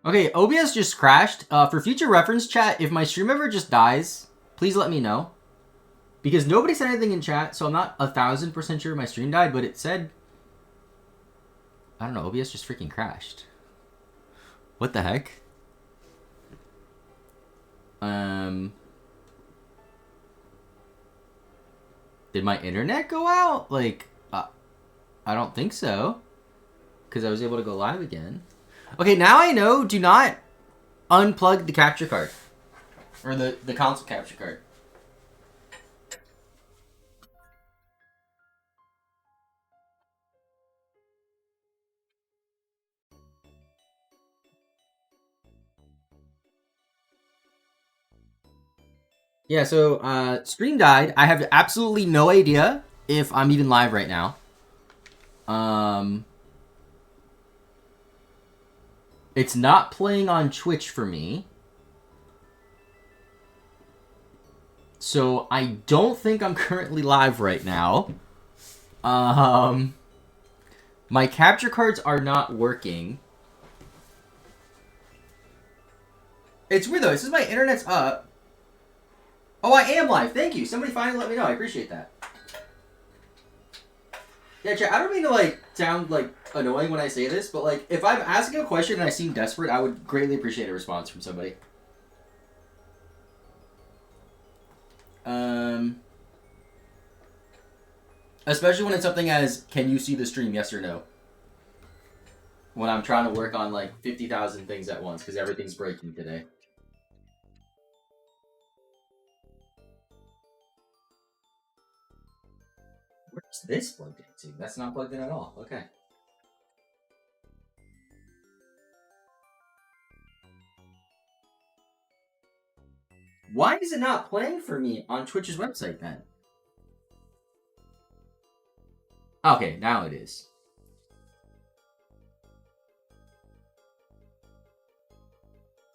Okay, OBS just crashed. For future reference, chat, if my stream ever just dies, please let me know. Because nobody said anything in chat, so I'm not 1000% sure my stream died, but it said... I don't know, OBS just freaking crashed. What the heck? Did my internet go out? Like, I don't think so. Because I was able to go live again. Okay, now I know, do not unplug the capture card. Or the console capture card. Yeah, so, stream died. I have absolutely no idea if I'm even live right now. It's not playing on Twitch for me. So, I don't think I'm currently live right now. My capture cards are not working. It's weird though, it says my internet's up. Oh, I am live. Thank you. Somebody finally let me know. I appreciate that. Yeah, chat, I don't mean to, like, sound, like, annoying when I say this, but, like, if I'm asking a question and I seem desperate, I would greatly appreciate a response from somebody. Especially when it's something as, can you see the stream, yes or no? When I'm trying to work on, like, 50,000 things at once, because everything's breaking today. Where's this plugged into? That's not plugged in at all. Okay. Why is it not playing for me on Twitch's website then? Okay, now it is.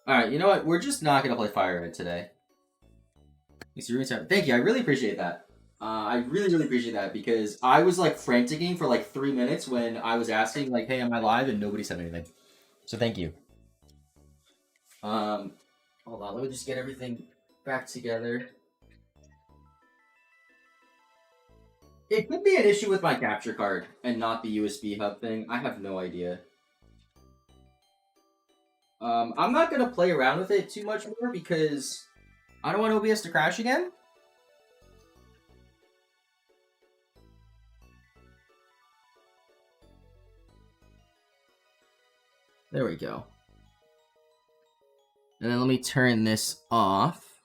Alright, you know what? We're just not going to play Fire Red today. Thank you, I really appreciate that. I really, really appreciate that because I was like franticing for like 3 minutes when I was asking like, hey, am I live? And nobody said anything. So thank you. Hold on, let me just get everything back together. It could be an issue with my capture card and not the USB hub thing. I have no idea. I'm not going to play around with it too much more because I don't want OBS to crash again. There we go. And then let me turn this off.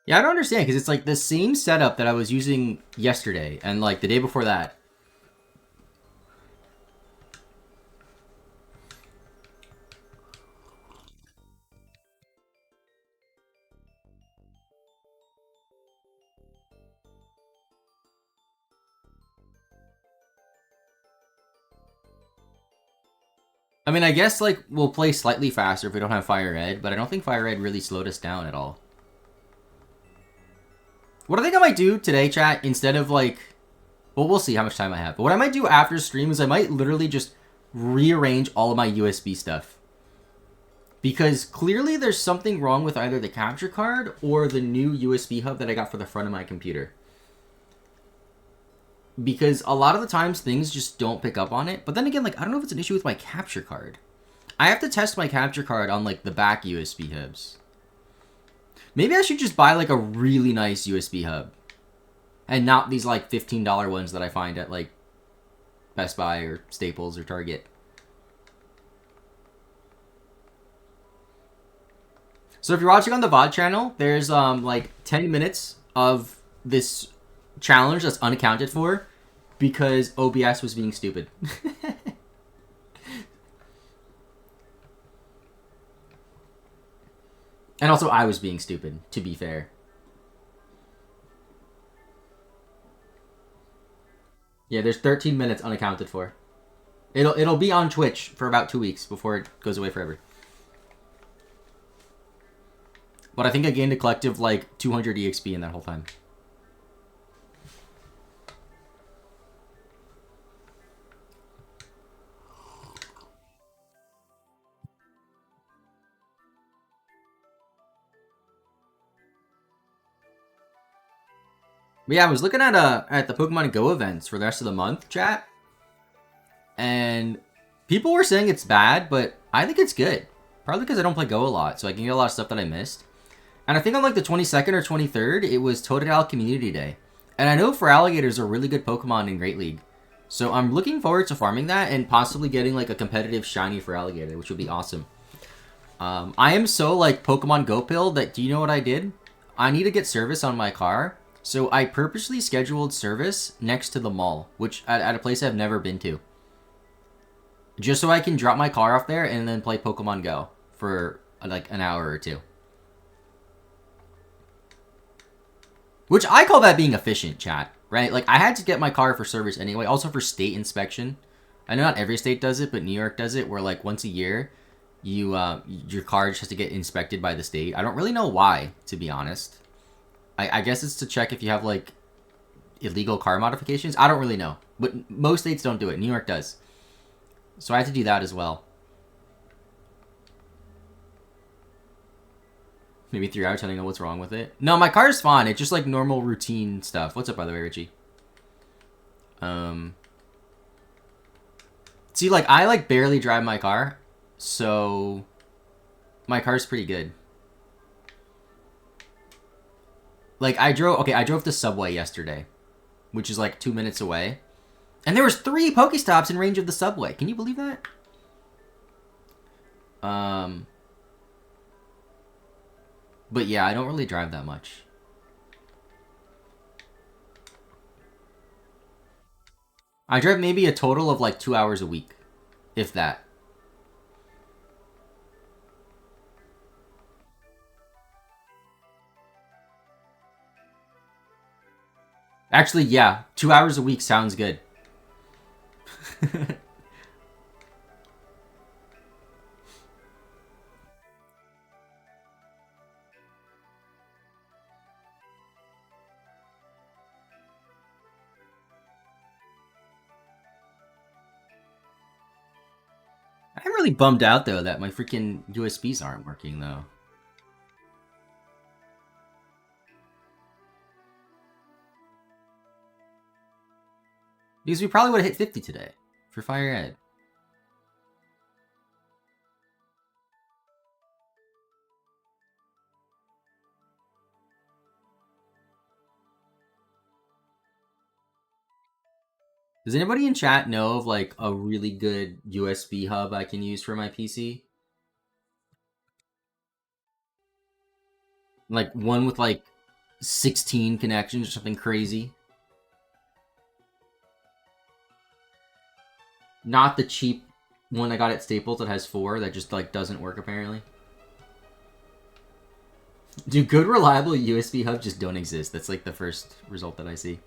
Yeah, I don't understand, because it's like the same setup that I was using yesterday and like the day before that. I mean, I guess like we'll play slightly faster if we don't have Fire Red, but I don't think Fire Red really slowed us down at all. What I think I might do today, chat, instead of like... Well, we'll see how much time I have. But what I might do after stream is I might literally just rearrange all of my USB stuff. Because clearly there's something wrong with either the capture card or the new USB hub that I got for the front of my computer. Because a lot of the times things just don't pick up on it. But then again, like, I don't know if it's an issue with my capture card. I have to test my capture card on like the back USB hubs. Maybe I should just buy like a really nice USB hub. And not these like $15 ones that I find at like Best Buy or Staples or Target. So if you're watching on the VOD channel, there's like 10 minutes of this challenge that's unaccounted for because OBS was being stupid. And also I was being stupid, to be fair. Yeah, there's 13 minutes unaccounted for. It'll be on Twitch for about 2 weeks before it goes away forever. But I think I gained a collective like 200 EXP in that whole time. But yeah, I was looking at the Pokemon Go events for the rest of the month, chat, and people were saying it's bad, but I think it's good. Probably because I don't play Go a lot, so I can get a lot of stuff that I missed. And I think on like the 22nd or 23rd, it was Totodile Community Day. And I know Feraligatrs are really good Pokemon in Great League. So I'm looking forward to farming that and possibly getting like a competitive shiny Feraligator, which would be awesome. I am so like Pokemon Go pilled that do you know what I did? I need to get service on my car. So I purposely scheduled service next to the mall, which at a place I've never been to. Just so I can drop my car off there and then play Pokemon Go for like an hour or two. Which I call that being efficient, chat, right? Like, I had to get my car for service anyway, also for state inspection. I know not every state does it, but New York does it, where, like, once a year, your car just has to get inspected by the state. I don't really know why, to be honest. I guess it's to check if you have, like, illegal car modifications. I don't really know. But most states don't do it. New York does. So I had to do that as well. Maybe 3 hours, depending on what's wrong with it. No, my car's fine. It's just like normal routine stuff. What's up, by the way, Richie? See, like, I like barely drive my car, so my car's pretty good. Like, I drove to Subway yesterday, which is like 2 minutes away. And there was 3 Pokestops in range of the Subway. Can you believe that? But yeah, I don't really drive that much. I drive maybe a total of like 2 hours a week, if that. Actually, yeah, 2 hours a week sounds good. I'm really bummed out though that my freaking USBs aren't working though. Because we probably would have hit 50 today for Fire Ed. Does anybody in chat know of like a really good USB hub I can use for my PC? Like one with like 16 connections or something crazy. Not the cheap one I got at Staples that has 4 that just like doesn't work apparently. Do good reliable USB hubs just don't exist? That's like the first result that I see.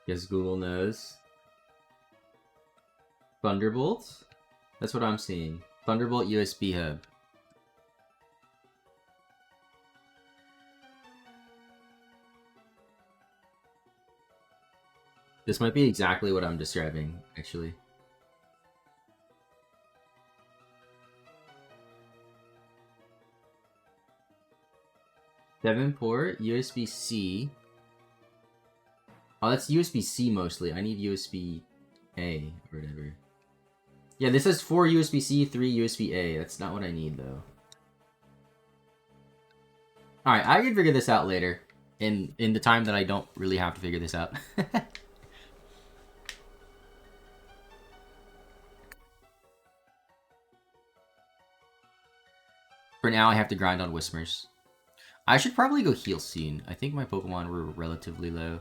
Guess Google knows. Thunderbolt? That's what I'm seeing. Thunderbolt USB hub. This might be exactly what I'm describing, actually. Seven port, USB-C. Oh, that's USB-C mostly. I need USB-A or whatever. Yeah, this has 4 USB-C, 3 USB-A. That's not what I need, though. Alright, I can figure this out later. In the time that I don't really have to figure this out. For now, I have to grind on Whismers. I should probably go heal soon. I think my Pokemon were relatively low.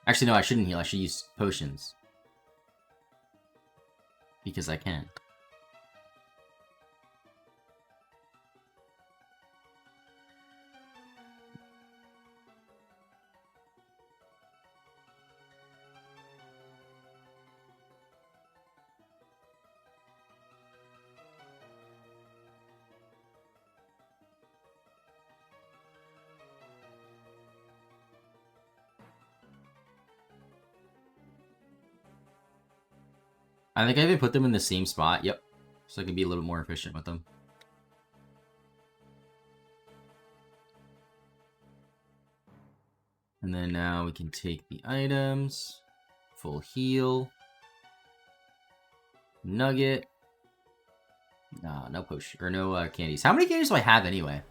Actually, no, I shouldn't heal. I should use potions. Because I can. I think I even put them in the same spot. Yep. So I can be a little more efficient with them. And then now we can take the items. Full heal. Nugget. No potion. Or no candies. How many candies do I have anyway?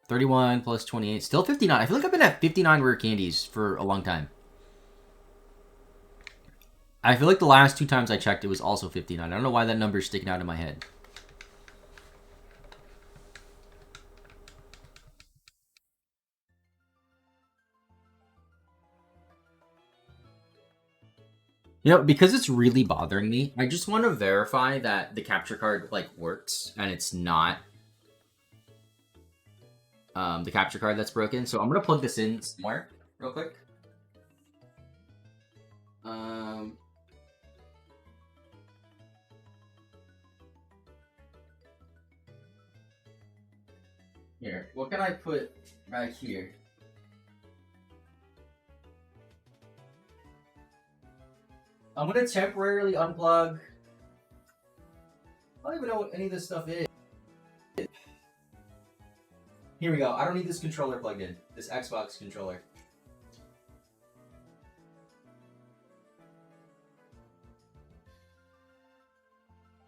31 plus 28. Still 59. I feel like I've been at 59 rare candies for a long time. I feel like the last 2 times I checked, it was also 59. I don't know why that number is sticking out in my head. You know, because it's really bothering me, I just want to verify that the capture card, like, works, and it's not the capture card that's broken. So I'm going to plug this in somewhere real quick. Here, what can I put right here? I'm going to temporarily unplug. I don't even know what any of this stuff is. Here we go. I don't need this controller plugged in. This Xbox controller.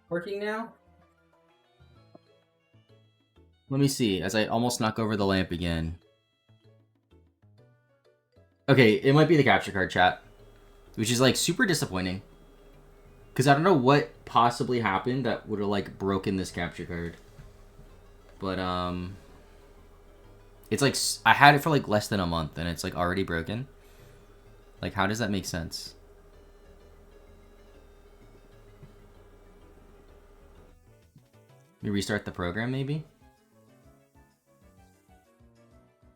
Working now? Let me see, as I almost knock over the lamp again. Okay, it might be the capture card, chat. Which is, like, super disappointing. Because I don't know what possibly happened that would have, like, broken this capture card. But, it's like, I had it for, like, less than a month, and it's, like, already broken. Like, how does that make sense? Let me restart the program, maybe?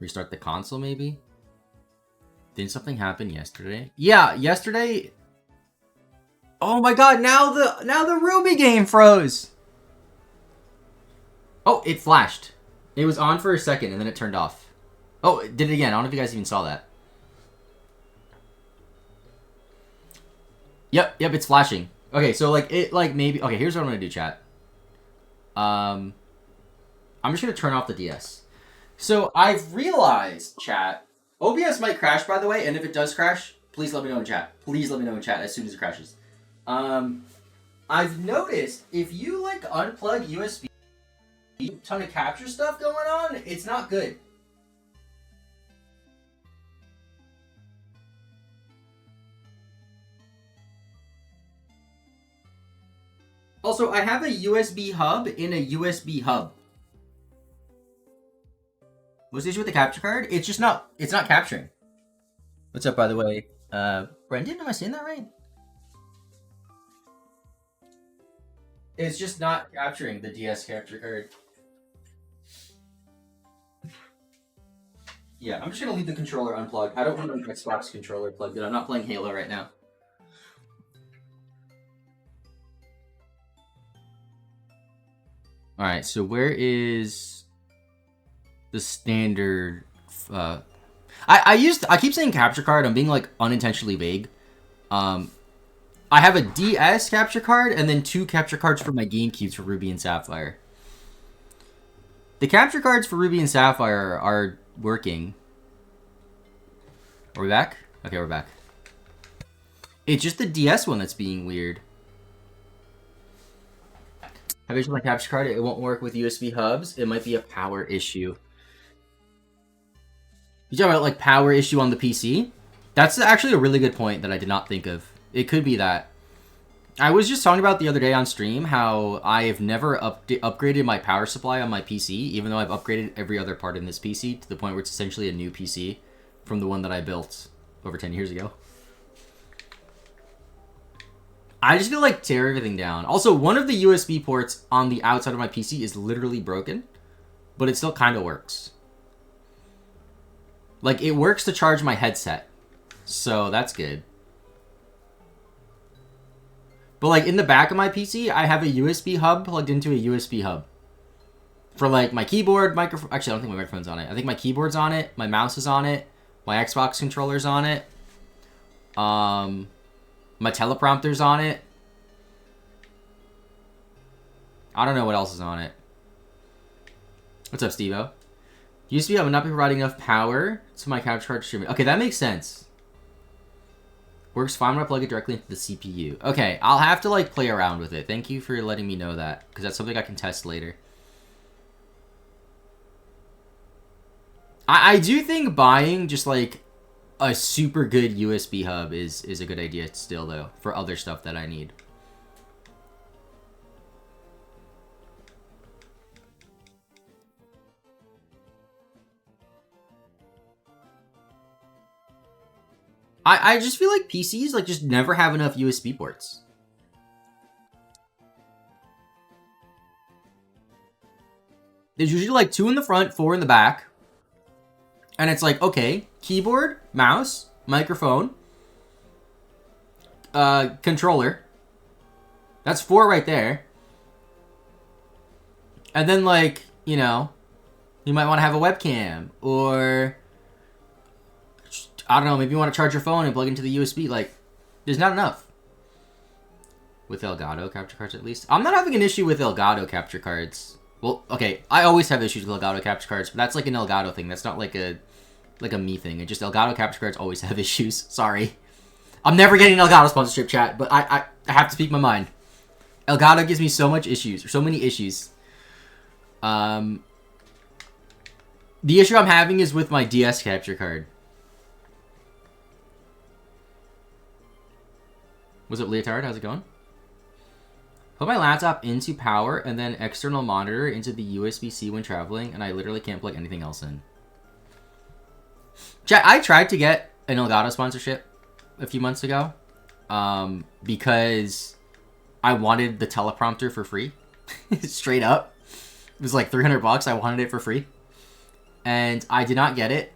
Restart the console, maybe? Didn't something happen yesterday? Yeah, yesterday. Oh my god! Now the Ruby game froze. Oh, it flashed. It was on for a second and then it turned off. Oh, it did it again. I don't know if you guys even saw that. Yep, it's flashing. Okay, so like it like maybe. Okay, here's what I'm gonna do, chat. I'm just gonna turn off the DS. So I've realized, chat. OBS might crash, by the way, and if it does crash, please let me know in chat. Please let me know in chat as soon as it crashes. I've noticed if you like unplug USB, a ton of capture stuff going on, it's not good. Also, I have a USB hub in a USB hub. What's the issue with the capture card? It's just not, it's not capturing. What's up, by the way? Brendan, am I saying that right? It's just not capturing the DS capture card. Yeah, I'm just gonna leave the controller unplugged. I don't want an Xbox controller plugged in. I'm not playing Halo right now. Alright, so where is the standard I keep saying capture card. I'm being like unintentionally vague. I have a DS capture card and then 2 capture cards for my GameCubes for Ruby and Sapphire. The capture cards for Ruby and Sapphire are working. Are we back? Okay, we're back. It's just the DS one that's being weird. Have you used my capture card? It won't work with USB hubs. It might be a power issue. You talking about like power issue on the PC? That's actually a really good point that I did not think of. It could be that. I was just talking about the other day on stream how I have never upgraded my power supply on my PC, even though I've upgraded every other part in this PC to the point where it's essentially a new PC from the one that I built over 10 years ago. I just feel like tear everything down. Also, one of the USB ports on the outside of my PC is literally broken, but it still kind of works. Like, it works to charge my headset, so that's good. But, like, in the back of my PC, I have a USB hub plugged into a USB hub. For, like, my keyboard, microphone... Actually, I don't think my microphone's on it. I think my keyboard's on it, my mouse is on it, my Xbox controller's on it. My teleprompter's on it. I don't know what else is on it. What's up, Steve-O? USB would not be providing enough power to my capture card to stream it. Okay, that makes sense. Works fine when I plug it directly into the CPU. Okay, I'll have to, like, play around with it. Thank you for letting me know that, because that's something I can test later. I do think buying just, like, a super good USB hub is a good idea still, though, for other stuff that I need. I just feel like PCs, like, just never have enough USB ports. There's usually, like, 2 in the front, 4 in the back. And it's like, okay, keyboard, mouse, microphone, controller. That's 4 right there. And then, like, you know, you might want to have a webcam, or I don't know, maybe you want to charge your phone and plug into the USB. Like, there's not enough. With Elgato capture cards, at least. I'm not having an issue with Elgato capture cards. Well, okay, I always have issues with Elgato capture cards, but that's like an Elgato thing. That's not like a me thing. It just Elgato capture cards always have issues. Sorry. I'm never getting an Elgato sponsorship, chat, but I have to speak my mind. Elgato gives me so much issues, or so many issues. The issue I'm having is with my DS capture card. What's up, Leotard? How's it going? Put my laptop into power and then external monitor into the USB-C when traveling, and I literally can't plug anything else in. Chat, I tried to get an Elgato sponsorship a few months ago because I wanted the teleprompter for free. Straight up. It was like $300. I wanted it for free. And I did not get it.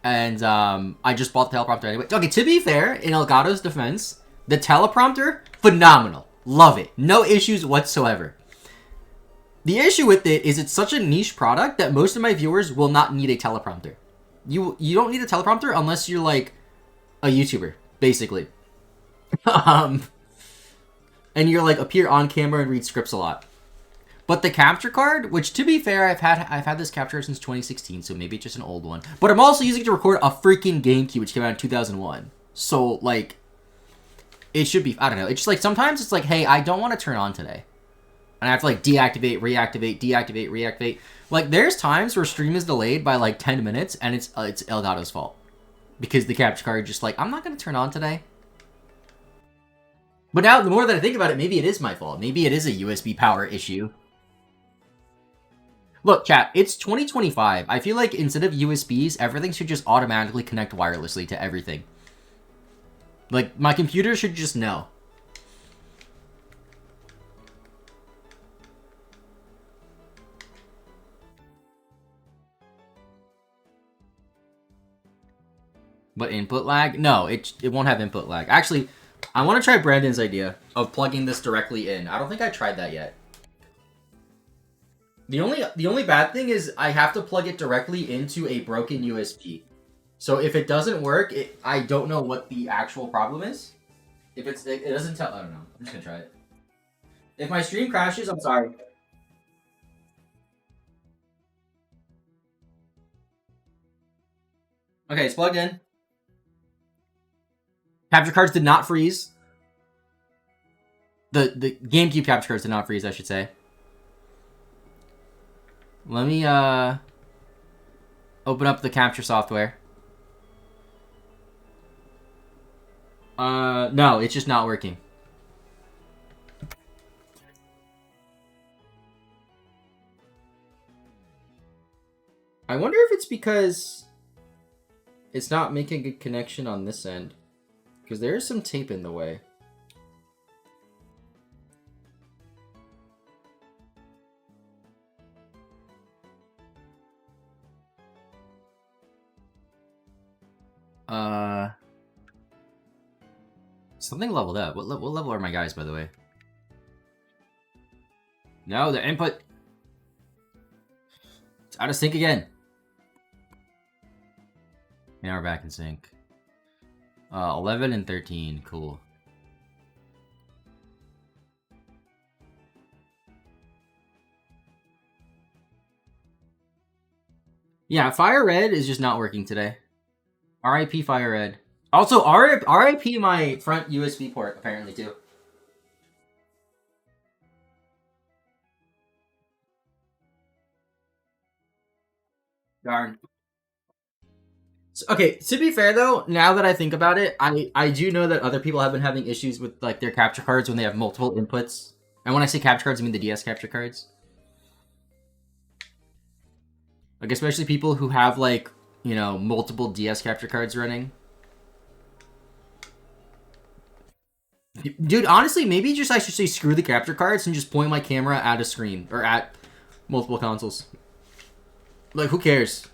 And I just bought the teleprompter anyway. Okay, to be fair, in Elgato's defense, the teleprompter, phenomenal. Love it. No issues whatsoever. The issue with it is it's such a niche product that most of my viewers will not need a teleprompter. You don't need a teleprompter unless you're like a YouTuber, basically. And you're like appear on camera and read scripts a lot. But the capture card, which to be fair, I've had this capture since 2016, so maybe it's just an old one. But I'm also using it to record a freaking GameCube, which came out in 2001. So like, it should be, I don't know. It's just like, sometimes it's like, hey, I don't want to turn on today. And I have to like deactivate, reactivate, deactivate, reactivate. Like, there's times where stream is delayed by like 10 minutes, and it's Elgato's fault. Because the capture card just like, I'm not going to turn on today. But now, the more that I think about it, maybe it is my fault. Maybe it is a USB power issue. Look, chat, it's 2025. I feel like instead of USBs, everything should just automatically connect wirelessly to everything. Like, my computer should just know. But input lag? No, it won't have input lag. Actually, I want to try Brandon's idea of plugging this directly in. I don't think I tried that yet. The only bad thing is I have to plug it directly into a broken USB. So if it doesn't work, I don't know what the actual problem is. If it doesn't tell, I don't know. I'm just gonna try it. If my stream crashes, I'm sorry. Okay, it's plugged in. Capture cards did not freeze. The GameCube capture cards did not freeze, I should say. Let me open up the capture software. No, it's just not working. I wonder if it's because it's not making a good connection on this end. Because there is some tape in the way. Something leveled up. What level are my guys, by the way? No, the input. It's out of sync again. Now we're back in sync. 11 and 13. Cool. Yeah, Fire Red is just not working today. RIP Fire Red. Also, RIP my front USB port, apparently, too. Darn. Okay, to be fair though, now that I think about it, I do know that other people have been having issues with like their capture cards when they have multiple inputs. And when I say capture cards, I mean the DS capture cards. Like especially people who have like, you know, multiple DS capture cards running. Dude, honestly, maybe just I should say screw the capture cards and just point my camera at a screen or at multiple consoles. Like who cares?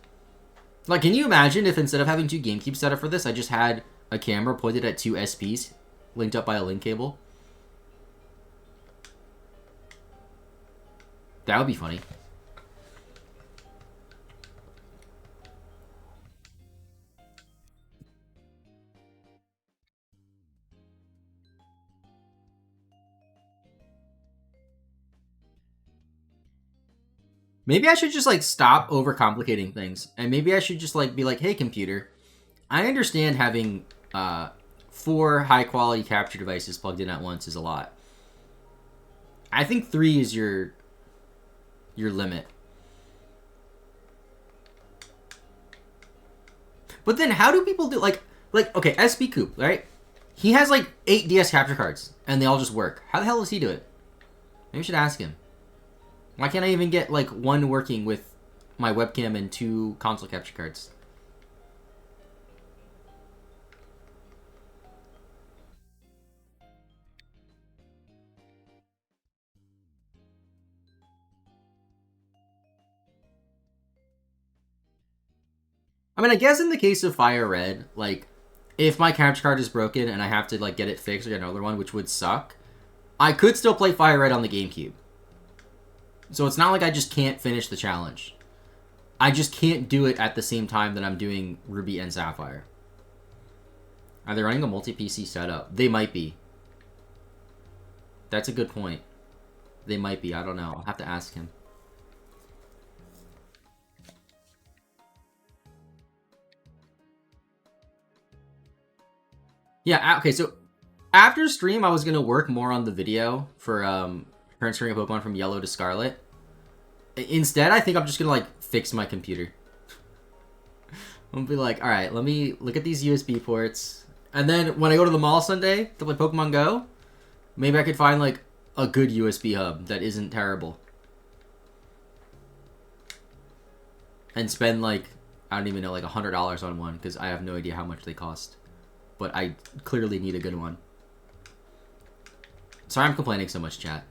Like, can you imagine if instead of having two GameCubes set up for this, I just had a camera pointed at two SPs linked up by a link cable? That would be funny. Maybe I should just like stop overcomplicating things, and maybe I should just like be like, "Hey, computer, I understand having 4 high quality capture devices plugged in at once is a lot. I think 3 is your limit." But then, how do people do like okay, SB Coop, right? He has like 8 DS capture cards, and they all just work. How the hell does he do it? Maybe we should ask him. Why can't I even get like one working with my webcam and 2 console capture cards? I mean, I guess in the case of Fire Red, like, if my capture card is broken and I have to like get it fixed or get another one, which would suck, I could still play Fire Red on the GameCube. So it's not like I just can't finish the challenge. I just can't do it at the same time that I'm doing Ruby and Sapphire. Are they running a multi-PC setup? They might be. That's a good point. They might be. I don't know. I'll have to ask him. Yeah, okay, so after stream, I was going to work more on the video for transferring a Pokemon from Yellow to Scarlet. Instead, I think I'm just going to, like, fix my computer. I'm going to be like, alright, let me look at these USB ports. And then when I go to the mall Sunday to play Pokemon Go, maybe I could find, like, a good USB hub that isn't terrible. And spend, like, I don't even know, like $100 on one, because I have no idea how much they cost. But I clearly need a good one. Sorry I'm complaining so much, chat.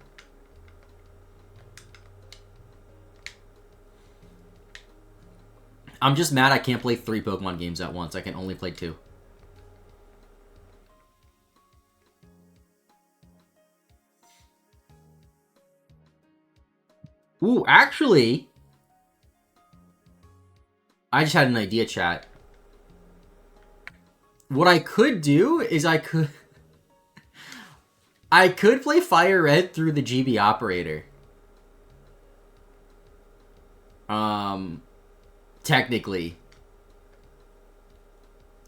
I'm just mad I can't play 3 Pokemon games at once. I can only play 2. Ooh, actually, I just had an idea, chat. What I could do is I could play Fire Red through the GB operator. Technically.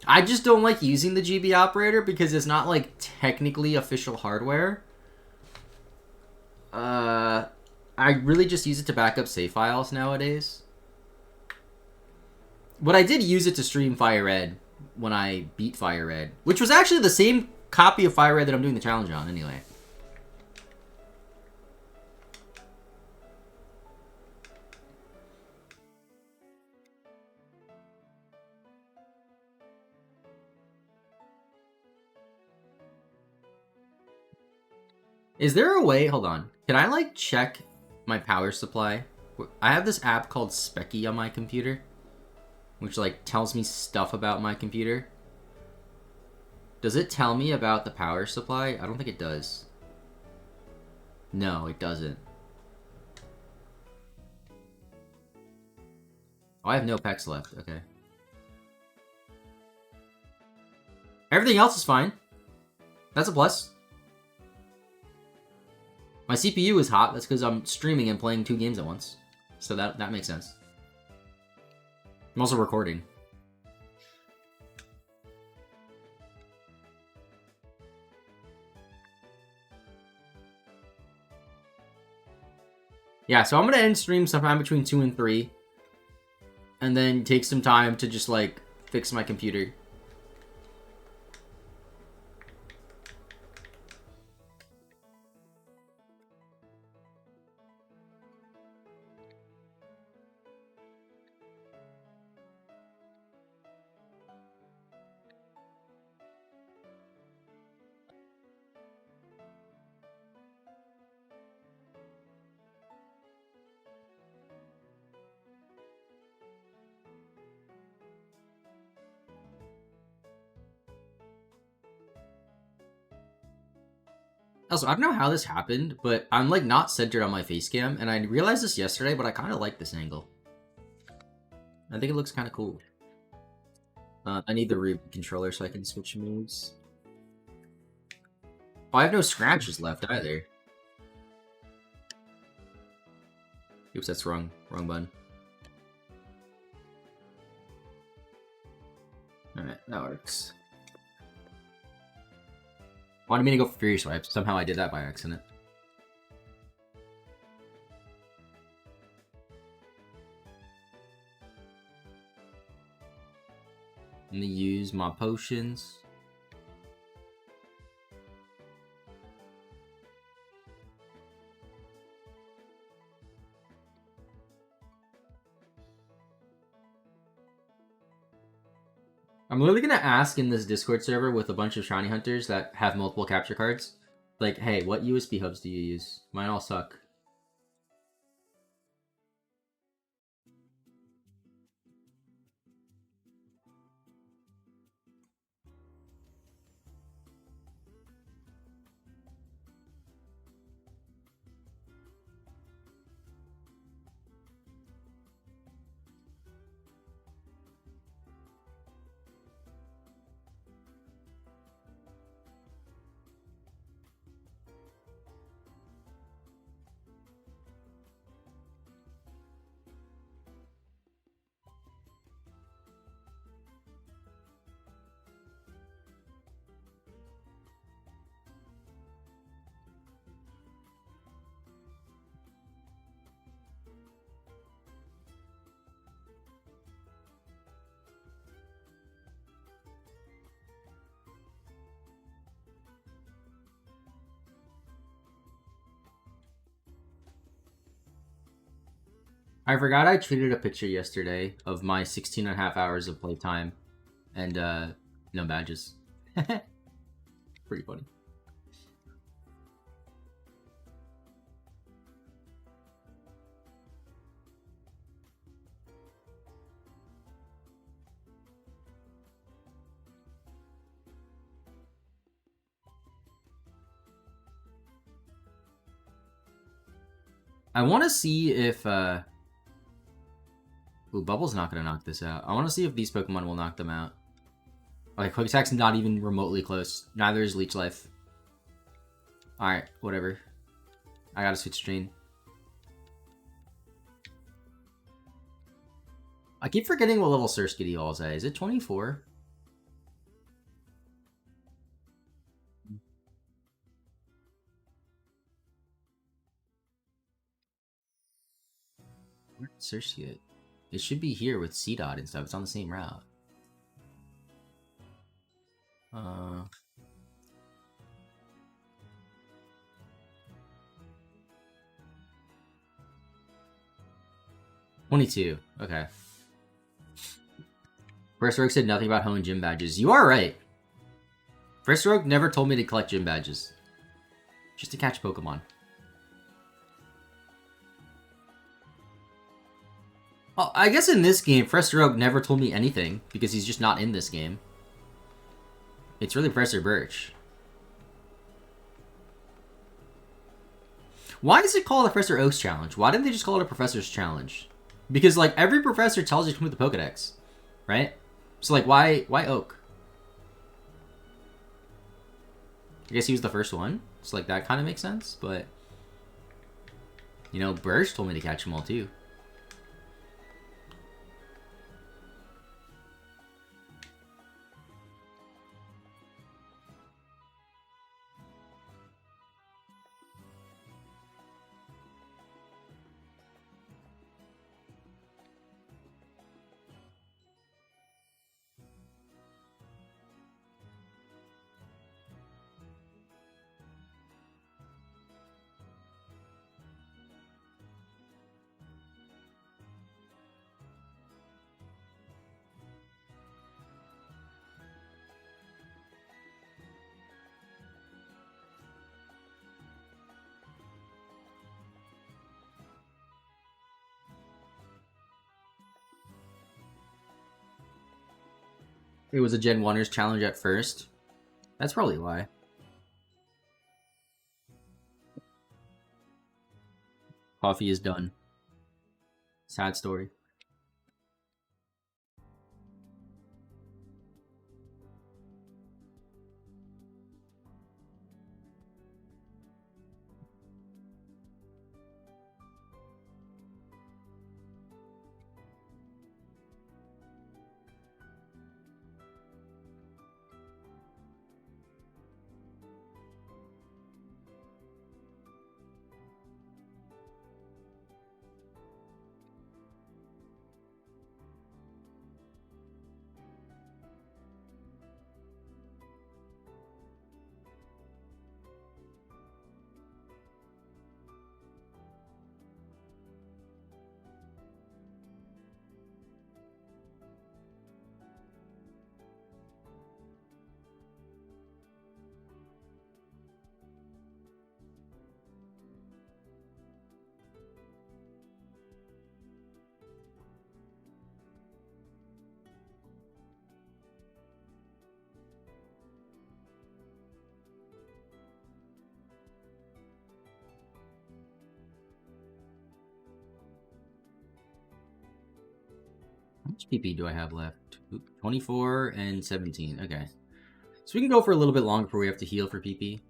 I just don't like using the GB operator because it's not like technically official hardware. I really just use it to back up save files nowadays. But I did use it to stream Fire Red when I beat Fire Red, which was actually the same copy of Fire Red that I'm doing the challenge on anyway. Is there a way, hold on, can I like check my power supply? I have this app called Specky on my computer, which like tells me stuff about my computer. Does it tell me about the power supply? I don't think it does. No, it doesn't. Oh, I have no packs left. Okay. Everything else is fine. That's a plus. My CPU is hot. That's because I'm streaming and playing 2 games at once. So that makes sense. I'm also recording. Yeah, so I'm gonna end stream sometime between 2 and 3. And then take some time to just, like, fix my computer. Also, I don't know how this happened, but I'm, like, not centered on my face cam, and I realized this yesterday, but I kind of like this angle. I think it looks kind of cool. I need the root controller so I can switch moves. Oh, I have no scratches left either. Oops, that's wrong button. Alright, that works. Wanted me to go for Fury Swipe. Somehow I did that by accident. I'm gonna use my potions. I'm literally gonna ask in this Discord server with a bunch of shiny hunters that have multiple capture cards, like, hey, what USB hubs do you use? Mine all suck. I forgot I tweeted a picture yesterday of my 16 and a half hours of playtime and no badges. Pretty funny. I want to see if ooh, Bubble's not going to knock this out. I want to see if these Pokemon will knock them out. Like, Quick Attack's not even remotely close. Neither is Leech Life. Alright, whatever. I gotta switch screen. I keep forgetting what level Surskity Hall's at. Is it 24? Where's Surskity? It should be here with C-Dot and stuff. It's on the same route. 22. Okay. First Rogue said nothing about home and gym badges. You are right. First Rogue never told me to collect gym badges. Just to catch Pokemon. Well, I guess in this game, Professor Oak never told me anything, because he's just not in this game. It's really Professor Birch. Why is it called a Professor Oak's Challenge? Why didn't they just call it a Professor's Challenge? Because, like, every professor tells you to come with the Pokedex, right? So, like, why Oak? I guess he was the first one, so, like, that kind of makes sense, but... You know, Birch told me to catch them all, too. It was a Gen 1ers challenge at first. That's probably why. Coffee is done. Sad story. How much PP do I have left? 24 and 17. Okay. So we can go for a little bit longer before we have to heal for PP.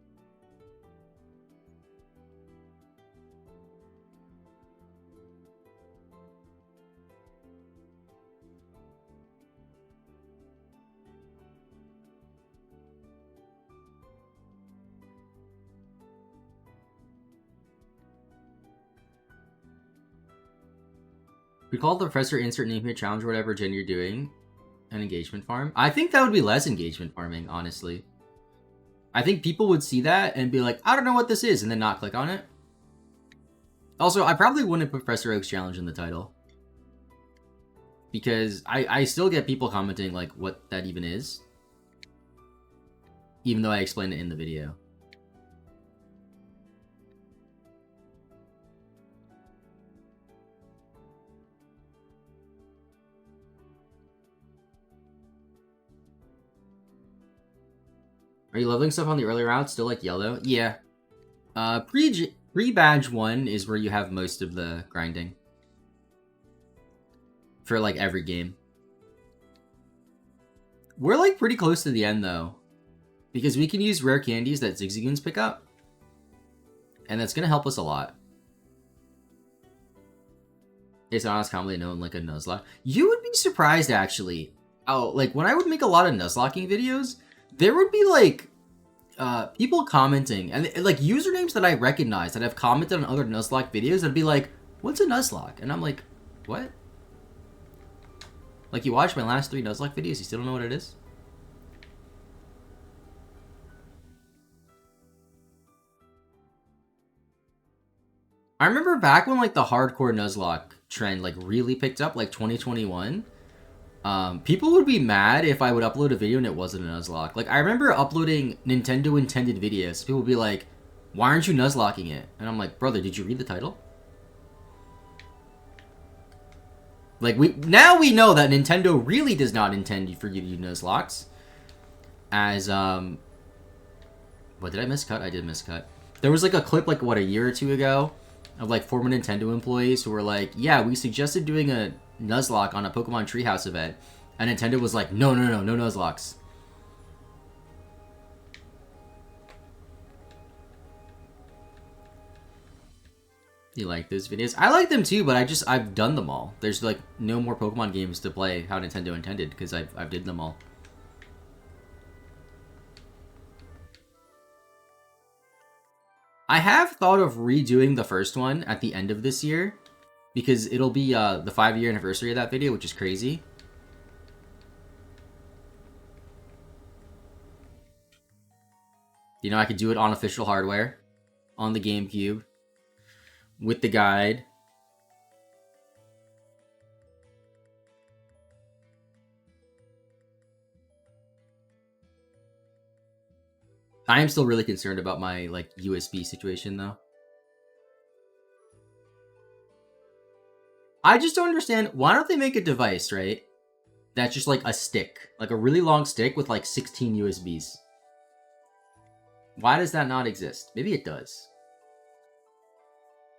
We call the professor, insert name here, challenge whatever gen you're doing, an engagement farm. I think that would be less engagement farming, honestly. I think people would see that and be like, I don't know what this is, and then not click on it. Also, I probably wouldn't put Professor Oak's challenge in the title. Because I still get people commenting, like, what that even is. Even though I explained it in the video. Are you leveling stuff on the earlier routes? Still like yellow? Yeah. Pre-badge 1 is where you have most of the grinding. For like every game. We're like pretty close to the end though. Because we can use rare candies that Zigzagoons pick up. And that's gonna help us a lot. It's honest commonly known like a Nuzlocke. You would be surprised actually. Oh, like when I would make a lot of Nuzlocking videos, there would be like people commenting and like usernames that I recognize that have commented on other Nuzlocke videos that'd be like, what's a Nuzlocke? And I'm like, what? Like you watched my last 3 Nuzlocke videos, you still don't know what it is? I remember back when like the hardcore Nuzlocke trend like really picked up, like 2021. People would be mad if I would upload a video and it wasn't a Nuzlocke. Like, I remember uploading Nintendo-intended videos. People would be like, why aren't you Nuzlocking it? And I'm like, brother, did you read the title? Like, now we know that Nintendo really does not intend for you to do Nuzlocks. As, what, did I miscut? I did miscut. There was, like, a clip, like, what, a year or 2 ago? Of, like, former Nintendo employees who were like, yeah, we suggested doing a Nuzlocke on a Pokemon Treehouse event, and Nintendo was like, no Nuzlocks. You like those videos? I like them too, but I've done them all. There's like no more Pokemon games to play how Nintendo intended because I've did them all. I have thought of redoing the first one at the end of this year. Because it'll be the 5-year anniversary of that video, which is crazy. You know, I could do it on official hardware. On the GameCube. With the guide. I am still really concerned about my, like, USB situation, though. I just don't understand. Why don't they make a device, right? that's just like a stick. Like a really long stick with like 16 USBs. Why does that not exist? Maybe it does.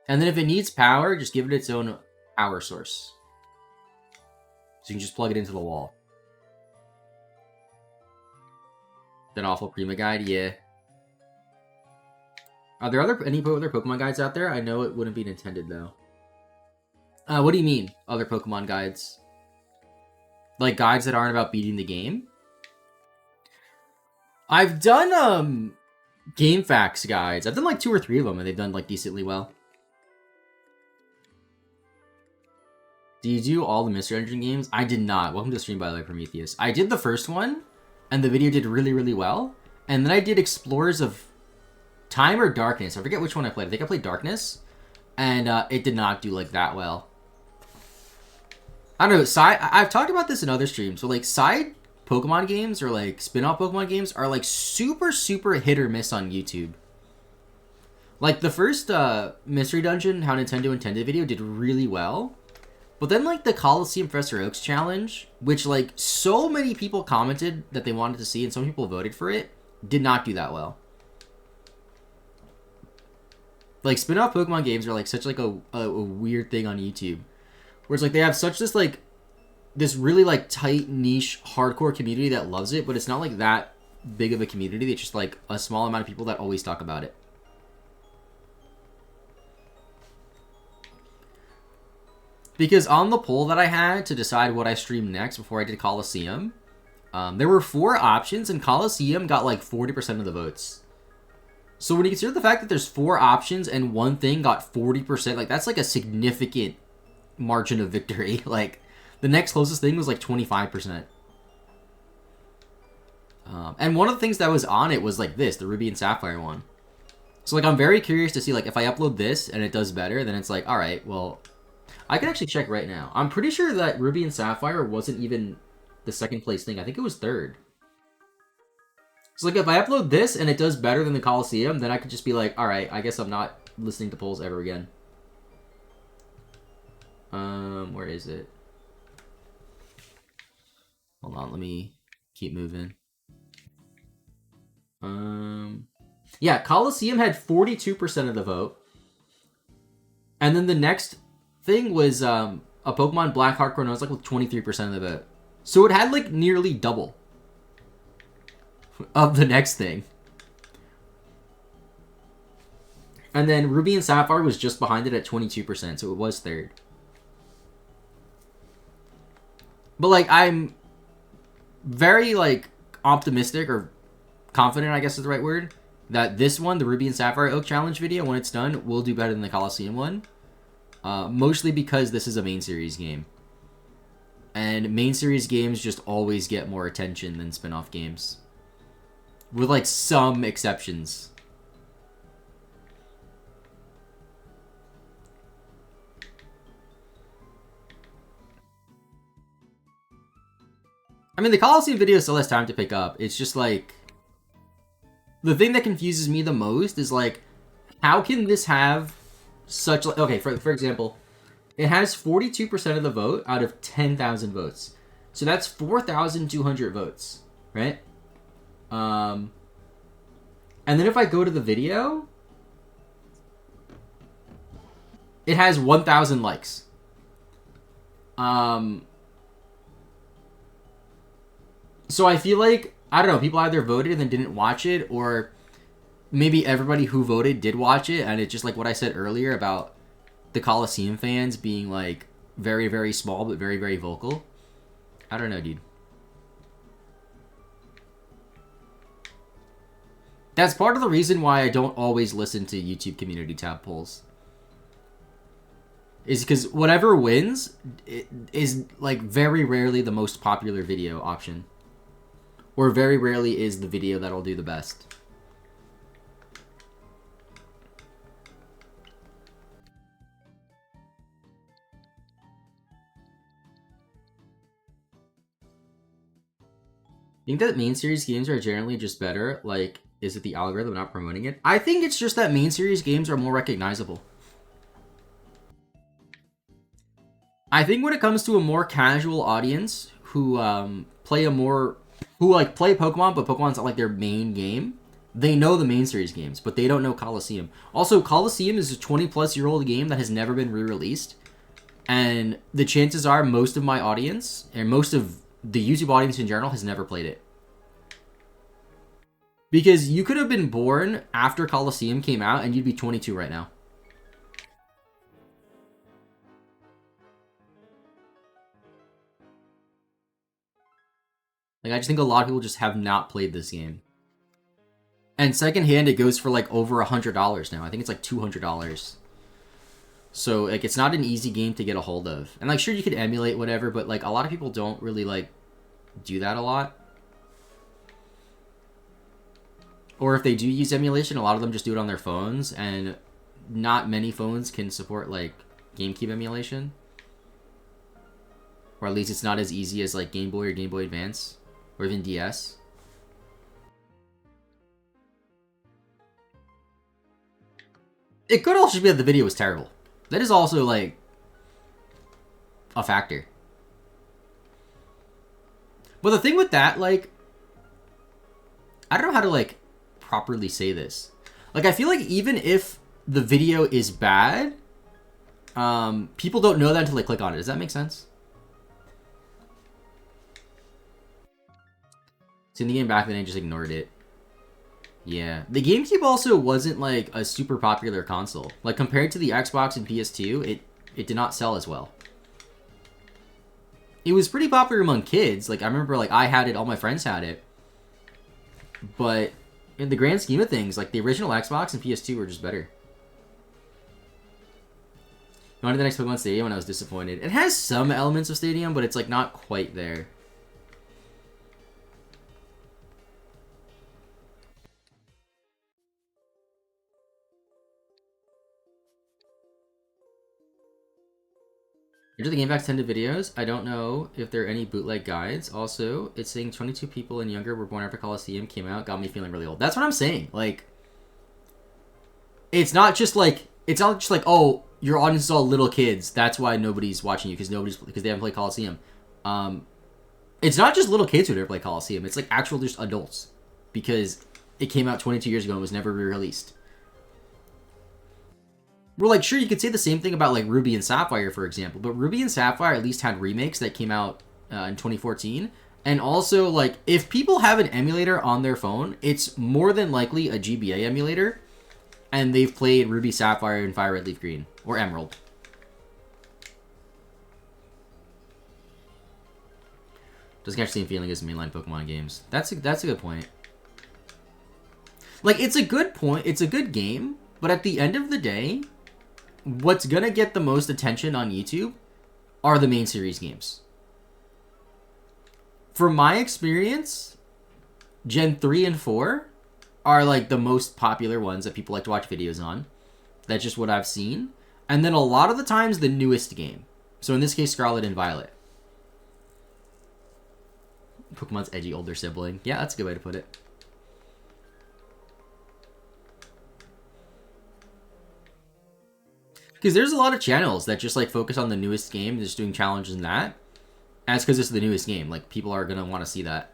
And then if it needs power, just give it its own power source. So you can just plug it into the wall. An awful Prima guide, yeah. Are there any other Pokemon guides out there? I know it wouldn't be intended though. What do you mean, other Pokemon guides? Like guides that aren't about beating the game? I've done game facts guides. I've done like 2 or 3 of them and they've done like decently well. Do you do all the Mystery Dungeon games? I did not. Welcome to the stream, by the way, Prometheus. I did the first one, and the video did really, really well. And then I did Explorers of Time or Darkness. I forget which one I played. I think I played Darkness. And it did not do, like, that well. I don't know. I've talked about this in other streams. So, like, side Pokemon games or, like, spin-off Pokemon games are, like, super, super hit or miss on YouTube. Like, the first Mystery Dungeon, How Nintendo Intended video did really well. But then, like, the Coliseum Professor Oaks challenge, which, like, so many people commented that they wanted to see and some people voted for it, did not do that well. Like, spin-off Pokemon games are, like, such, like, a weird thing on YouTube. Where it's, like, they have such this really, like, tight, niche, hardcore community that loves it, but it's not, like, that big of a community. It's just, like, a small amount of people that always talk about it. Because on the poll that I had to decide what I streamed next before I did Coliseum, there were 4 options, and Coliseum got like 40% of the votes. So when you consider the fact that there's 4 options and one thing got 40%, like that's like a significant margin of victory. Like the next closest thing was like 25%. And one of the things that was on it was like this, the Ruby and Sapphire one. So like I'm very curious to see like if I upload this and it does better, then it's like, all right, well, I can actually check right now. I'm pretty sure that Ruby and Sapphire wasn't even the second place thing. I think it was 3rd. So, like, if I upload this and it does better than the Coliseum, then I could just be like, alright, I guess I'm not listening to polls ever again. Where is it? Hold on, let me keep moving. Yeah, Coliseum had 42% of the vote. And then the next thing was a Pokemon Black Heart Chronos, like with 23% of the vote. So it had like nearly double of the next thing. And then Ruby and Sapphire was just behind it at 22%, so it was 3rd. But like I'm very like optimistic or confident, I guess is the right word, that this one, the Ruby and Sapphire Oak Challenge video, when it's done, will do better than the Coliseum one. Mostly because this is a main series game. And main series games just always get more attention than spin-off games. With, like, some exceptions. I mean, the Coliseum video still has time to pick up. It's just, like... The thing that confuses me the most is, like, how can this have such... Okay, for example... It has 42% of the vote out of 10,000 votes. So that's 4,200 votes, right? And then if I go to the video, it has 1,000 likes. So I feel like, I don't know, people either voted and then didn't watch it, or maybe everybody who voted did watch it, and it's just like what I said earlier about the Coliseum fans being like very, very small but very, very vocal. I don't know, dude. That's part of the reason why I don't always listen to YouTube community tab polls. Is because whatever wins is like very rarely the most popular video option. Or very rarely is the video that'll do the best. Think that main series games are generally just better? Like, is it the algorithm not promoting it? I think it's just that main series games are more recognizable. I think when it comes to a more casual audience who play Pokemon, but Pokemon's not like their main game. They know the main series games, but they don't know Coliseum. Also, Coliseum is a 20-plus-year-old game that has never been re-released. And the chances are most of my audience, and most of the YouTube audience in general, has never played it. Because you could have been born after Coliseum came out, and you'd be 22 right now. Like, I just think a lot of people just have not played this game. And secondhand, it goes for like over $100 now. I think it's like $200. So like, it's not an easy game to get a hold of. And like, sure, you could emulate whatever, but like, a lot of people don't really like do that a lot. Or if they do use emulation, a lot of them just do it on their phones, and not many phones can support like GameCube emulation. Or at least it's not as easy as like Game Boy or Game Boy Advance, or even DS. It could also be that the video was terrible. That is also, like, a factor. But the thing with that, like, I don't know how to, like, properly say this. Like, I feel like even if the video is bad, people don't know that until they click on it. Does that make sense? Seen the game back then, I just ignored it. Yeah. The GameCube also wasn't, like, a super popular console. Like, compared to the Xbox and PS2, it did not sell as well. It was pretty popular among kids. Like, I remember, like, I had it, all my friends had it. But in the grand scheme of things, like, the original Xbox and PS2 were just better. I wanted the next Pokemon Stadium and I was disappointed. It has some elements of Stadium, but it's, like, not quite there. Here's the GameFAQs 10 videos. I don't know if there are any bootleg guides. Also, it's saying 22 people and younger were born after Coliseum came out. Got me feeling really old. That's what I'm saying. Like, it's not just like, oh, your audience is all little kids. That's why nobody's watching you, because they haven't played Coliseum. It's not just little kids who never play Coliseum. It's like actual just adults, because it came out 22 years ago and was never re-released. We're like, sure, you could say the same thing about like Ruby and Sapphire, for example, but Ruby and Sapphire at least had remakes that came out in 2014. And also, like, if people have an emulator on their phone, it's more than likely a GBA emulator, and they've played Ruby, Sapphire, and Fire Red Leaf Green, or Emerald. Doesn't catch the same feeling as mainline Pokemon games. That's a good point. Like, it's a good point. It's a good game, but at the end of the day, what's gonna get the most attention on YouTube are the main series games. From my experience, Gen 3 and 4 are like the most popular ones that people like to watch videos on. That's just what I've seen. And then a lot of the times, the newest game. So in this case, Scarlet and Violet. Pokemon's edgy older sibling. Yeah, that's a good way to put it. Because there's a lot of channels that just like focus on the newest game, just doing challenges and that. And it's because it's the newest game. Like, people are going to want to see that.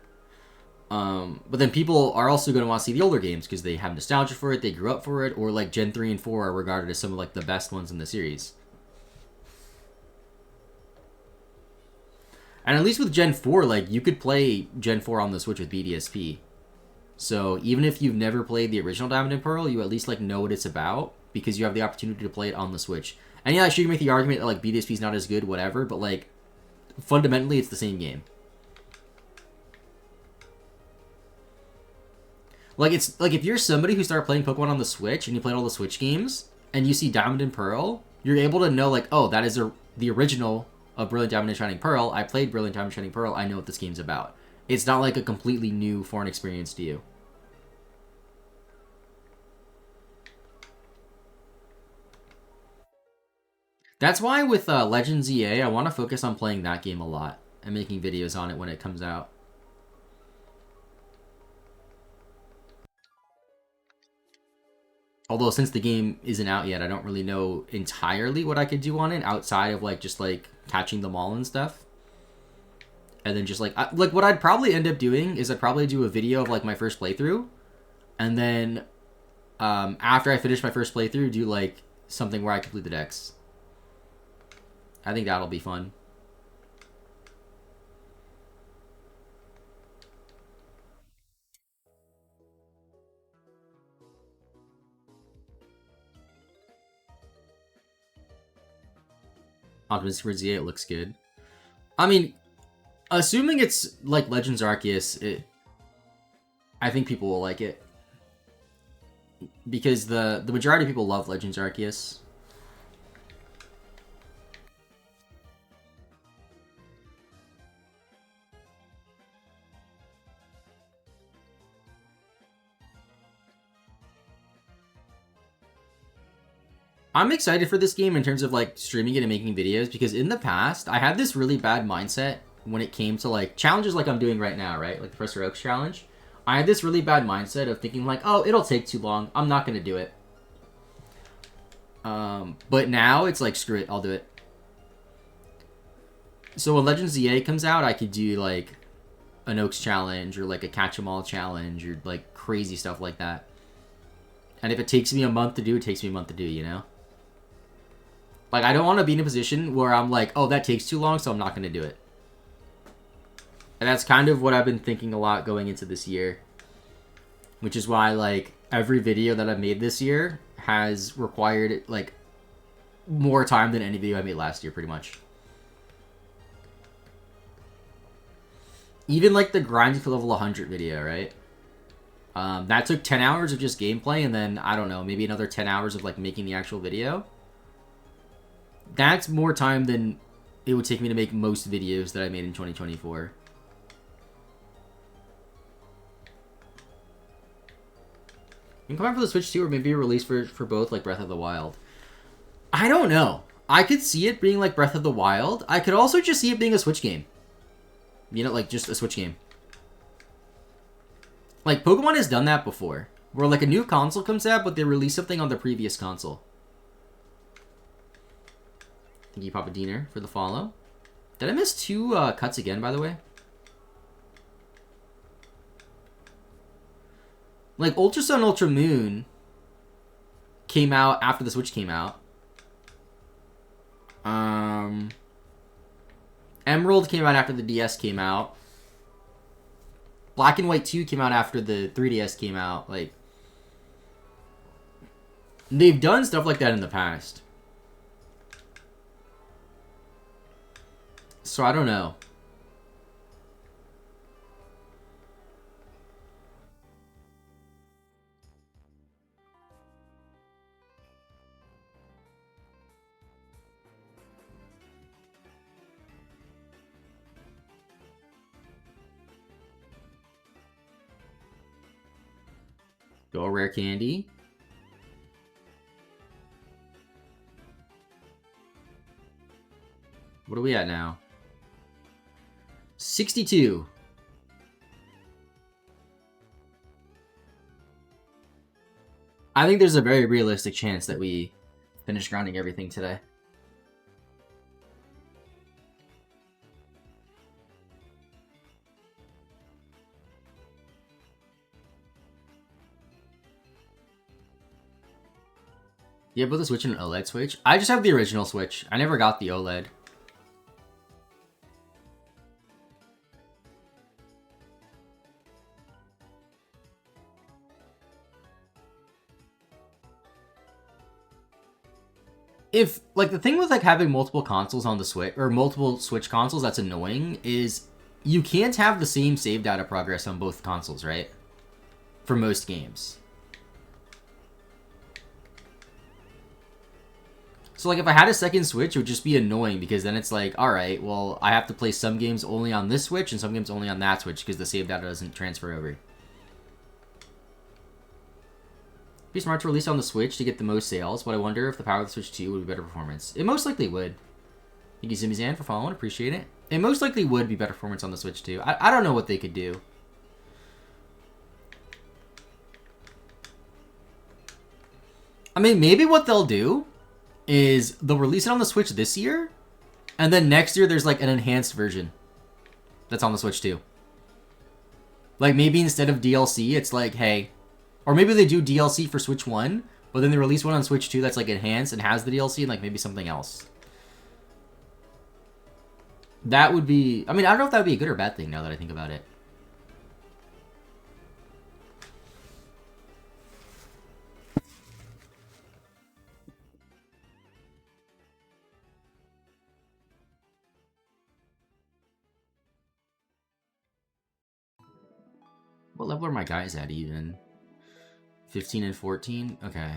But then people are also going to want to see the older games because they have nostalgia for it, they grew up for it, or like Gen 3 and 4 are regarded as some of like the best ones in the series. And at least with Gen 4, like, you could play Gen 4 on the Switch with BDSP. So even if you've never played the original Diamond and Pearl, you at least like know what it's about, because you have the opportunity to play it on the Switch. And yeah, sure, you can make the argument that like BDSP is not as good, whatever, but like fundamentally it's the same game. Like, it's like if you're somebody who started playing Pokemon on the Switch and you played all the Switch games and you see Diamond and Pearl, you're able to know like, oh, that is the original of Brilliant Diamond and Shining Pearl. I played Brilliant Diamond and Shining Pearl. I know what this game's about. It's not like a completely new foreign experience to you. That's why with Legends EA, I want to focus on playing that game a lot and making videos on it when it comes out. Although since the game isn't out yet, I don't really know entirely what I could do on it outside of like just like catching them all and stuff. And then just like what I'd probably end up doing is I'd probably do a video of like my first playthrough, and then after I finish my first playthrough, do like something where I complete the decks. I think that'll be fun. Optimistic for Z8 looks good. I mean, assuming it's like Legends Arceus, I think people will like it. Because the majority of people love Legends Arceus. I'm excited for this game in terms of like streaming it and making videos, because in the past I had this really bad mindset when it came to like challenges like I'm doing right now, right? Like the Professor Oaks challenge. I had this really bad mindset of thinking like, oh, it'll take too long, I'm not gonna do it. But now it's like, screw it, I'll do it. So when Legends ZA comes out, I could do like an Oaks challenge or like a Catch 'em All challenge or like crazy stuff like that. And if it takes me a month to do, it takes me a month to do, you know? Like, I don't want to be in a position where I'm like, oh, that takes too long, so I'm not going to do it. And that's kind of what I've been thinking a lot going into this year. Which is why, like, every video that I've made this year has required, like, more time than any video I made last year, pretty much. Even, like, the grinding to level 100 video, right? That took 10 hours of just gameplay, and then, I don't know, maybe another 10 hours of, like, making the actual video. That's more time than it would take me to make most videos that I made in 2024. You can come out for the Switch too, or maybe a release for both, like Breath of the Wild. I don't know. I could see it being like Breath of the Wild. I could also just see it being a Switch game. You know, like just a Switch game. Like, Pokemon has done that before. Where like a new console comes out, but they release something on the previous console. Thank you, Papa Diener, for the follow. Did I miss two cuts again, by the way? Like, Ultra Sun, Ultra Moon came out after the Switch came out. Emerald came out after the DS came out. Black and White 2 came out after the 3DS came out. Like, they've done stuff like that in the past. So I don't know. Go rare candy. What are we at now? 62. I think there's a very realistic chance that we finish grinding everything today. You have both a Switch and an OLED Switch? I just have the original Switch. I never got the OLED. If, like, the thing with, like, having multiple consoles on the Switch, or multiple Switch consoles that's annoying, is you can't have the same save data progress on both consoles, right? For most games. So, like, if I had a second Switch, it would just be annoying, because then it's like, alright, well, I have to play some games only on this Switch, and some games only on that Switch, because the save data doesn't transfer over. Be smart to release on the Switch to get the most sales, but I wonder if the power of the Switch 2 would be better performance. It most likely would. Thank you, Zimizan, for following. Appreciate it. It most likely would be better performance on the Switch 2. I don't know what they could do. I mean, maybe what they'll do is they'll release it on the Switch this year, and then next year there's like an enhanced version. that's on the Switch too. Like, maybe instead of DLC, it's like, hey... Or maybe they do DLC for Switch 1, but then they release one on Switch 2 that's, like, enhanced and has the DLC and, like, maybe something else. That would be... I mean, I don't know if that would be a good or bad thing now that I think about it. What level are my guys at even? 15 and 14? Okay.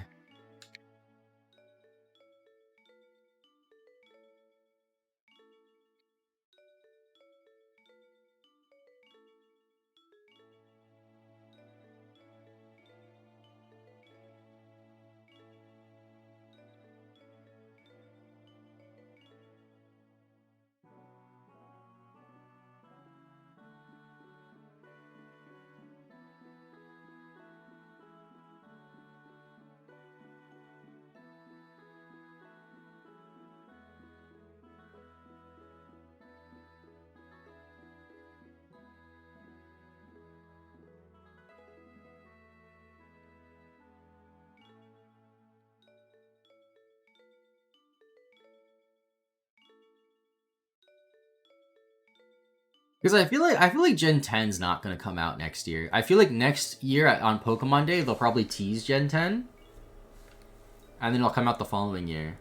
Because I feel like Gen 10's not gonna come out next year. I feel like next year on Pokemon Day they'll probably tease Gen 10, and then it'll come out the following year.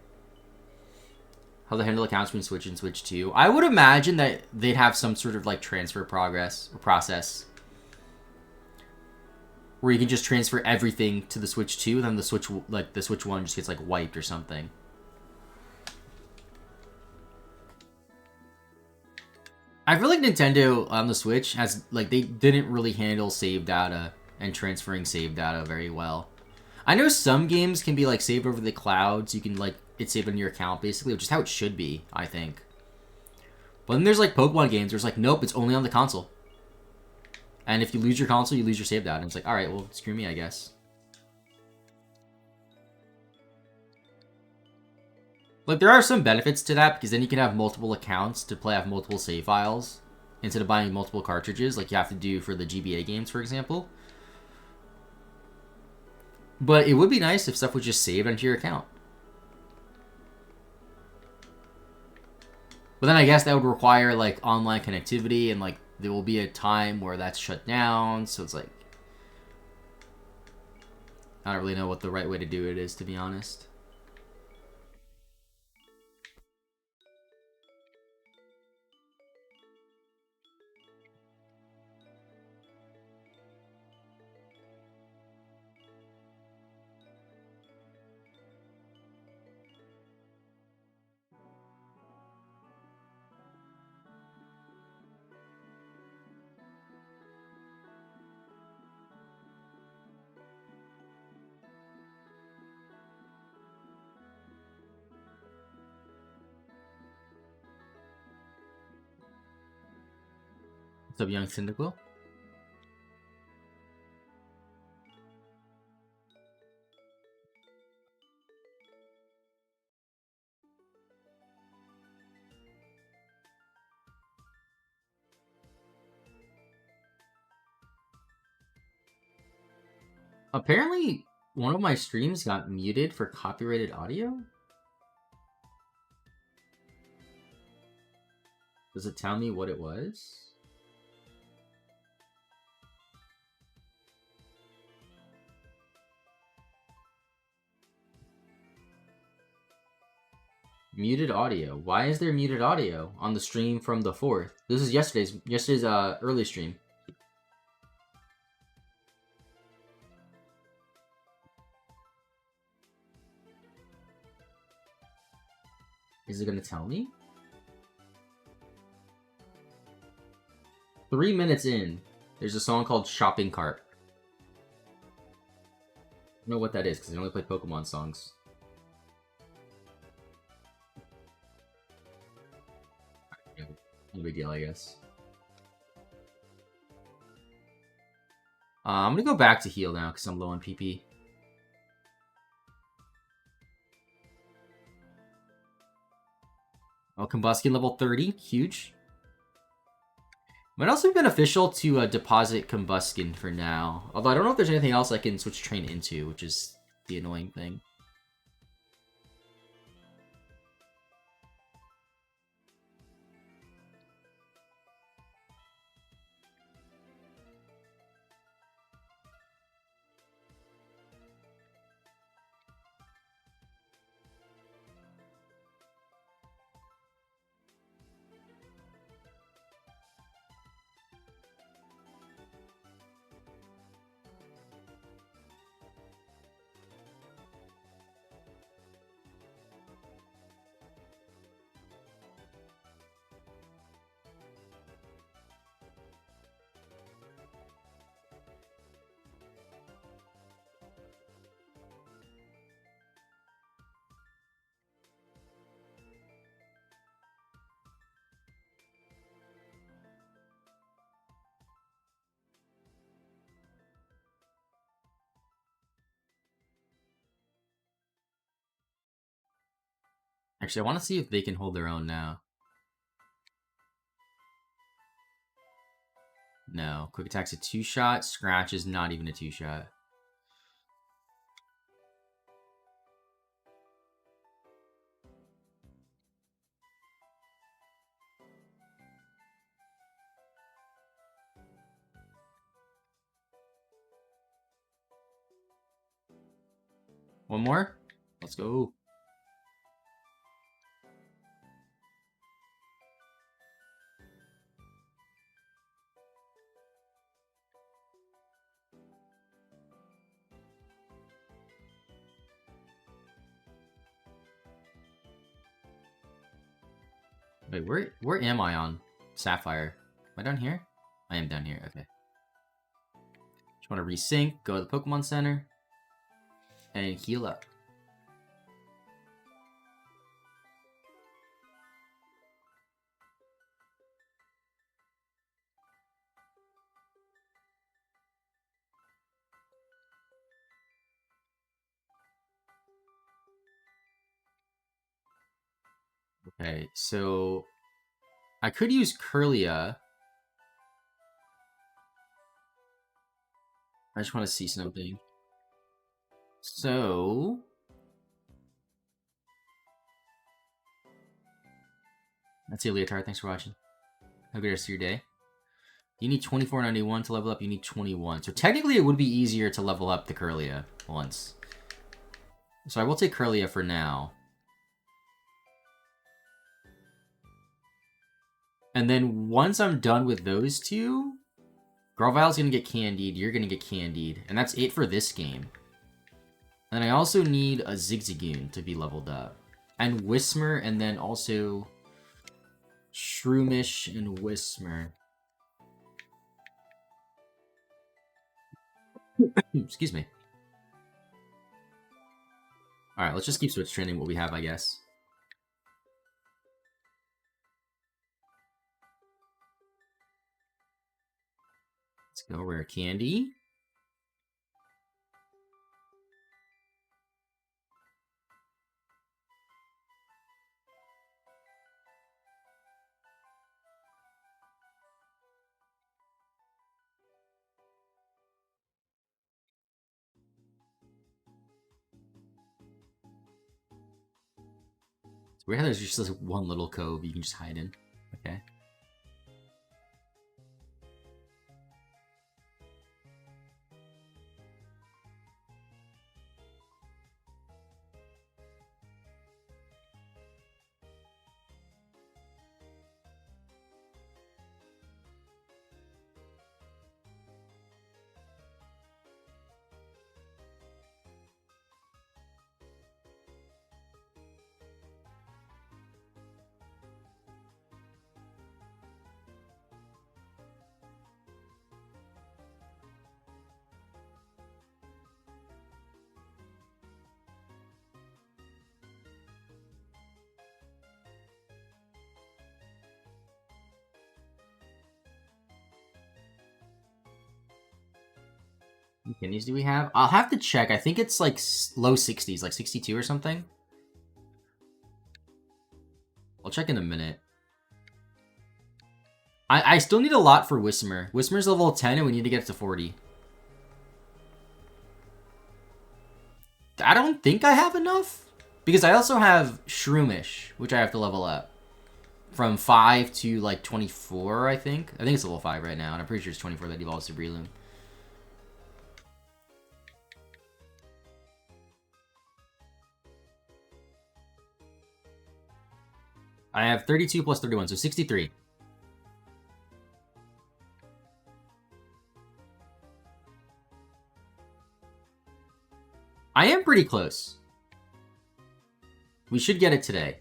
How they handle accounts between Switch and Switch 2. I would imagine that they'd have some sort of like transfer process where you can just transfer everything to the Switch 2, then the Switch 1 just gets like wiped or something. I feel like Nintendo on the Switch has, like, they didn't really handle save data and transferring save data very well. I know some games can be, like, saved over the cloud, so you can, like, it's saved on your account, basically, which is how it should be, I think. But then there's, like, Pokemon games where it's like, nope, it's only on the console. And if you lose your console, you lose your save data. And it's like, alright, well, screw me, I guess. Like, there are some benefits to that, because then you can have multiple accounts to play off multiple save files, instead of buying multiple cartridges, like you have to do for the GBA games, for example. But it would be nice if stuff was just saved onto your account. But then I guess that would require, like, online connectivity, and, like, there will be a time where that's shut down, so it's like... I don't really know what the right way to do it is, to be honest. What's up, young Syndical? Apparently, one of my streams got muted for copyrighted audio? Does it tell me what it was? Muted audio. Why is there muted audio on the stream from the 4th? This is yesterday's early stream. Is it gonna tell me? 3 minutes in, there's a song called Shopping Cart. I don't know what that is, because I only play Pokemon songs. No big deal, I guess. I'm gonna go back to heal now, because I'm low on PP. Oh, Combustion level 30. Huge. Might also be beneficial to deposit Combuskin for now. Although I don't know if there's anything else I can switch train into, which is the annoying thing. Actually, I want to see if they can hold their own now. No. Quick Attack's a 2-shot. Scratch is not even a 2-shot. One more? Let's go. Wait, where am I on Sapphire? Am I down here? I am down here, okay. Just want to resync, go to the Pokemon Center, and heal up. Okay, so I could use Curlia. I just want to see something. So that's it, Leotard. Thanks for watching. Have a good rest of your day. You need 2491 to level up. You need 21. So technically, it would be easier to level up the Curlia once. So I will take Curlia for now. And then once I'm done with those two, Grovyl's gonna get candied, you're gonna get candied, and that's it for this game. And I also need a Zigzagoon to be leveled up. And Whismur, and then also Shroomish and Whismur. Excuse me. Alright, let's just keep switch training what we have, I guess. Let's go, Rare Candy. It's weird how there's just this one little cove you can just hide in. Okay. How many candies do we have? I'll have to check. I think it's like low 60s, like 62 or something. I'll check in a minute. I still need a lot for Whismer. Whismer's level 10 and we need to get to 40. I don't think I have enough. Because I also have Shroomish, which I have to level up. From 5 to like 24, I think. I think it's level 5 right now, and I'm pretty sure it's 24 that evolves to Breloom. I have 32 plus 31, so 63. I am pretty close. We should get it today.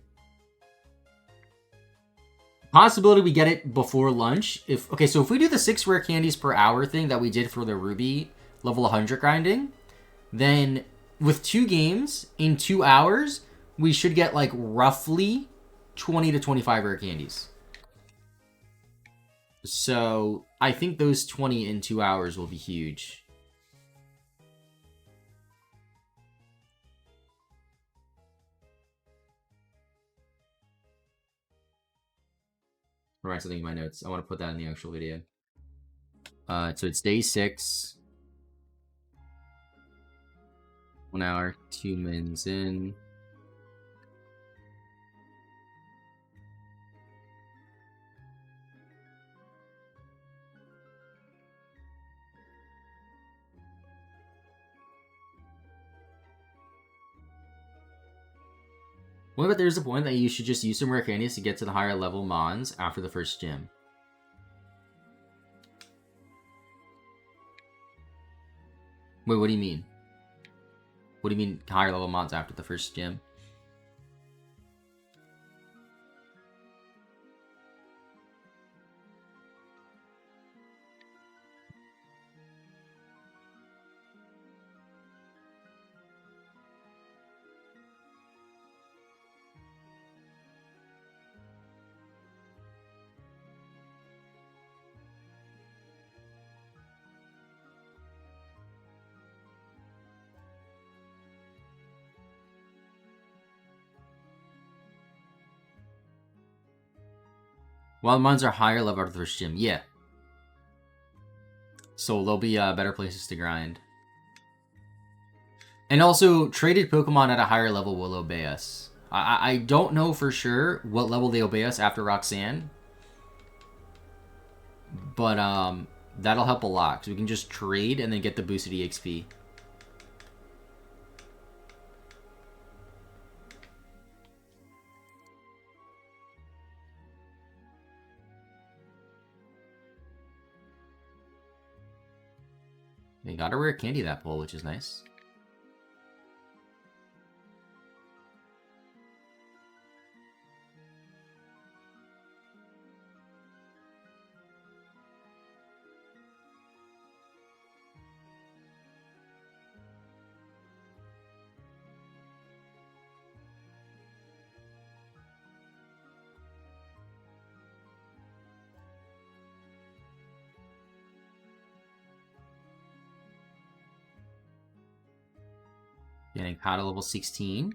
Possibility we get it before lunch. Okay, so if we do the 6 rare candies per hour thing that we did for the Ruby level 100 grinding, then with 2 games in 2 hours, we should get like roughly 20 to 25 rare candies. So I think those 20 in 2 hours will be huge. I'll write something in my notes. I want to put that in the actual video. So it's day 6. 1 hour, 2 mins in. What about there's a point that you should just use some rare candies to get to the higher level mons after the first gym? Wait, what do you mean? What do you mean higher level mons after the first gym? While the mons are higher level after the first gym, yeah. So there'll be better places to grind. And also, traded Pokemon at a higher level will obey us. I don't know for sure what level they obey us after Roxanne. But that'll help a lot, because we can just trade and then get the boosted EXP. They got a rare candy that pull, which is nice. Getting Powder level 16.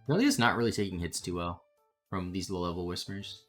Really is not really taking hits too well from these low-level Whispers.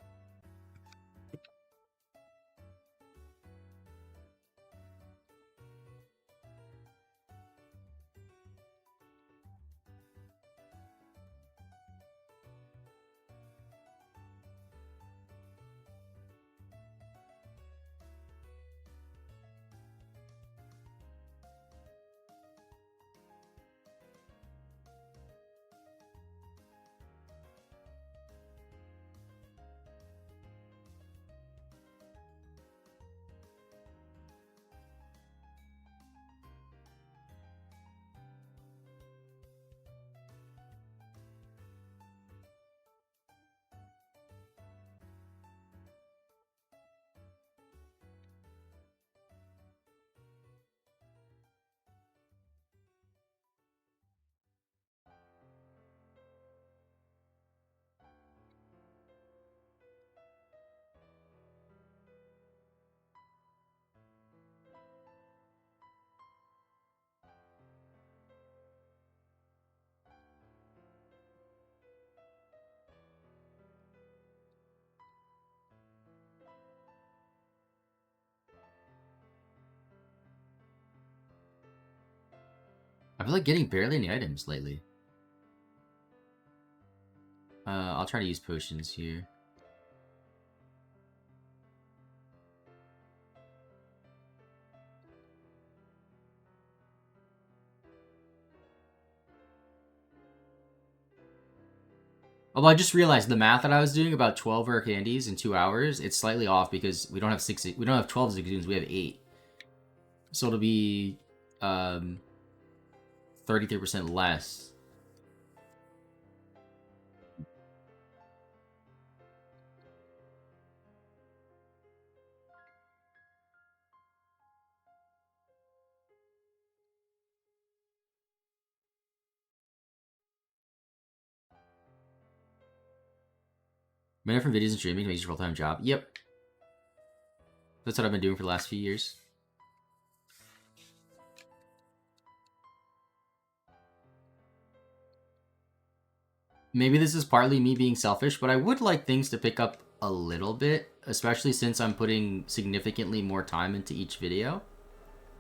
feel like getting barely any items lately. I'll try to use potions here. Although I just realized the math that I was doing about 12 rare candies in 2 hours, it's slightly off because we don't have 12 Zigzagoons, we have 8. So it'll be 33% less. Many different videos and streaming makes your full-time job. Yep. That's what I've been doing for the last few years. Maybe this is partly me being selfish, but I would like things to pick up a little bit, especially since I'm putting significantly more time into each video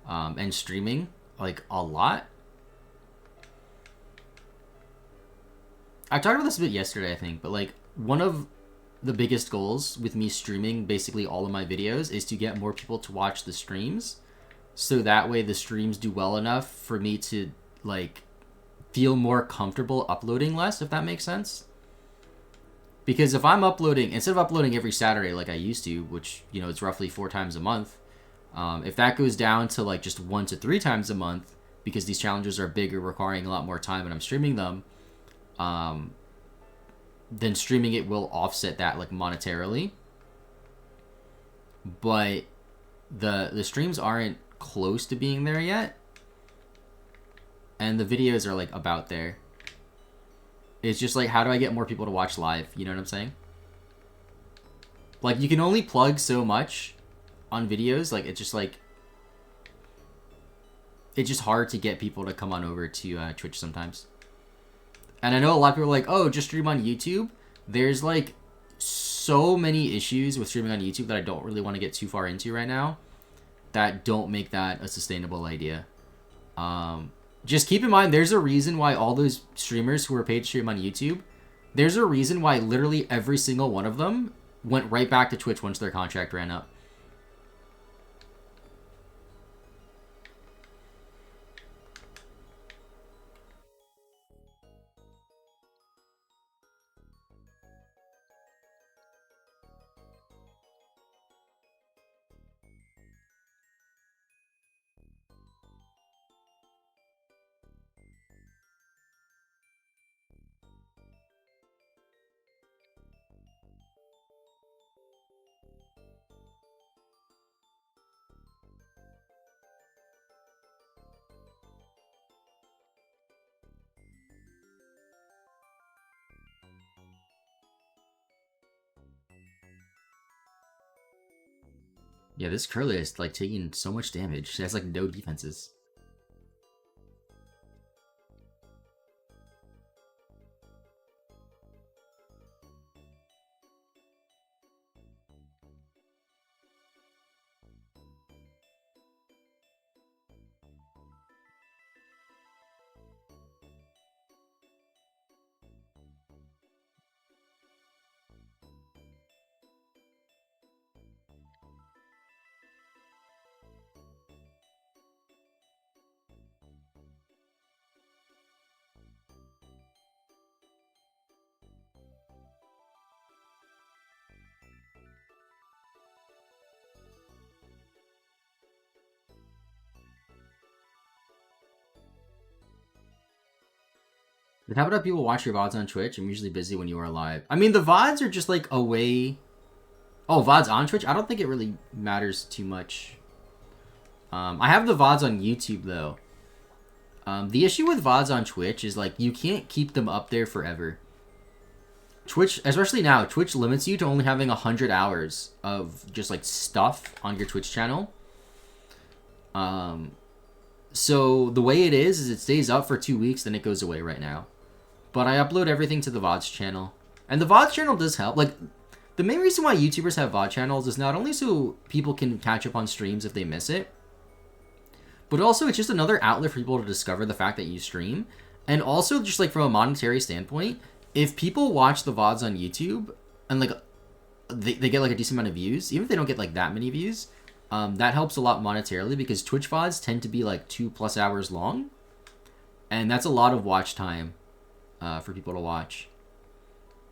and streaming, like, a lot. I talked about this a bit yesterday, I think, but, like, one of the biggest goals with me streaming basically all of my videos is to get more people to watch the streams, so that way the streams do well enough for me to, like, feel more comfortable uploading less, if that makes sense. Because if I'm uploading, instead of uploading every Saturday like I used to, which, you know, it's roughly 4 times a month, if that goes down to, like, just 1 to 3 times a month, because these challenges are bigger, requiring a lot more time, and I'm streaming them, then streaming it will offset that, like, monetarily. But the streams aren't close to being there yet, and the videos are, like, about there. It's just like, how do I get more people to watch live? You know what I'm saying? Like, you can only plug so much on videos. Like, it's just like, it's just hard to get people to come on over to Twitch sometimes. And I know a lot of people are like, oh, just stream on YouTube. There's, like, so many issues with streaming on YouTube that I don't really want to get too far into right now that don't make that a sustainable idea. Just keep in mind, there's a reason why all those streamers who are paid to stream on YouTube, there's a reason why literally every single one of them went right back to Twitch once their contract ran up. Yeah, this Curly is, like, taking so much damage. She has, like, no defenses. But how about people watch your VODs on Twitch? I'm usually busy when you are live. I mean, the VODs are just, like, a way... Oh, VODs on Twitch? I don't think it really matters too much. I have the VODs on YouTube, though. The issue with VODs on Twitch is, like, you can't keep them up there forever. Twitch, especially now, Twitch limits you to only having 100 hours of just, like, stuff on your Twitch channel. So the way it is it stays up for 2 weeks, then it goes away right now. But I upload everything to the VODs channel. And the VODs channel does help. Like, the main reason why YouTubers have VOD channels is not only so people can catch up on streams if they miss it, But also, it's just another outlet for people to discover the fact that you stream. And also, just like from a monetary standpoint, if people watch the VODs on YouTube and like they get like a decent amount of views, even if they don't get like that many views, that helps a lot monetarily because Twitch VODs tend to be like 2+ hours long. And that's a lot of watch time for people to watch.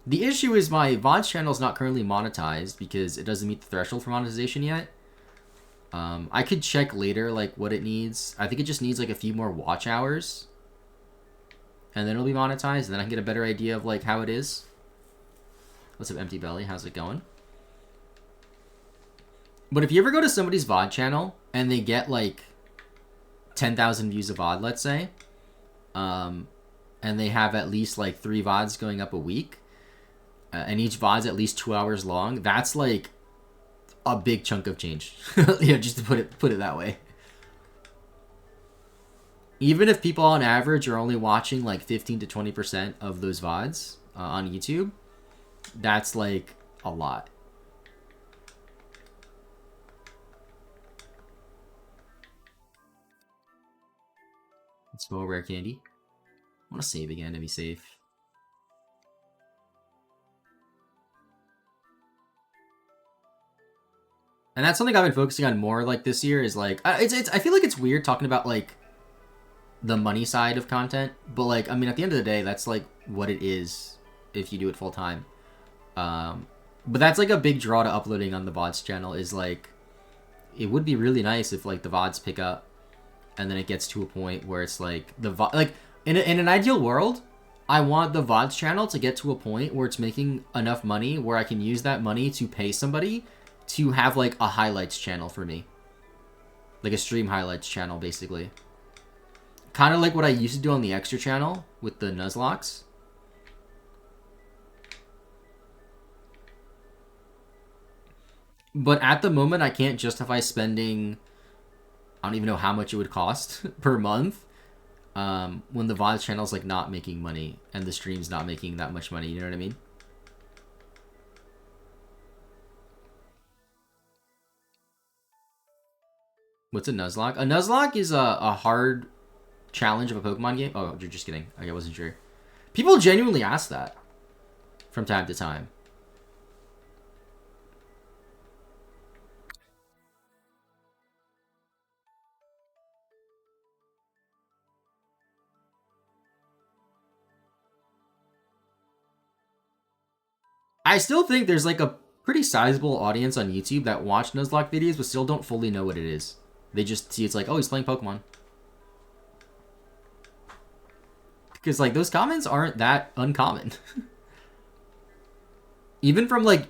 The issue is my VODs channel is not currently monetized because it doesn't meet the threshold for monetization yet. I could check later like what it needs. I think it just needs like a few more watch hours. And then it'll be monetized, and then I can get a better idea of like how it is. What's up, Empty Belly? How's it going? But if you ever go to somebody's VOD channel and they get like 10,000 views a VOD, let's say, and they have at least like 3 VODs going up a week, and each VOD's at least 2 hours long, that's like a big chunk of change. Yeah, just to put it that way. Even if people on average are only watching like 15 to 20% of those VODs on YouTube, that's like a lot. Let's go rare candy. I want to save again to be safe. And that's something I've been focusing on more like this year is like I feel like it's weird talking about like the money side of content, but like I mean at the end of the day that's like what it is if you do it full time. But that's like a big draw to uploading on the VODs channel is like it would be really nice if like the VODs pick up and then it gets to a point where it's like like in an ideal world, I want the VODs channel to get to a point where it's making enough money where I can use that money to pay somebody to have like a highlights channel for me. Like a stream highlights channel, basically. Kind of like what I used to do on the extra channel with the Nuzlocks. But at the moment, I can't justify spending, I don't even know how much it would cost per month when the VOD channel's like not making money and the stream's not making that much money, you know what I mean? What's a Nuzlocke? A Nuzlocke is a hard challenge of a Pokemon game. Oh, you're just kidding. I wasn't sure. People genuinely ask that from time to time. I still think there's like a pretty sizable audience on YouTube that watch Nuzlocke videos but still don't fully know what it is. They just see it's like, oh, he's playing Pokemon. Because like those comments aren't that uncommon. Even from like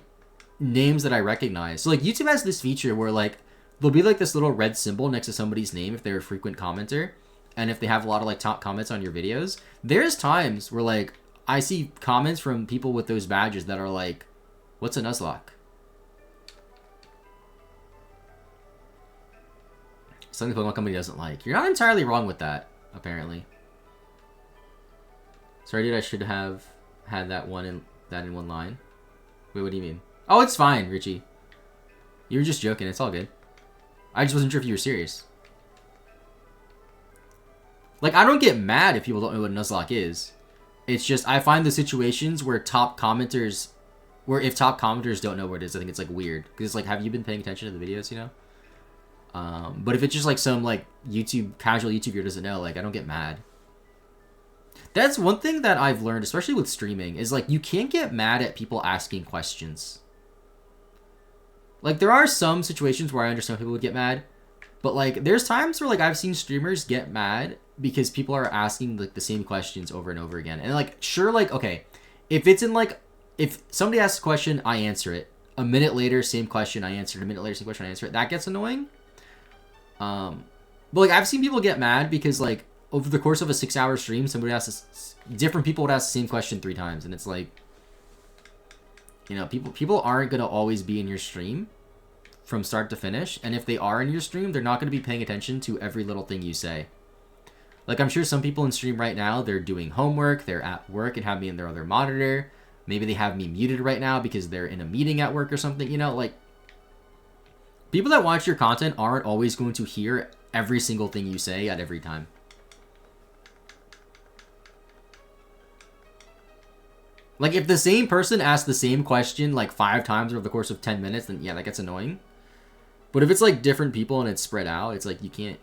names that I recognize. So like YouTube has this feature where like there'll be like this little red symbol next to somebody's name if they're a frequent commenter. And if they have a lot of like top comments on your videos. There's times where like I see comments from people with those badges that are like, what's a Nuzlocke? Something the Pokemon company doesn't like. You're not entirely wrong with that, apparently. Sorry, dude, I should have had that in one line. Wait, what do you mean? Oh, it's fine, Richie. You were just joking. It's all good. I just wasn't sure if you were serious. Like, I don't get mad if people don't know what a Nuzlocke is. It's just, I find the situations where if top commenters don't know what it is, I think it's, like, weird. Because it's like, have you been paying attention to the videos, you know? But if it's just, like, some, like, casual YouTuber doesn't know, like, I don't get mad. That's one thing that I've learned, especially with streaming, is, like, you can't get mad at people asking questions. Like, there are some situations where I understand people would get mad, but, like, there's times where, like, I've seen streamers get mad because people are asking, like, the same questions over and over again. And, like, sure, like, okay, if it's in, like, if somebody asks a question, I answer it. A minute later, same question, I answer it. A minute later, same question, I answer it. That gets annoying. But, like, I've seen people get mad because, like, over the course of a 6-hour stream, different people would ask the same question 3 times. And it's like, you know, people aren't going to always be in your stream from start to finish. And if they are in your stream, they're not going to be paying attention to every little thing you say. Like, I'm sure some people in stream right now, they're doing homework, they're at work and have me in their other monitor. Maybe they have me muted right now because they're in a meeting at work or something, you know, like, people that watch your content aren't always going to hear every single thing you say at every time. Like, if the same person asks the same question, like, 5 times over the course of 10 minutes, then yeah, that gets annoying. But if it's, like, different people and it's spread out, it's like, you can't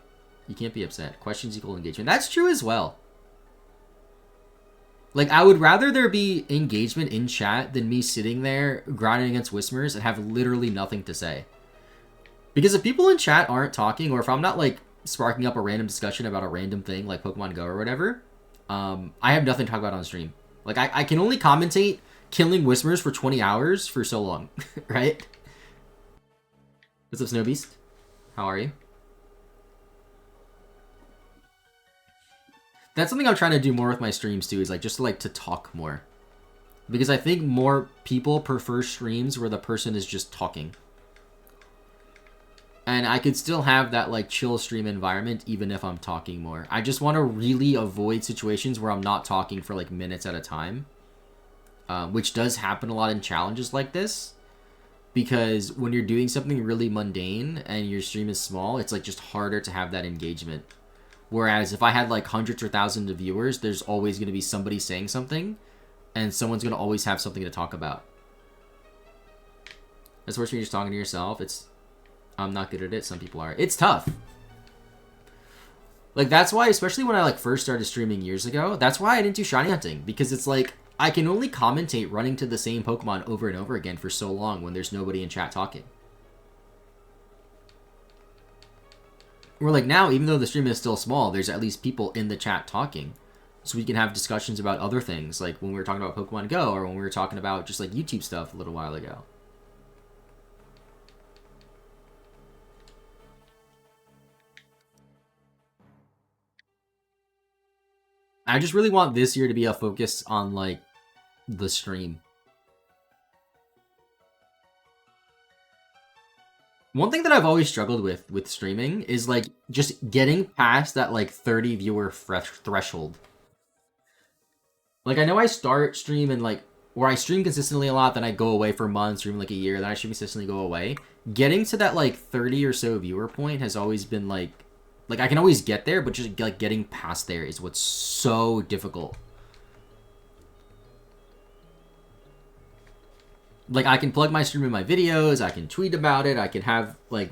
be upset. Questions equal engagement. That's true as well. Like, I would rather there be engagement in chat than me sitting there grinding against Whismers and have literally nothing to say. Because if people in chat aren't talking, or if I'm not, like, sparking up a random discussion about a random thing, like Pokemon Go or whatever, I have nothing to talk about on stream. Like, I can only commentate killing Whismers for 20 hours for so long, right? What's up, Snow Beast? How are you? That's something I'm trying to do more with my streams too, is like just to talk more. Because I think more people prefer streams where the person is just talking. And I could still have that like chill stream environment even if I'm talking more. I just want to really avoid situations where I'm not talking for like minutes at a time. Which does happen a lot in challenges like this. Because when you're doing something really mundane and your stream is small, it's like just harder to have that engagement. Whereas if I had like hundreds or thousands of viewers, there's always going to be somebody saying something. And someone's going to always have something to talk about. That's worse when you're just talking to yourself. I'm not good at it. Some people are. It's tough. Like, that's why, especially when I like first started streaming years ago, that's why I didn't do shiny hunting. Because it's like, I can only commentate running to the same Pokemon over and over again for so long when there's nobody in chat talking. We're like, now, even though the stream is still small, there's at least people in the chat talking. So we can have discussions about other things, like when we were talking about Pokemon Go, or when we were talking about just like YouTube stuff a little while ago. I just really want this year to be a focus on like the stream. One thing that I've always struggled with streaming is like just getting past that like 30 viewer threshold. Like, I know I start stream and like where I stream consistently a lot, then I go away for months, stream like a year, then I stream consistently, go away. Getting to that like 30 or so viewer point has always been like I can always get there, but just like getting past there is what's so difficult. Like, I can plug my stream in my videos, I can tweet about it, I can have, like,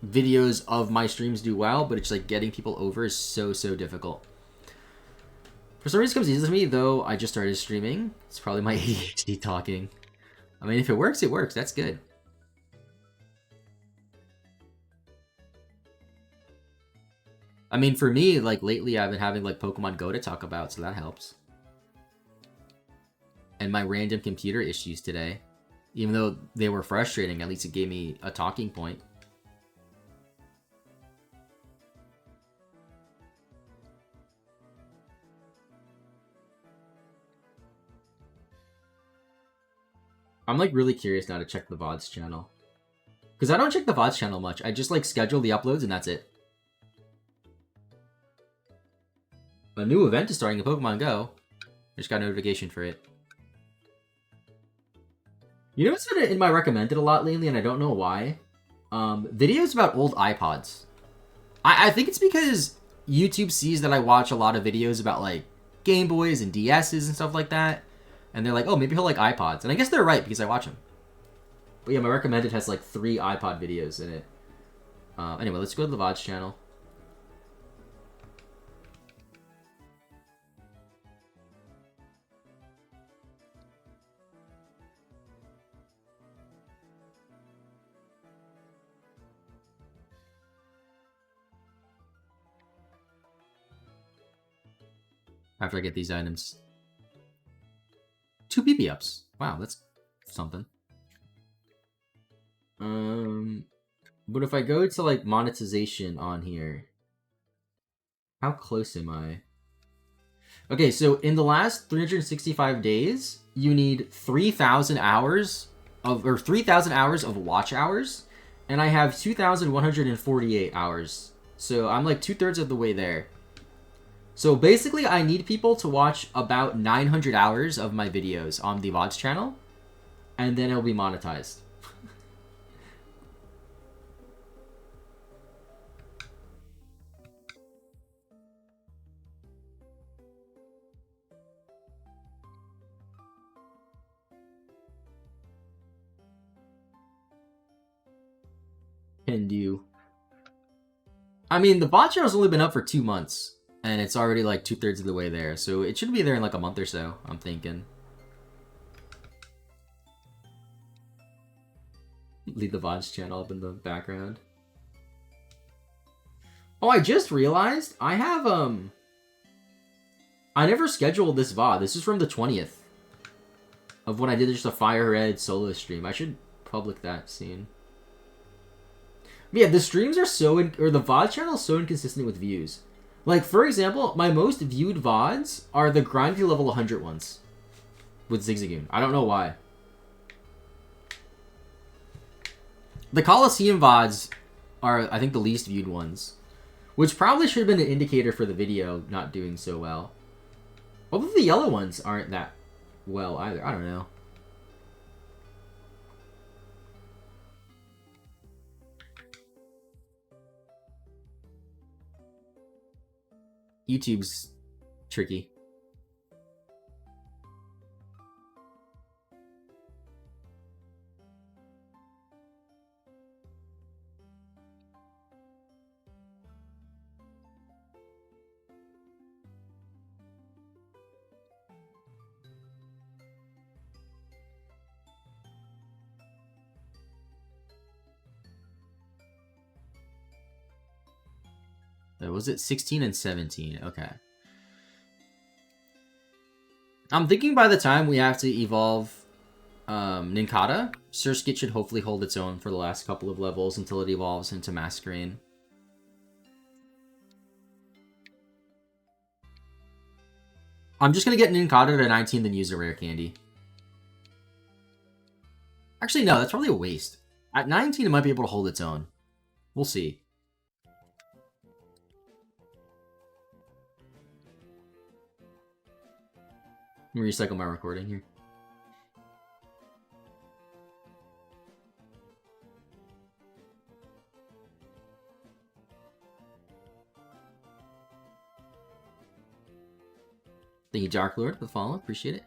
videos of my streams do well, but it's like getting people over is so difficult. For some reason, it comes easy to me, though I just started streaming. It's probably my ADHD talking. I mean, if it works, it works. That's good. I mean, for me, like, lately I've been having, like, Pokemon Go to talk about, so that helps. And my random computer issues today. Even though they were frustrating, at least it gave me a talking point. I'm like really curious now to check the VODs channel. Because I don't check the VODs channel much. I just like schedule the uploads and that's it. A new event is starting in Pokemon Go. I just got a notification for it. You know what's been in my recommended a lot lately, and I don't know why? Videos about old iPods. I think it's because YouTube sees that I watch a lot of videos about, like, Game Boys and DSs and stuff like that. And they're like, oh, maybe he'll like iPods. And I guess they're right, because I watch them. But yeah, my recommended has, like, 3 iPod videos in it. Anyway, let's go to the VODs channel. After I get these items. 2 PP ups. Wow, that's something. But if I go to like monetization on here, how close am I? Okay, so in the last 365 days, you need 3,000 hours of 3,000 hours of watch hours, and I have 2,148 hours. So I'm like 2/3 of the way there. So basically, I need people to watch about 900 hours of my videos on the VODs channel, and then it'll be monetized. and do. I mean, the bot channel's only been up for 2 months, and it's already like 2/3 of the way there, so it should be there in like a month or so, I'm thinking. Leave the VODs channel up in the background. Oh, I just realized I have, I never scheduled this VOD. This is from the 20th of when I did just a Fire Red solo stream. I should public that soon. But yeah, the streams are so, or the VOD channel is so inconsistent with views. Like, for example, my most viewed VODs are the grindy level 100 ones with Zigzagoon. I don't know why. The Coliseum VODs are, I think, the least viewed ones. Which probably should have been an indicator for the video not doing so well. Although the yellow ones aren't that well either. I don't know. YouTube's tricky. Was it 16 and 17? Okay. I'm thinking by the time we have to evolve Ninkata, Surskit should hopefully hold its own for the last couple of levels until it evolves into Masquerain. I'm just going to get Ninkata to 19, then use a rare candy. Actually, no, that's probably a waste. At 19, it might be able to hold its own. We'll see. Let me recycle my recording here. Thank you, Dark Lord, for the follow. Appreciate it.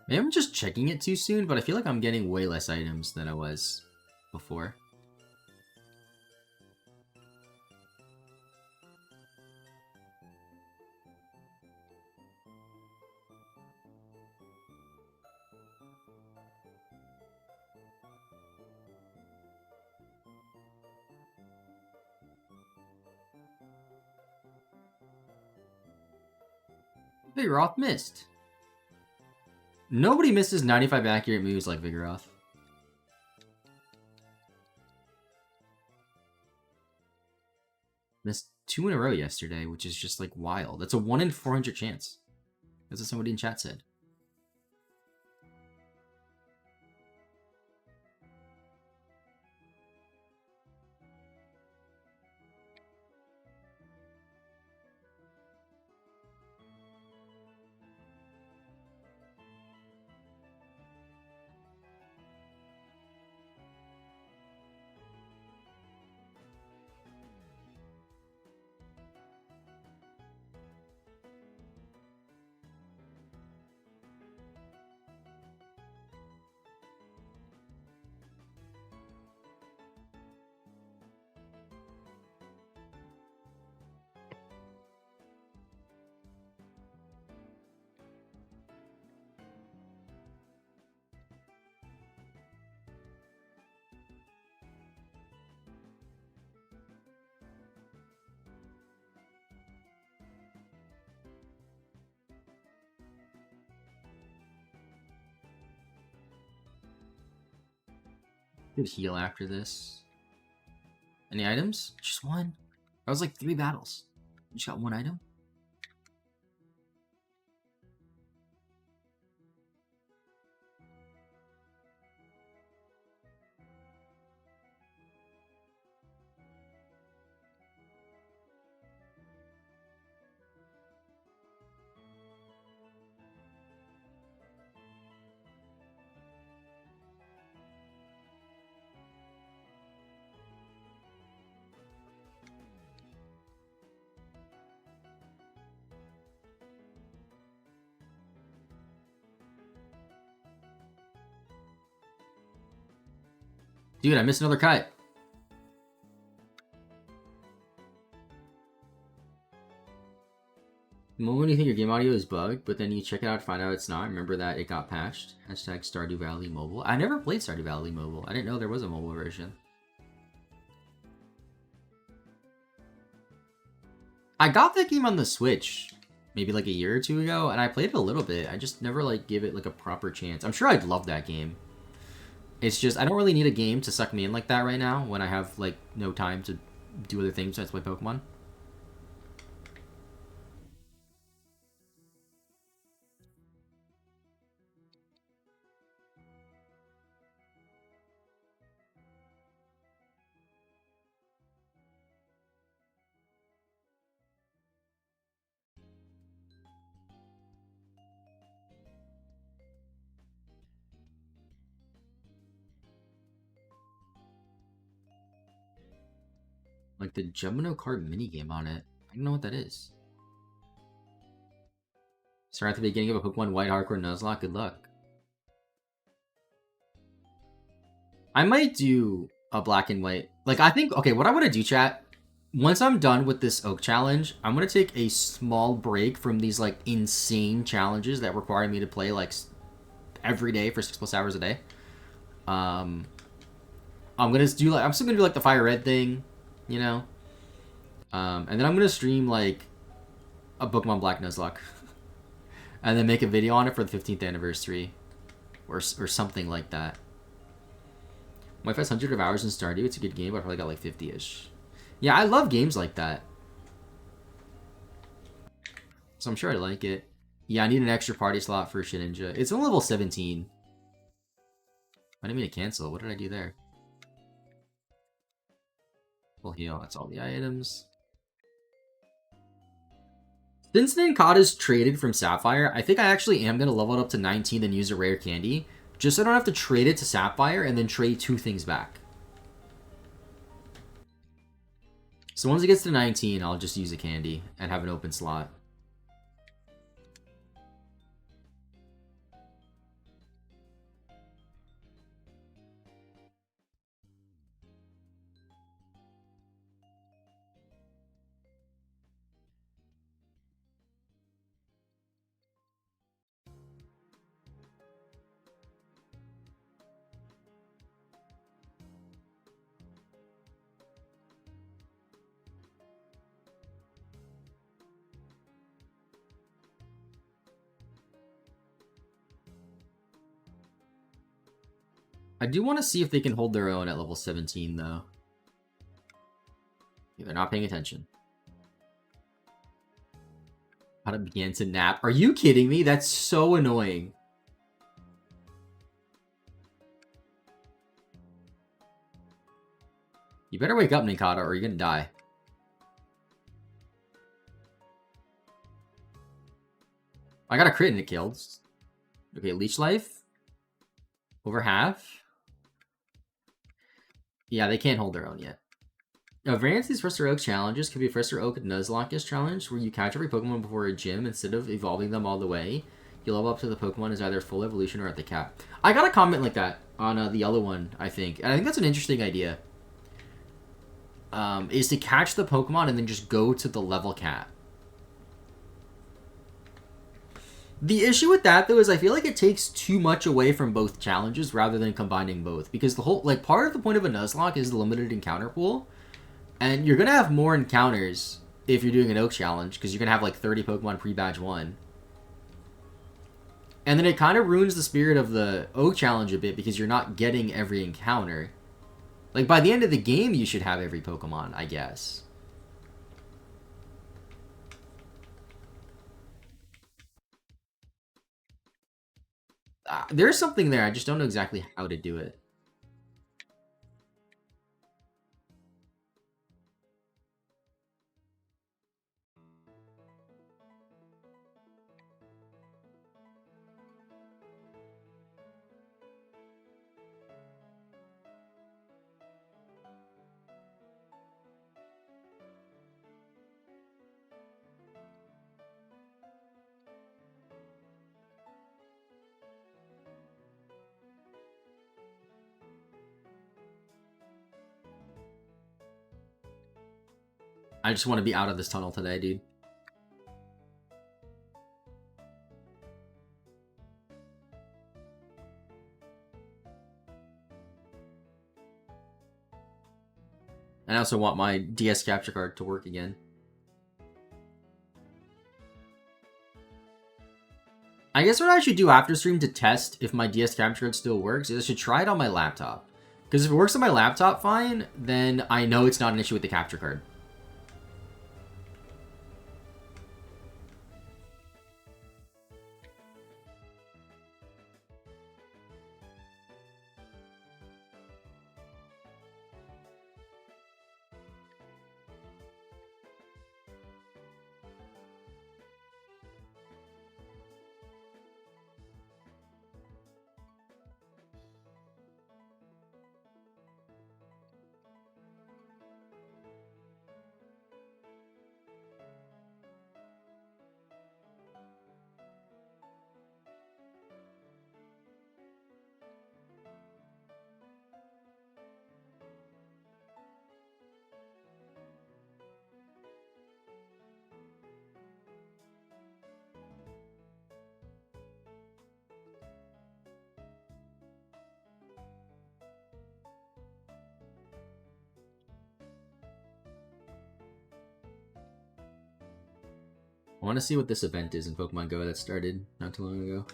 Maybe I'm just checking it too soon, but I feel like I'm getting way less items than I was before. Vigoroth missed. Nobody misses 95 accurate moves like Vigoroth. Missed 2 in a row yesterday, which is just like wild. That's a 1 in 400 chance. That's what somebody in chat said. Good heal after this. Any items? Just one. That was like 3 battles. You just got 1 item? Dude, I missed another cut. The moment you think your game audio is bugged, but then you check it out to find out it's not, remember that it got patched. Hashtag Stardew Valley Mobile. I never played Stardew Valley Mobile. I didn't know there was a mobile version. I got that game on the Switch maybe like a year or 2 ago, and I played it a little bit. I just never like give it like a proper chance. I'm sure I'd love that game. It's just, I don't really need a game to suck me in like that right now when I have, like, no time to do other things besides play Pokemon. Like, the Gemino card minigame on it. I don't know what that is. Start at the beginning of a Pokemon White Hardcore Nuzlocke. Good luck. I might do a black and white. Like, I think, okay, what I want to do, chat, once I'm done with this Oak Challenge, I'm going to take a small break from these, like, insane challenges that require me to play, like, every day for 6+ hours a day. I'm going to do, like, I'm still going to do, like, the Fire Red thing, you know? And then I'm going to stream, like, a Pokemon Black Nuzlocke. And then make a video on it for the 15th anniversary. Or something like that. My first 100 of hours in Stardew, it's a good game, but I probably got like 50-ish. Yeah, I love games like that. So I'm sure I like it. Yeah, I need an extra party slot for Shedinja. It's only level 17. I didn't mean to cancel. What did I do there? Full heal. That's all the items. Since Ninkata's traded from Sapphire, I think I actually am going to level it up to 19 and use a rare candy. Just so I don't have to trade it to Sapphire and then trade 2 things back. So once it gets to 19, I'll just use a candy and have an open slot. I do want to see if they can hold their own at level 17, though. Yeah, they're not paying attention. How to begin to nap. Are you kidding me? That's so annoying. You better wake up, Ninkata, or you're gonna die. I got a crit and it killed. Okay, Leech Life. Over half. Yeah, they can't hold their own yet. Now, variants of these Professor Oak challenges could be a Professor Oak Nuzlocke challenge, where you catch every Pokemon before a gym instead of evolving them all the way. You level up to the Pokemon as either full evolution or at the cap. I got a comment like that on the other one, I think. And I think that's an interesting idea. Is to catch the Pokemon and then just go to the level cap. The issue with that, though, is I feel like it takes too much away from both challenges rather than combining both. Because the whole, like, part of the point of a Nuzlocke is the limited encounter pool. And you're going to have more encounters if you're doing an Oak challenge, because you're going to have, like, 30 Pokemon pre-badge 1. And then it kind of ruins the spirit of the Oak challenge a bit, because you're not getting every encounter. Like, by the end of the game, you should have every Pokemon, I guess. There's something there, I just don't know exactly how to do it. I just want to be out of this tunnel today, dude. And I also want my DS capture card to work again. I guess what I should do after stream to test if my DS capture card still works is I should try it on my laptop. Because if it works on my laptop fine, then I know it's not an issue with the capture card. I want to see what this event is in Pokemon Go that started not too long ago.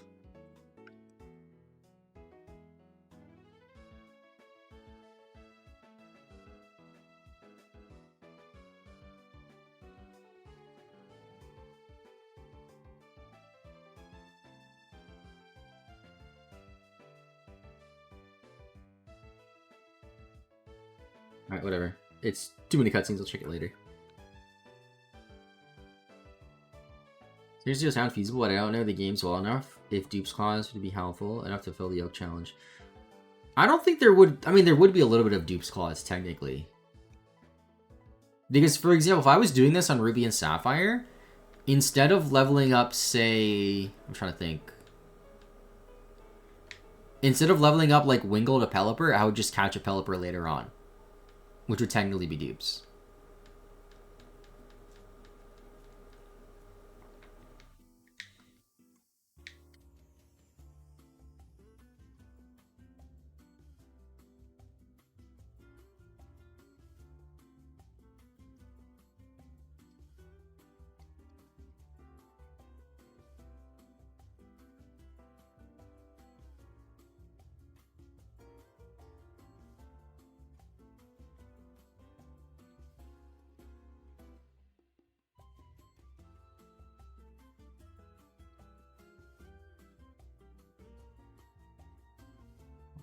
Alright, whatever. It's too many cutscenes, I'll check it later. Seriously, sound feasible, but I don't know the games well enough if Dupe's Claws would be helpful enough to fill the Oak Challenge. I don't think there would... I mean, there would be a little bit of Dupe's Claws, technically. Because, for example, if I was doing this on Ruby and Sapphire, instead of leveling up, say... I'm trying to think. Instead of leveling up, like, Wingull to Pelipper, I would just catch a Pelipper later on. Which would technically be dupes.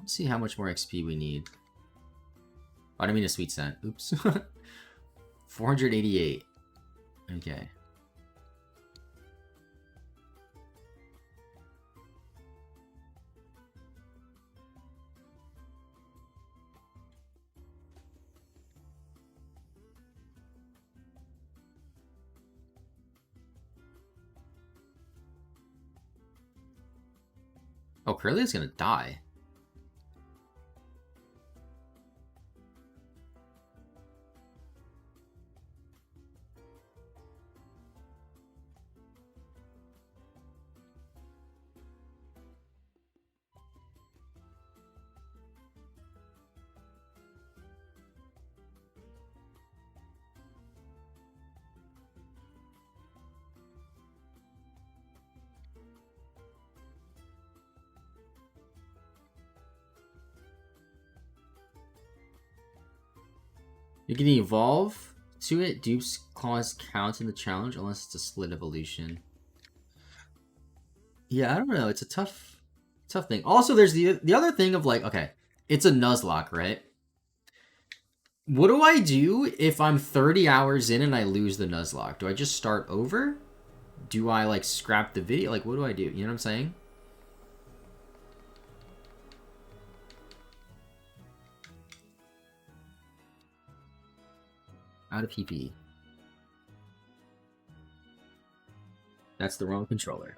Let's see how much more XP we need. Oh, I didn't mean a sweet scent. Oops. 488. Okay. Oh, Curly's gonna die. You can evolve to it. Dupe's claws count in the challenge unless it's a split evolution. Yeah, I don't know. It's a tough thing. Also, there's the other thing of like, okay, it's a Nuzlocke, right? What do I do if I'm 30 hours in and I lose the Nuzlocke? Do I just start over? Do I like scrap the video? Like, what do I do? You know what I'm saying? Out of PP. That's the wrong controller.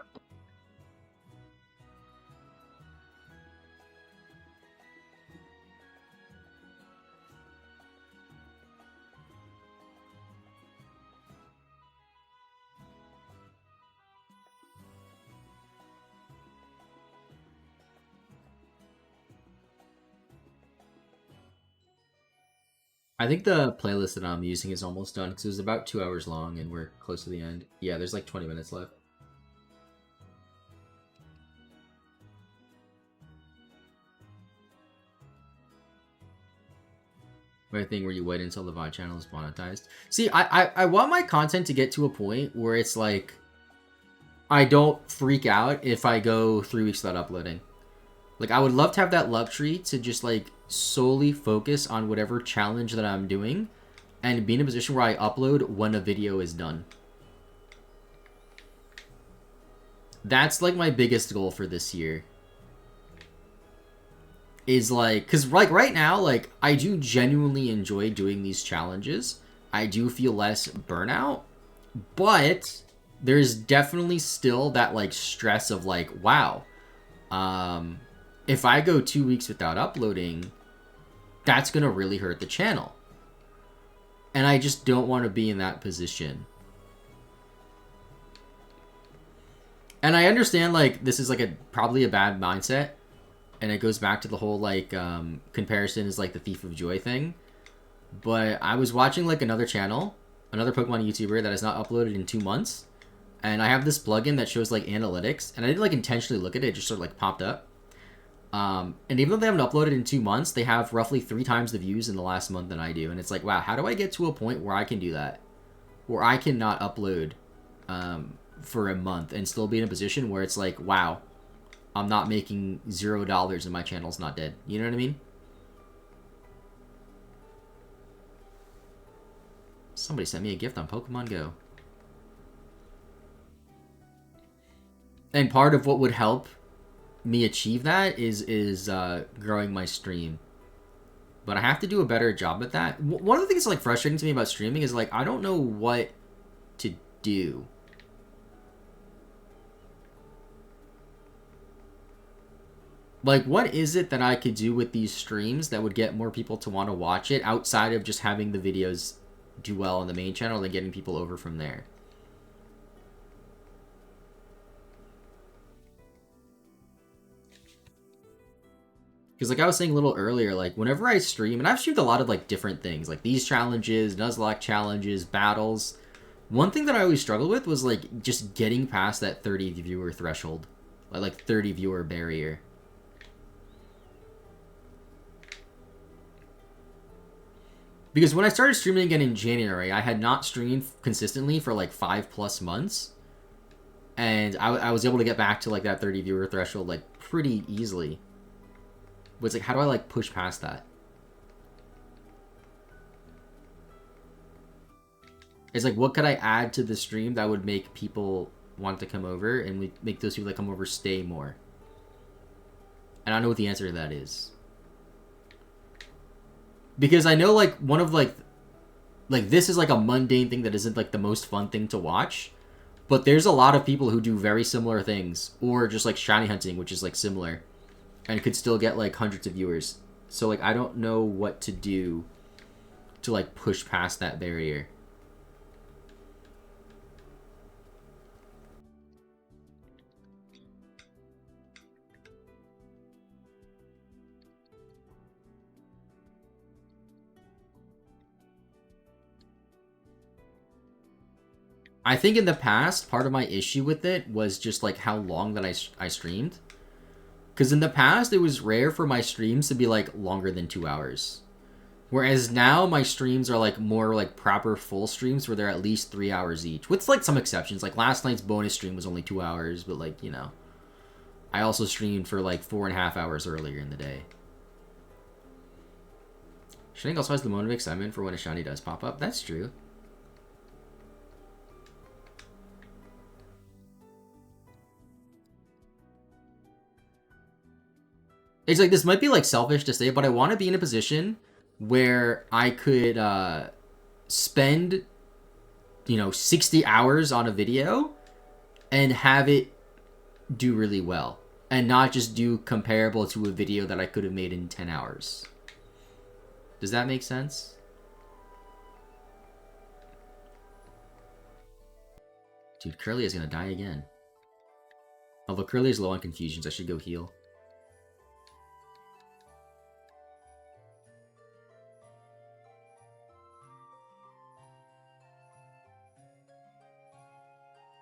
I think the playlist that I'm using is almost done because it was about 2 hours long and we're close to the end. Yeah, there's like 20 minutes left. My thing where you wait until the VOD channel is monetized. See, I want my content to get to a point where it's like I don't freak out if I go 3 weeks without uploading. Like, I would love to have that luxury to just like solely focus on whatever challenge that I'm doing and be in a position where I upload when a video is done. That's like my biggest goal for this year. Is like, because like right now, like I do genuinely enjoy doing these challenges. I do feel less burnout, but there's definitely still that like stress of like, wow, if I go 2 weeks without uploading, that's gonna really hurt the channel. And I just don't want to be in that position. And I understand like this is like probably a bad mindset. And it goes back to the whole like comparison is like the thief of joy thing. But I was watching like another channel, another Pokemon YouTuber that has not uploaded in 2 months. And I have this plugin that shows like analytics. And I didn't like intentionally look at it, it just sort of like popped up. And even though they haven't uploaded in 2 months, they have roughly 3 times the views in the last month than I do. And it's like, wow, how do I get to a point where I can do that? Where I cannot upload for a month and still be in a position where it's like, wow, I'm not making $0 and my channel's not dead. You know what I mean? Somebody sent me a gift on Pokemon Go. And part of what would help me achieve that is growing my stream. But I have to do a better job at that. One of the things that's like frustrating to me about streaming is like I don't know what to do. Like, what is it that I could do with these streams that would get more people to want to watch it outside of just having the videos do well on the main channel and getting people over from there? Because like I was saying a little earlier, like whenever I stream, and I've streamed a lot of like different things, like these challenges, Nuzlocke challenges, battles. One thing that I always struggled with was like just getting past that 30 viewer threshold, like 30 viewer barrier. Because when I started streaming again in January, I had not streamed consistently for like 5+ months. And I was able to get back to like that 30 viewer threshold like pretty easily. But it's like, how do I like push past that? It's like, what could I add to the stream that would make people want to come over and make those people that come over stay more? And I don't know what the answer to that is. Because I know, like, one of, like, this is, like, a mundane thing that isn't, like, the most fun thing to watch. But there's a lot of people who do very similar things. Or just, like, shiny hunting, which is, like, similar. And could still get, like, hundreds of viewers. So, like, I don't know what to do to, like, push past that barrier. I think in the past, part of my issue with it was just like how long that I streamed. Because in the past, it was rare for my streams to be like longer than 2 hours. Whereas now my streams are like more like proper full streams where they're at least 3 hours each. With like some exceptions. Like last night's bonus stream was only 2 hours, but like, you know. I also streamed for like 4.5 hours earlier in the day. Shining also has the moment of excitement for when a shiny does pop up. That's true. It's like, this might be like selfish to say, but I want to be in a position where I could spend, 60 hours on a video and have it do really well. And not just do comparable to a video that I could have made in 10 hours. Does that make sense? Dude, Curly is gonna die again. Although Curly is low on confusions, I should go heal.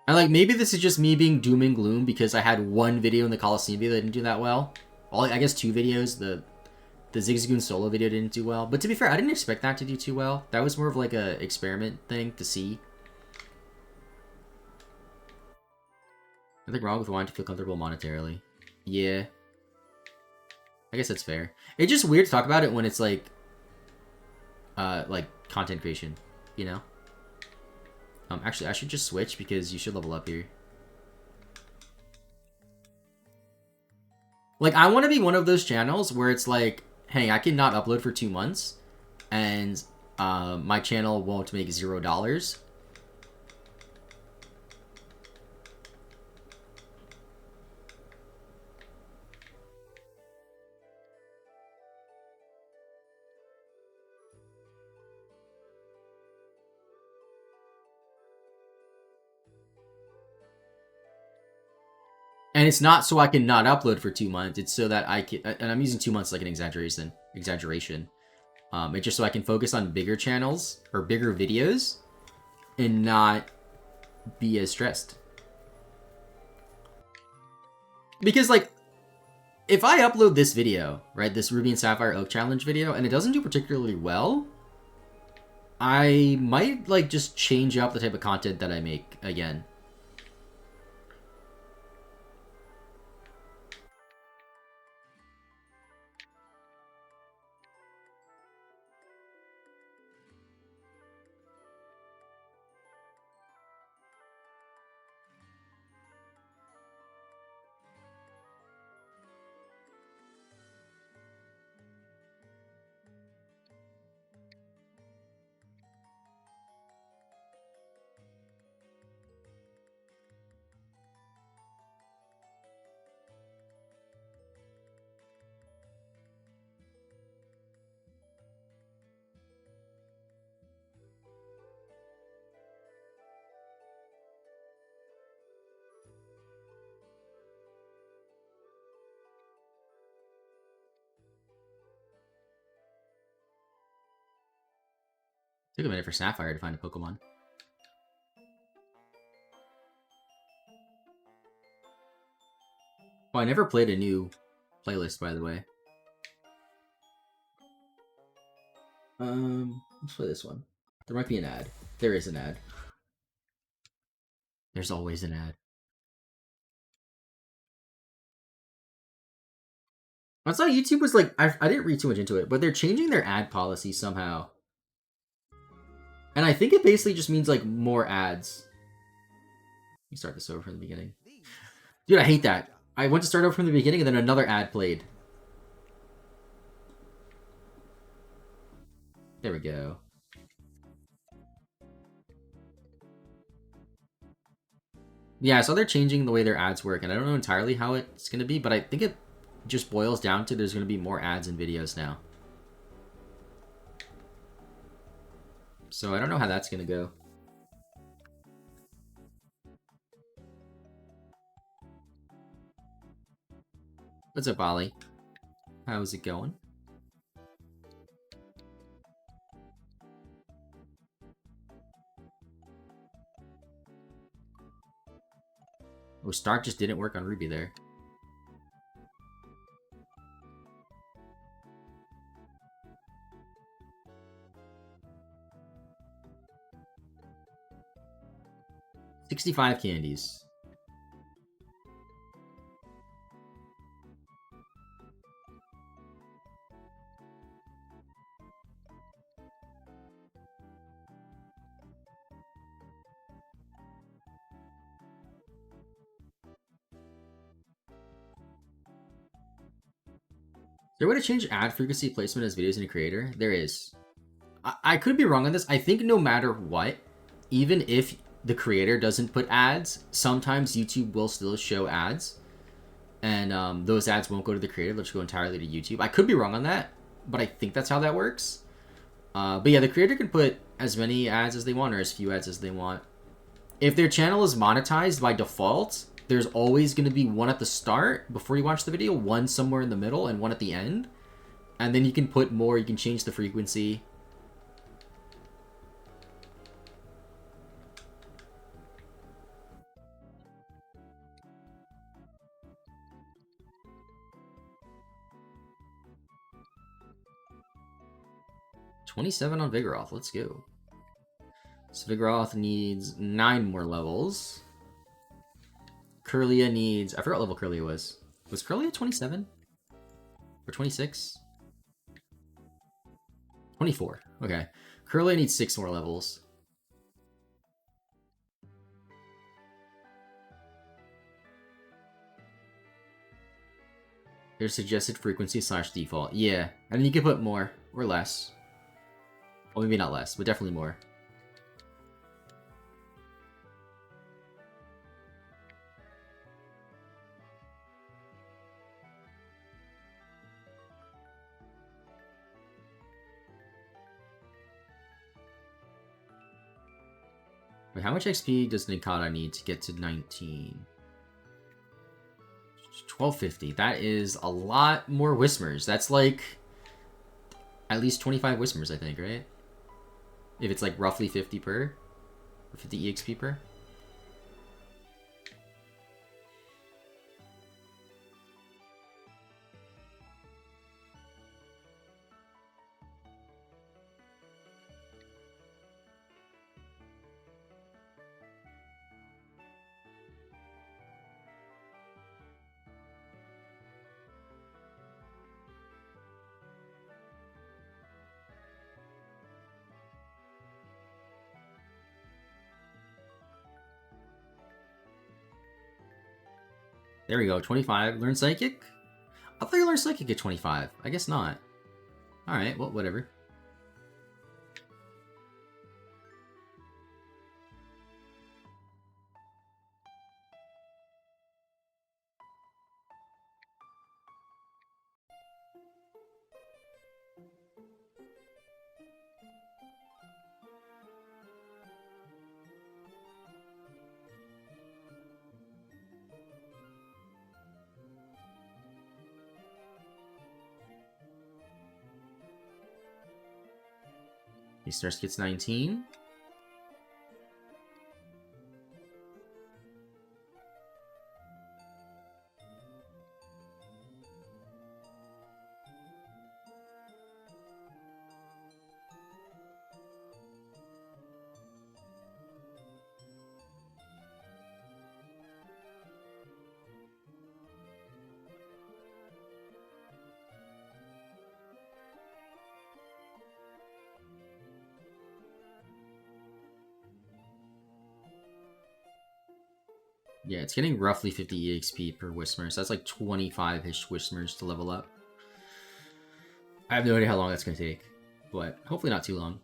And like, maybe this is just me being doom and gloom because I had one video in the Coliseum video that didn't do that well. Well, I guess 2 videos. The Zigzagoon solo video didn't do well. But to be fair, I didn't expect that to do too well. That was more of like a experiment thing to see. Nothing wrong with wanting to feel comfortable monetarily. Yeah. I guess that's fair. It's just weird to talk about it when it's like content creation, you know? Actually, I should just switch because you should level up here. Like, I want to be one of those channels where it's like, hey, I cannot upload for 2 months, and my channel won't make $0. And it's not so I can not upload for 2 months. It's so that I can, and I'm using 2 months like an exaggeration. It's just so I can focus on bigger channels or bigger videos and not be as stressed. Because like, if I upload this video, right, this Ruby and Sapphire Oak Challenge video, and it doesn't do particularly well, I might like just change up the type of content that I make again. Took a minute for Sapphire to find a Pokemon. Oh, I never played a new playlist, by the way. Let's play this one. There might be an ad. There is an ad. There's always an ad. I saw YouTube was like, I didn't read too much into it, but they're changing their ad policy somehow. And I think it basically just means like more ads. Let me start this over from the beginning. Dude, I hate that. I went to start over from the beginning and then another ad played. There we go. Yeah, so they're changing the way their ads work, and I don't know entirely how it's going to be, but I think it just boils down to there's going to be more ads and videos now. So I don't know how that's going to go. What's up, Ollie? How's it going? Oh, Stark just didn't work on Ruby there. 65 candies. Is there a way to change ad frequency placement as videos in a creator? There is. I could be wrong on this. I think no matter what, even if the creator doesn't put ads, sometimes YouTube will still show ads. And those ads won't go to the creator. They'll just go entirely to YouTube. I could be wrong on that, but I think that's how that works. But yeah, the creator can put as many ads as they want or as few ads as they want. If their channel is monetized by default, there's always going to be one at the start before you watch the video, one somewhere in the middle, and one at the end. And then you can put more, you can change the frequency. $27 on Vigoroth, let's go. So Vigoroth needs 9 more levels. Curlia needs... I forgot what level Curlia was. Was Curlia 27? Or 26? 24. Okay. Curlia needs 6 more levels. There's suggested frequency / default. Yeah. And then you can put more. Or less. Well, maybe not less, but definitely more. Wait, how much XP does Nikata need to get to 19? 1250. That is a lot more Whismers. That's like at least 25 Whismers, I think, right? If it's like roughly 50 per, or 50 EXP per. There we go, 25. Learn Psychic? I thought you learned Psychic at 25. I guess not. Alright, well, whatever. He starts gets 19. Yeah, it's getting roughly 50 EXP per Whismer, so that's like 25-ish Whismers to level up. I have no idea how long that's going to take, but hopefully not too long.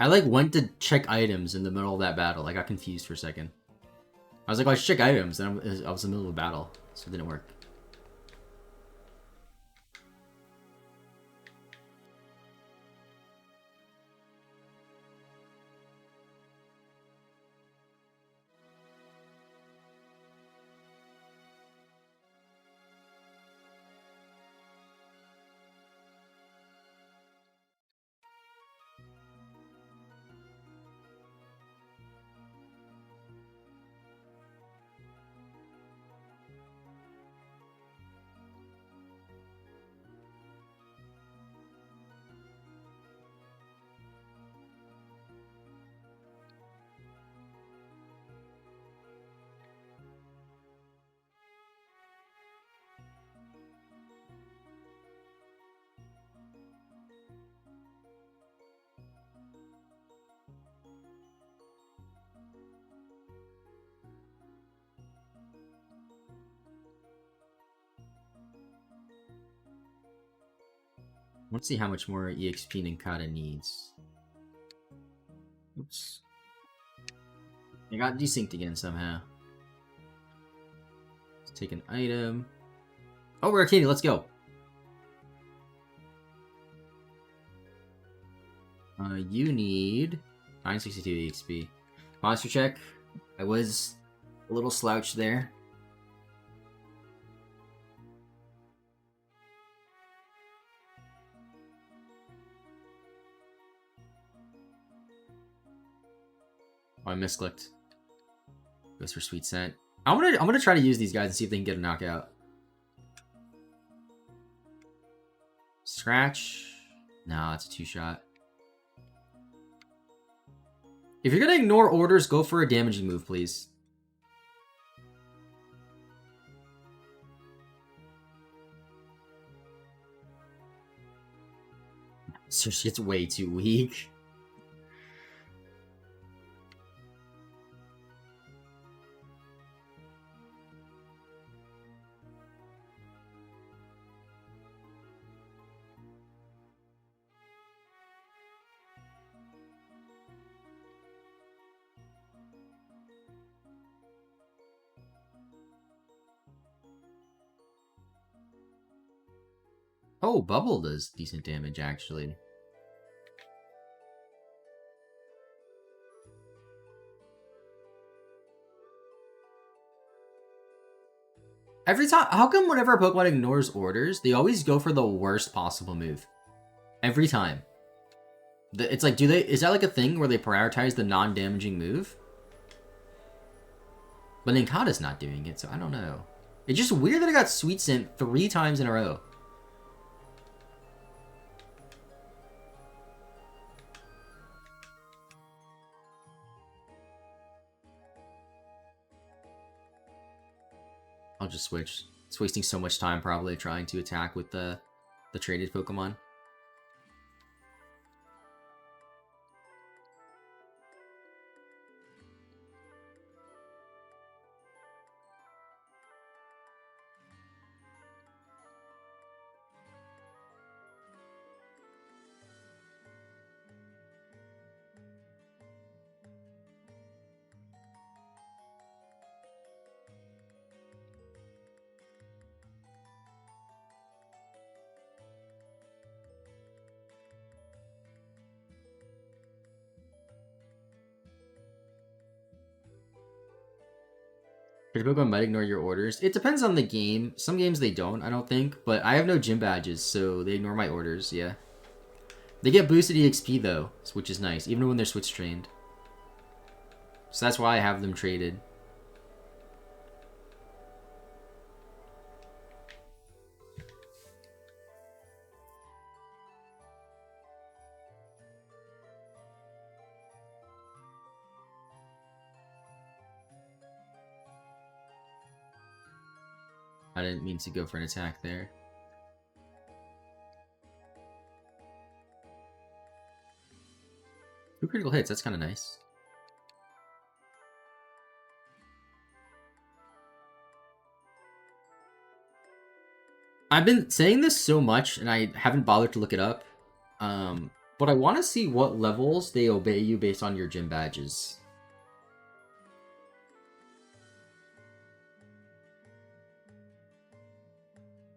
I like went to check items in the middle of that battle. I got confused for a second. I was like, oh, I should check items, and I was in the middle of a battle, so it didn't work. Let's see how much more EXP Ninkata needs. Oops. I got desynced again somehow. Let's take an item. Oh, we're Arcadia, let's go! You need 962 EXP. Monster check. I was a little slouched there. Oh, I misclicked. Goes for Sweet Scent. I'm gonna try to use these guys and see if they can get a knockout. Scratch. Nah, it's a 2-shot. If you're gonna ignore orders, go for a damaging move, please. So shit's way too weak. Oh, Bubble does decent damage, actually. Every time, how come whenever a Pokemon ignores orders, they always go for the worst possible move? Every time. It's like, is that like a thing where they prioritize the non-damaging move? But Ninkata's not doing it, so I don't know. It's just weird that I got Sweet Scent 3 times in a row. I'll just switch. It's wasting so much time probably trying to attack with the traded Pokemon. Your Pokemon might ignore your orders. It depends on the game. Some games they don't, I don't think. But I have no gym badges, so they ignore my orders, yeah. They get boosted EXP, though, which is nice, even when they're switch trained. So that's why I have them traded. I didn't mean to go for an attack there. Two critical hits, that's kind of nice. I've been saying this so much, and I haven't bothered to look it up. But I want to see what levels they obey you based on your gym badges.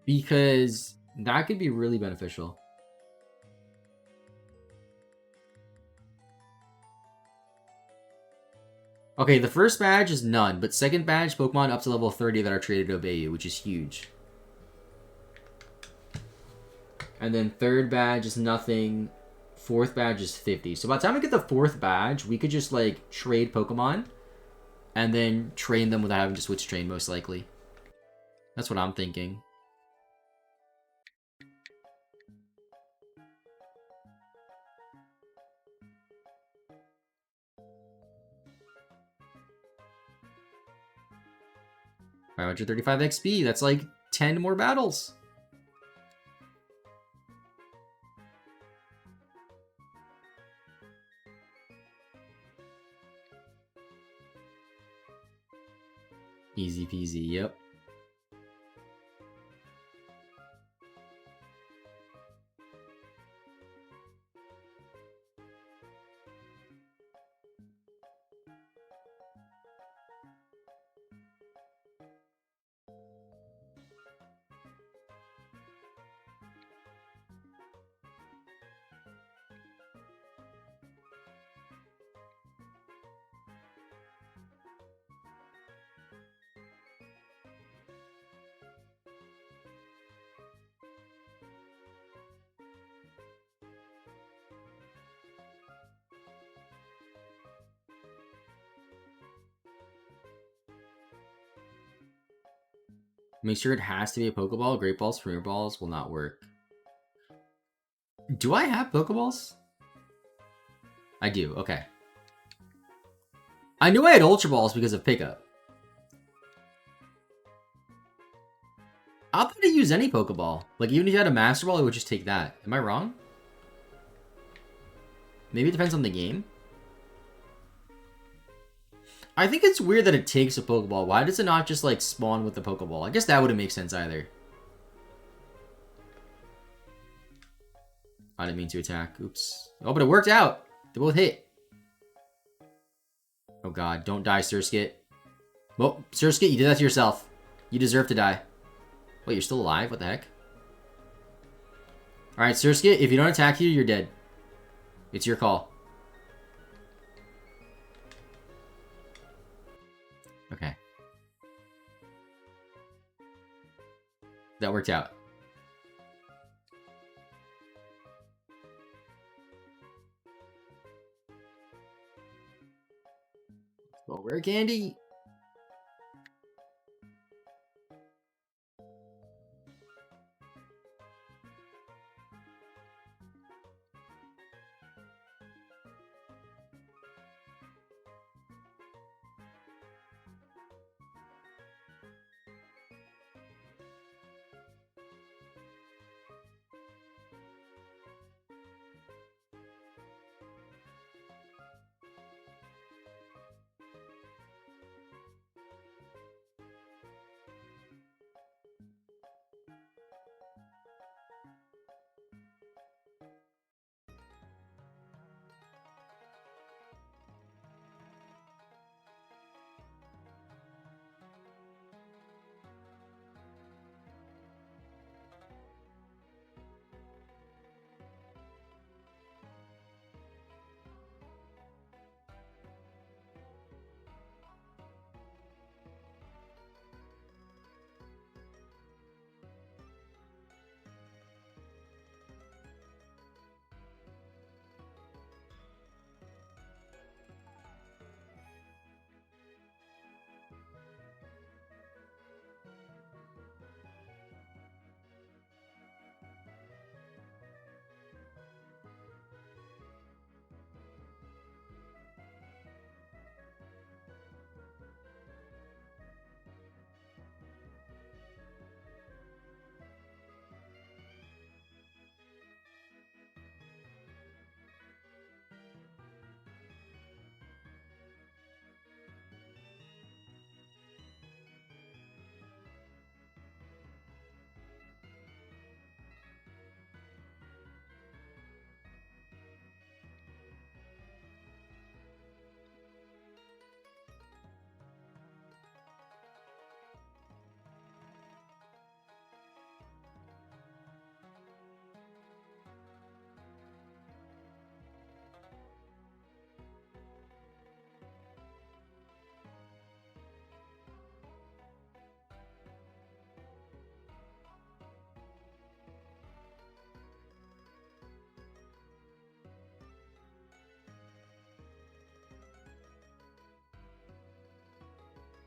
Because that could be really beneficial. Okay, the first badge is none, but second badge, Pokemon up to level 30 that are traded to obey you, which is huge. And then third badge is nothing. Fourth badge is 50. So by the time we get the fourth badge, we could just, like, trade Pokemon and then train them without having to switch train, most likely. That's what I'm thinking. $535 XP. That's like 10 more battles. Easy peasy, yep. Make sure it has to be a Pokeball. Great Balls, Premier Balls will not work. Do I have Pokeballs? I do, okay. I knew I had Ultra Balls because of Pickup. I'll probably use any Pokeball. Like, even if you had a Master Ball, I would just take that. Am I wrong? Maybe it depends on the game. I think it's weird that it takes a Pokeball. Why does it not just, like, spawn with the Pokeball? I guess that wouldn't make sense either. I didn't mean to attack. Oops. Oh, but it worked out. They both hit. Oh god, don't die, Surskit. Well, Surskit, you did that to yourself. You deserve to die. Wait, you're still alive? What the heck? Alright, Surskit, if you don't attack you, you're dead. It's your call. Okay. That worked out. Oh, rare candy!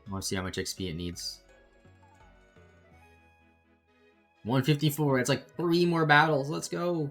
I want to see how much XP it needs. 154. It's like 3 more battles. Let's go.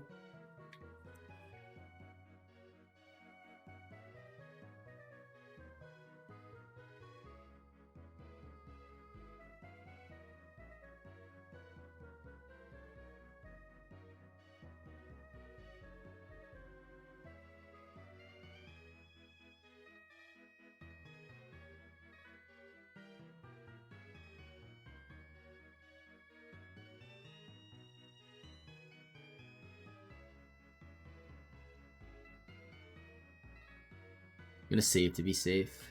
I'm gonna save to be safe.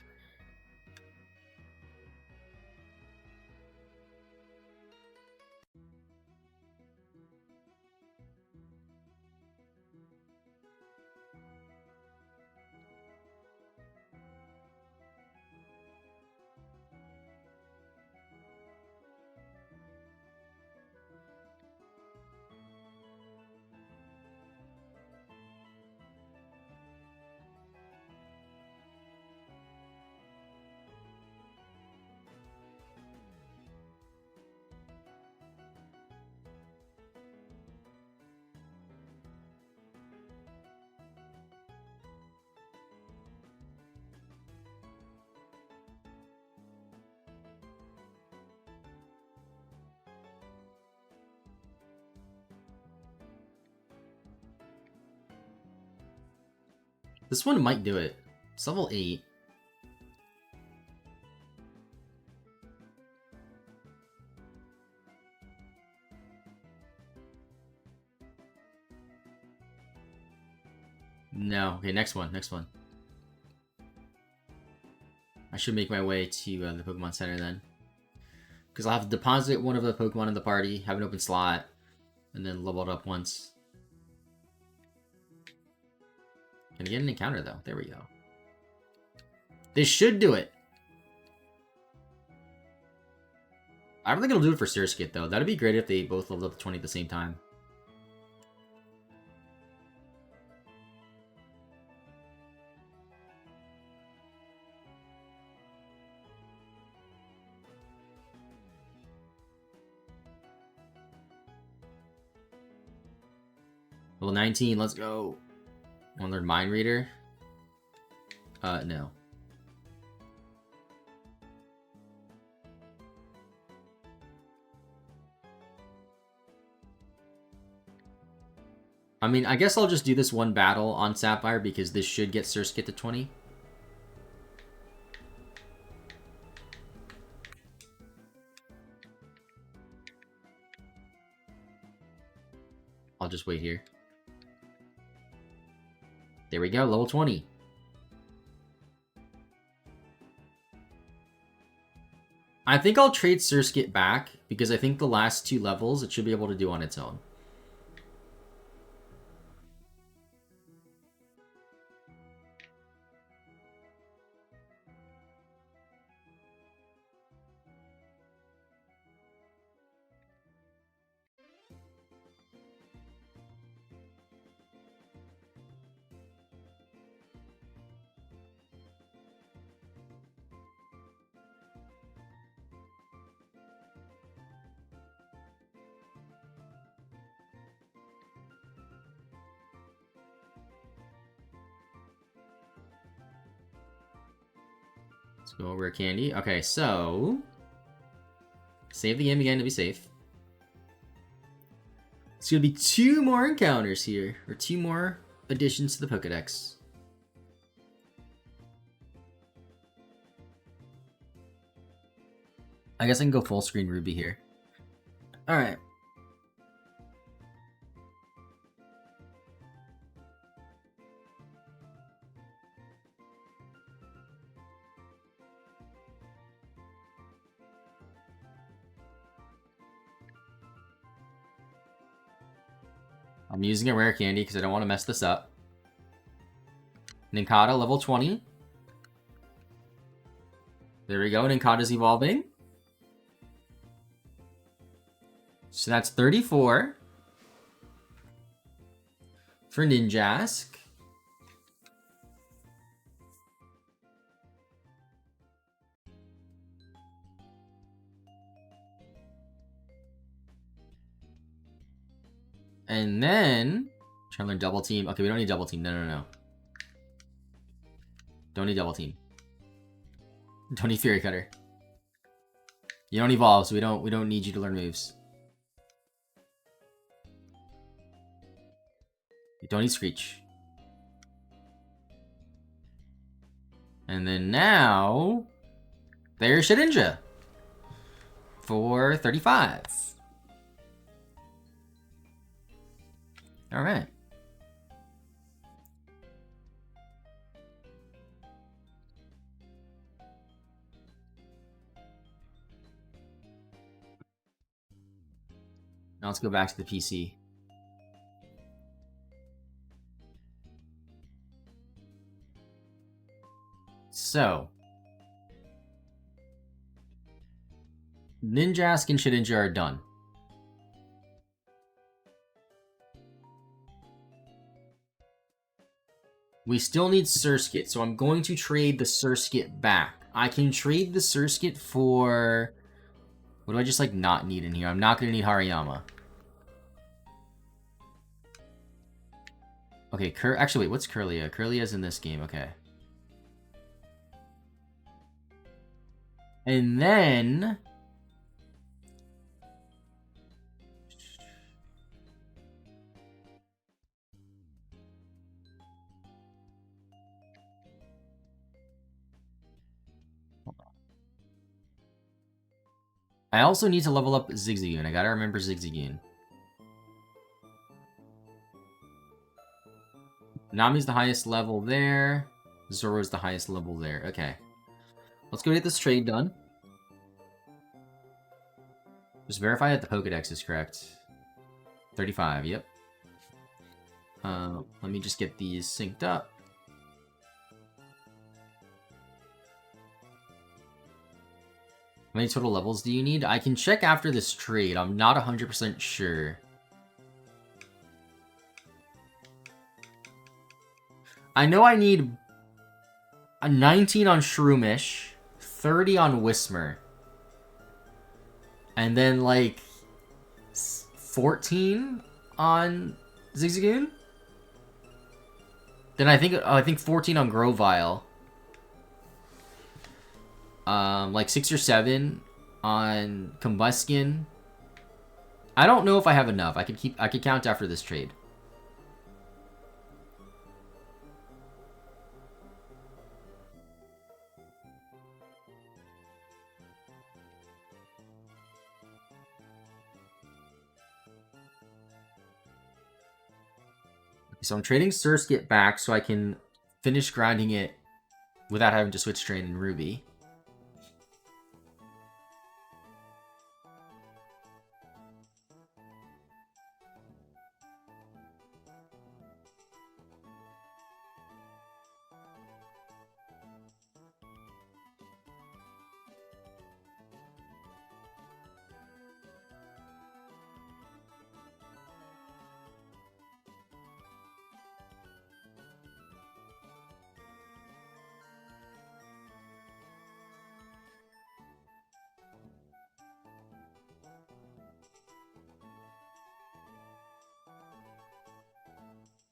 This one might do it. It's level 8. No. Okay, next one. Next one. I should make my way to the Pokemon Center then. Because I'll have to deposit one of the Pokemon in the party, have an open slot, and then level it up once. Can I get an encounter, though? There we go. This should do it. I don't think it'll do it for Surskit, though. That'd be great if they both leveled up to 20 at the same time. Level 19, let's go. Want to learn Mind Reader? No. I mean, I guess I'll just do this one battle on Sapphire because this should get Surskit to 20. I'll just wait here. There we go, level 20. I think I'll trade Surskit back, because I think the last 2 levels it should be able to do on its own. Let's go rare candy. Okay, so save the game again to be safe. It's gonna be 2 more encounters here, or 2 more additions to the Pokedex. I guess I can go full screen Ruby here. Alright. I'm using a rare candy because I don't want to mess this up. Nincada, level 20. There we go, Nincada's evolving. So that's 34 for Ninjask. And then... Try to learn double team. Okay, we don't need double team. No. Don't need double team. Don't need Fury Cutter. You don't evolve, so we don't need you to learn moves. You don't need Screech. And then now... There's Shedinja. For 35. Alright. Now let's go back to the PC. So. Ninjask and Shedinja are done. We still need Surskit, so I'm going to trade the Surskit back. I can trade the Surskit for... What do I just, like, not need in here? I'm not going to need Hariyama. Okay, actually, wait, what's Curlia? Curlia's in this game, okay. And then... I also need to level up Zigzagoon. I gotta remember Zigzagoon. Nami's the highest level there. Zoro's the highest level there. Okay. Let's go get this trade done. Just verify that the Pokedex is correct. 35, yep. Let me just get these synced up. How many total levels do you need? I can check after this trade. I'm not 100% sure. I know I need a 19 on Shroomish, 30 on Whismur, and then like 14 on Zigzagoon. Then I think 14 on Grovyle. Like 6 or 7 on Combuskin. I don't know if I have enough. I could count after this trade. So I'm trading Surskit back so I can finish grinding it without having to switch train in Ruby.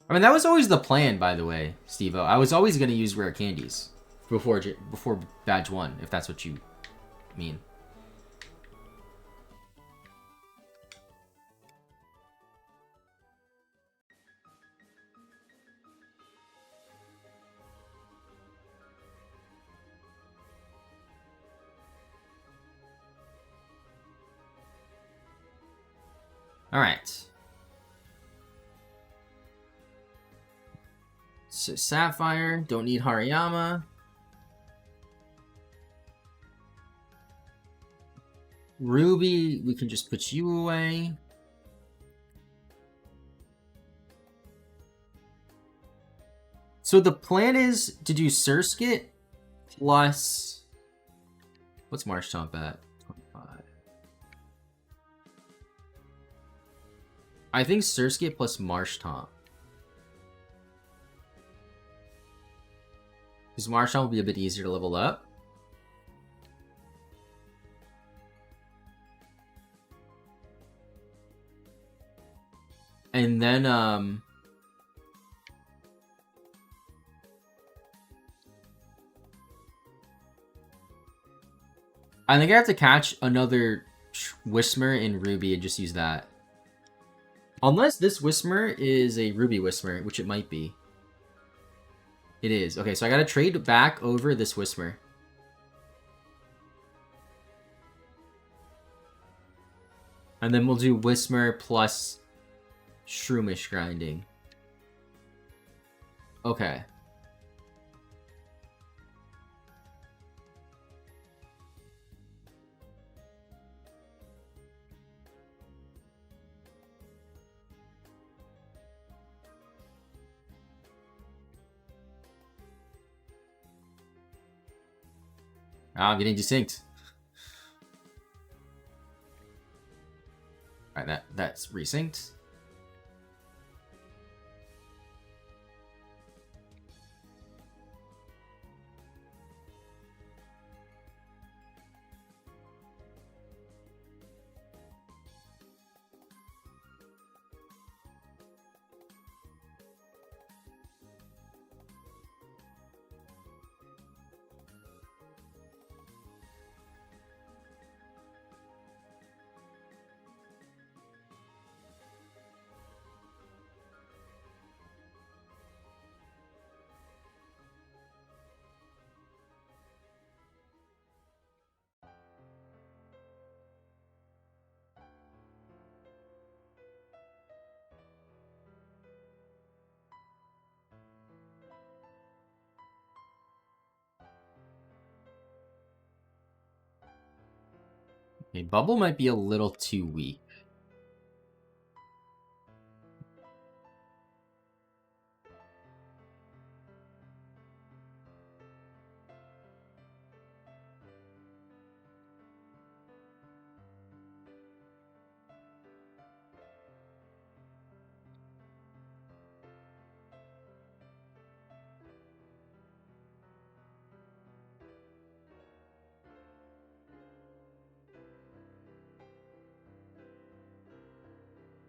I mean, that was always the plan, by the way, Steve-O. I was always going to use rare candies before Badge 1, if that's what you mean. Alright. So Sapphire, don't need Hariyama. Ruby, we can just put you away. So the plan is to do Surskit plus... What's Marshtomp at? 25. I think Surskit plus Marshtomp. Because Marshtomp will be a bit easier to level up. And then, I think I have to catch another Whismer in Ruby and just use that. Unless this Whismer is a Ruby Whismer, which it might be. It is. Okay, so I gotta trade back over this Whismer. And then we'll do Whismer plus Shroomish grinding. Okay. Ah, I'm getting desynced. Alright, that's resynced. Okay, Bubble might be a little too weak.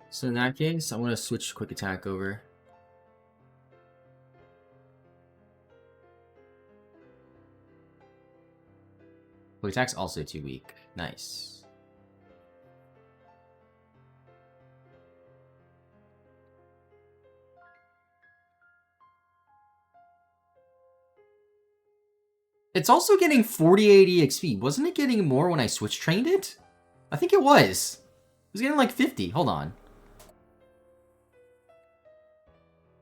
So in that case, I'm gonna switch Quick Attack over. Quick Attack's also too weak. Nice. It's also getting 40 EXP. Wasn't it getting more when I switch trained it? I think it was. It was getting like 50. Hold on.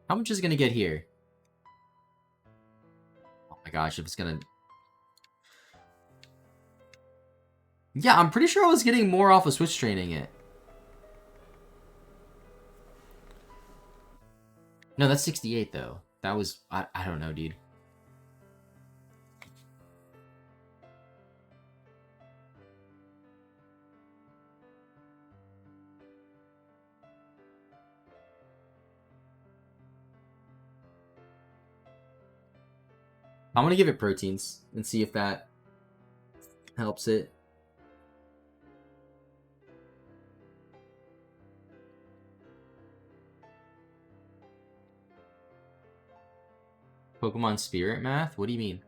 How much is it gonna get here? Oh my gosh, if it's gonna... Yeah, I'm pretty sure I was getting more off of switch training it. No, that's 68 though. That was... I don't know, dude. I'm gonna give it proteins and see if that helps it. Pokemon Spirit Math? What do you mean?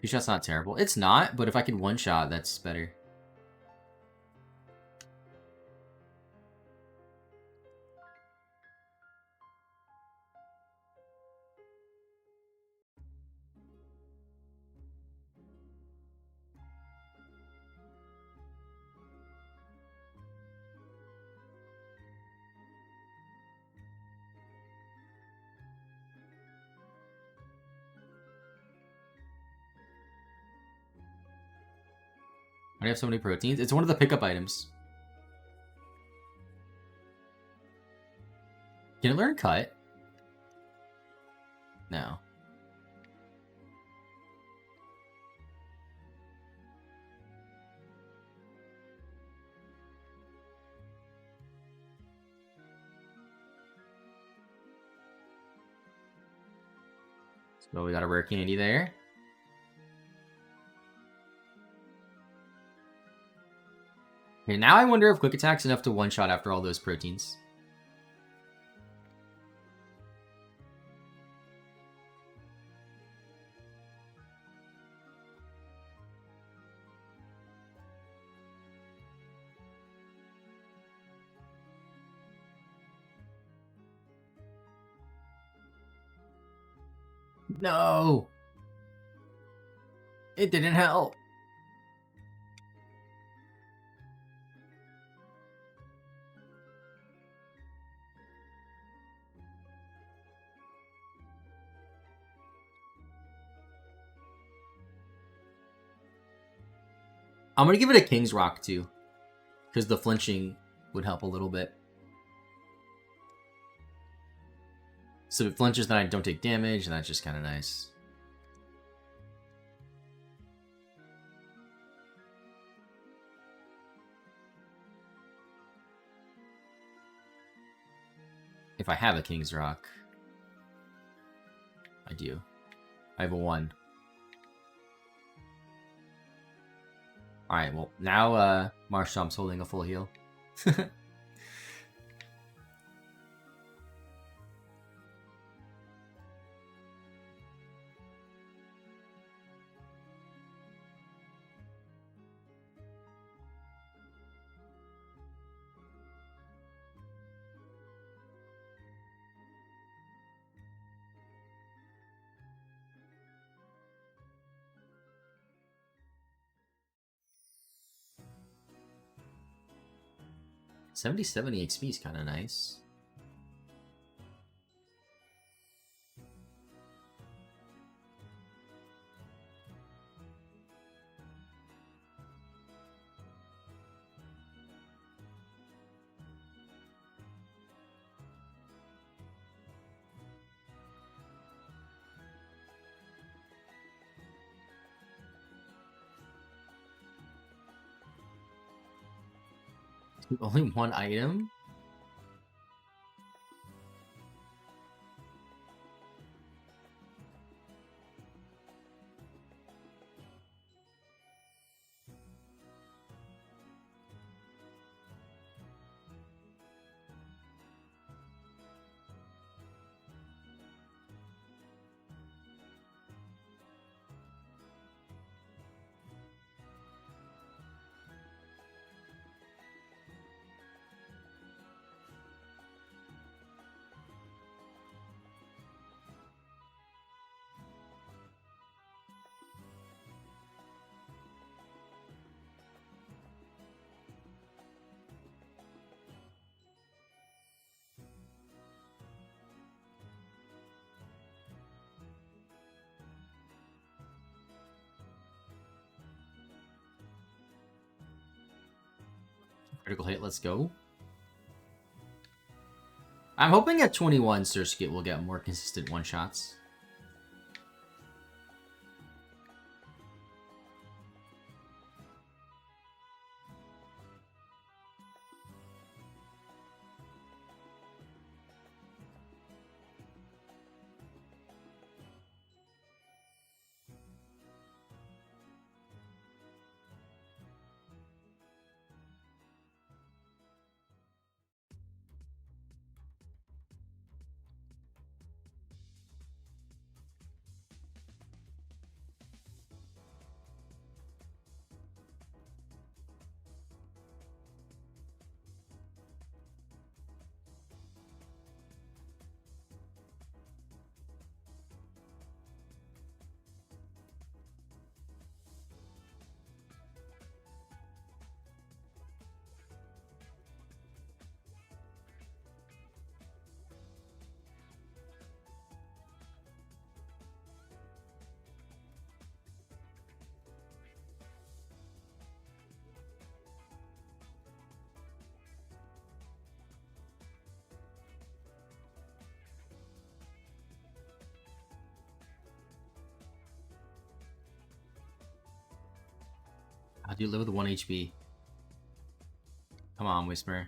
Two shot's not terrible. It's not, but if I can one shot, that's better. I have so many proteins. It's one of the pickup items. Can it learn cut? No. So we got a rare candy there. Okay, now I wonder if quick attack's enough to one-shot after all those proteins. No! It didn't help. I'm gonna give it a King's Rock too, because the flinching would help a little bit. So if it flinches, then I don't take damage, and that's just kind of nice. If I have a King's Rock. I do. I have a 1. Alright, well, now, Marshamp's holding a full heal. 70 XP is kind of nice. Only 1 item? Critical hit, let's go. I'm hoping at 21 Surskit will get more consistent one-shots. How do you live with 1 HP? Come on, Whisper.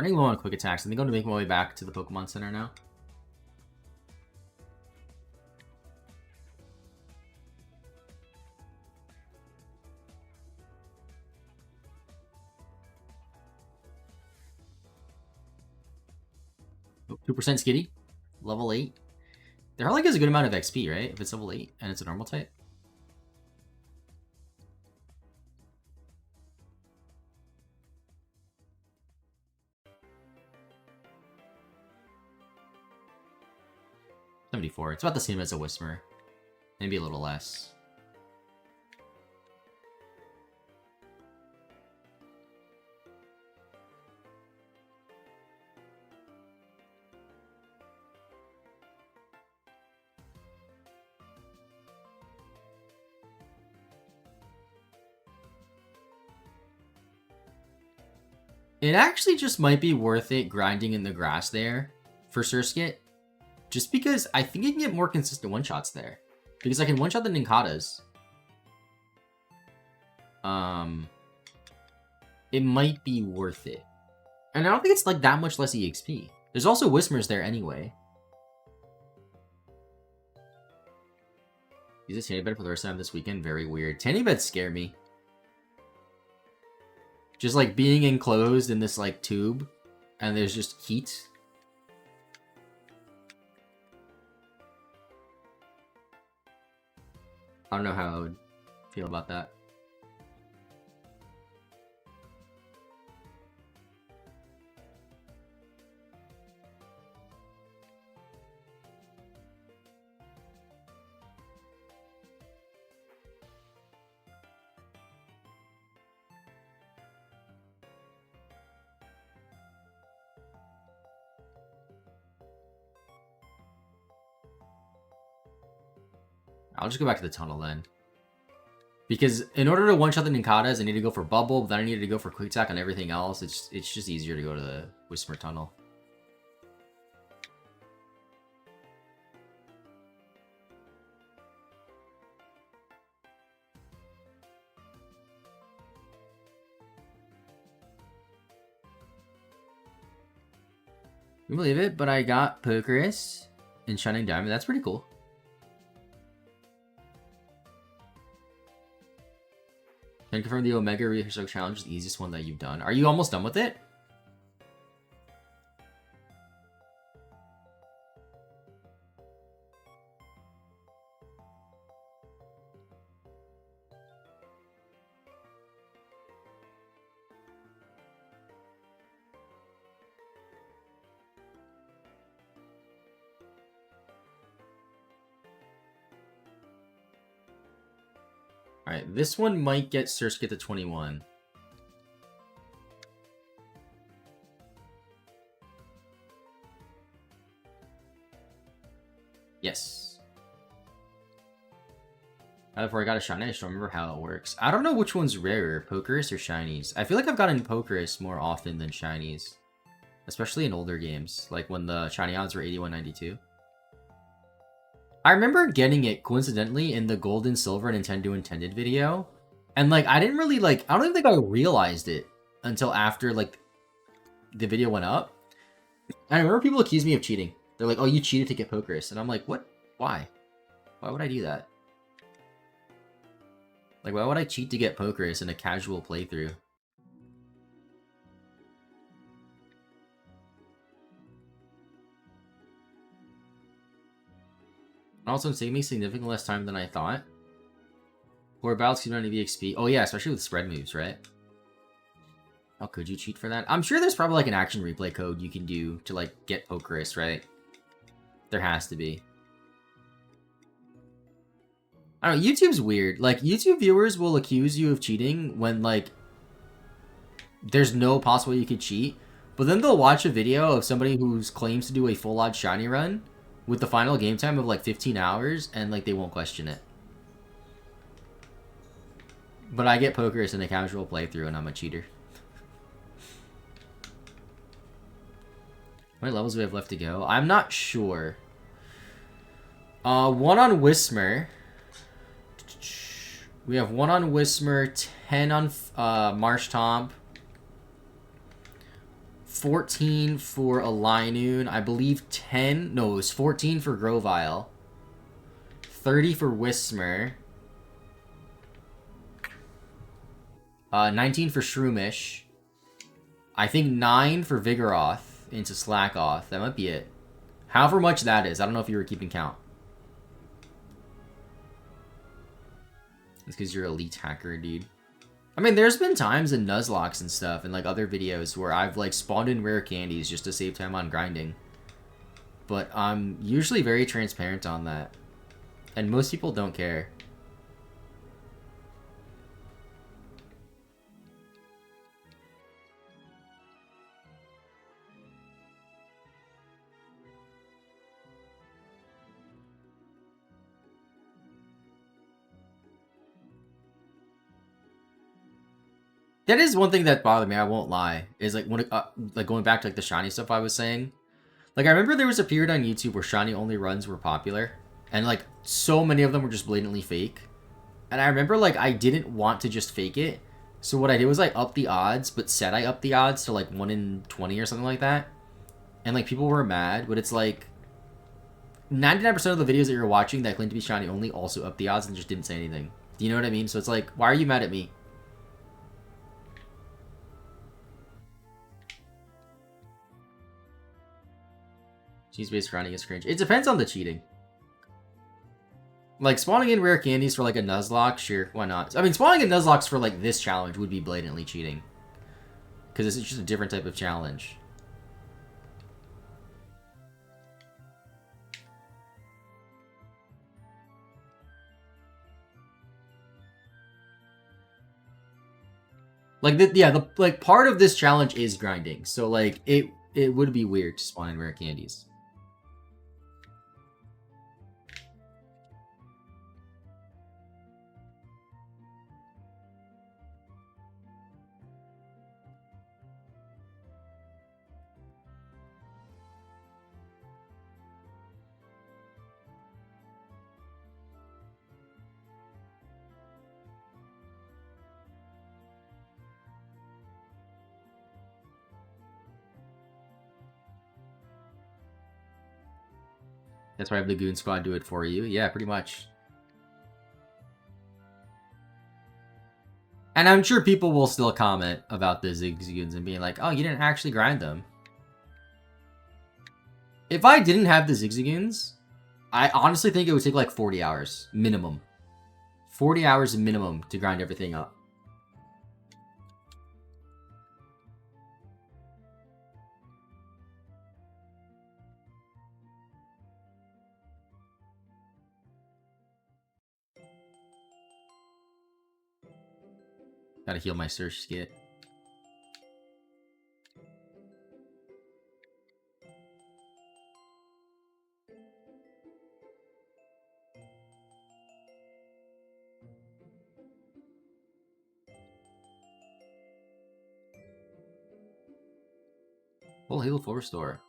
Running low on quick attacks. I think I'm going to make my way back to the Pokemon Center now. Oh, 2% Skitty. Level 8. Their Hurling has a good amount of XP, right? If it's level 8 and it's a normal type. $74. It's about the same as a Whisper. Maybe a little less. It actually just might be worth it grinding in the grass there for Surskit. Just because I think you can get more consistent one-shots there. Because I can one-shot the Ninkatas. It might be worth it. And I don't think it's like that much less EXP. There's also Whismers there anyway. Use this Tanny Bed for the first time this weekend. Very weird. Tanny Beds scare me. Just like being enclosed in this like tube. And there's just heat. I don't know how I would feel about that. I'll just go back to the tunnel then. Because in order to one-shot the Ninkatas, I need to go for Bubble, but then I need to go for Quick Attack on everything else. It's just easier to go to the Whisper Tunnel. You believe it, but I got Pokerus and Shining Diamond. That's pretty cool. Can you confirm the Omega Research Challenge is the easiest one that you've done? Are you almost done with it? Alright, this one might get Surskit to 21. Yes. Before I got a shiny, I just don't remember how it works. I don't know which one's rarer, Pokerus or Shinies. I feel like I've gotten Pokerus more often than Shinies. Especially in older games, like when the shiny odds were 81.92. I remember getting it coincidentally in the Gold and Silver Nintendo Intended video. And like, I didn't really like, I don't even think I realized it until after like the video went up. I remember people accused me of cheating. They're like, oh, you cheated to get Pokerus. And I'm like, what? Why? Why would I do that? Like, why would I cheat to get Pokerus in a casual playthrough? Also, it's taking me significantly less time than I thought. Or battles keep running VXP. Oh yeah, especially with spread moves, right? Oh, could you cheat for that? I'm sure there's probably like an action replay code you can do to like get Pokerus, right? There has to be. I don't know, YouTube's weird. Like, YouTube viewers will accuse you of cheating when like there's no possible way you could cheat. But then they'll watch a video of somebody who claims to do a full odd shiny run with the final game time of like 15 hours, and like they won't question it. But I get Pokerus in a casual playthrough, and I'm a cheater. How many levels do we have left to go? I'm not sure. 1 on Whismer. We have 1 on Whismer, 10 on Marshtomp, 14 for a Linoon. I believe 10. No, it was 14 for Grovyle. 30 for Whismer. 19 for Shroomish. I think 9 for Vigoroth into Slackoth. That might be it. However much that is. I don't know if you were keeping count. It's because you're elite hacker, dude. I mean, there's been times in Nuzlocke and stuff and like other videos where I've like spawned in rare candies just to save time on grinding. But I'm usually very transparent on that. And most people don't care. That is one thing that bothered me, I won't lie. Is like when it, like going back to like the shiny stuff I was saying. Like I remember there was a period on YouTube where shiny only runs were popular. And like so many of them were just blatantly fake. And I remember like I didn't want to just fake it. So what I did was I upped the odds, but said I upped the odds to like 1 in 20 or something like that. And like people were mad, but it's like 99% of the videos that you're watching that claim to be shiny only also upped the odds and just didn't say anything. Do you know what I mean? So it's like, why are you mad at me? Cheese-based grinding is cringe. It depends on the cheating. Like, spawning in rare candies for, like, a Nuzlocke, sure, why not? I mean, spawning in Nuzlocks for, like, this challenge would be blatantly cheating. Because it's just a different type of challenge. Like, like, part of this challenge is grinding. So, like, it would be weird to spawn in rare candies. That's why I have the Goon Squad do it for you. Yeah, pretty much. And I'm sure people will still comment about the Zigzagoons and being like, oh, you didn't actually grind them. If I didn't have the Zigzagoons, I honestly think it would take like 40 hours. Minimum. 40 hours minimum to grind everything up. Gotta heal my Surge Skit. Full heal, full restore.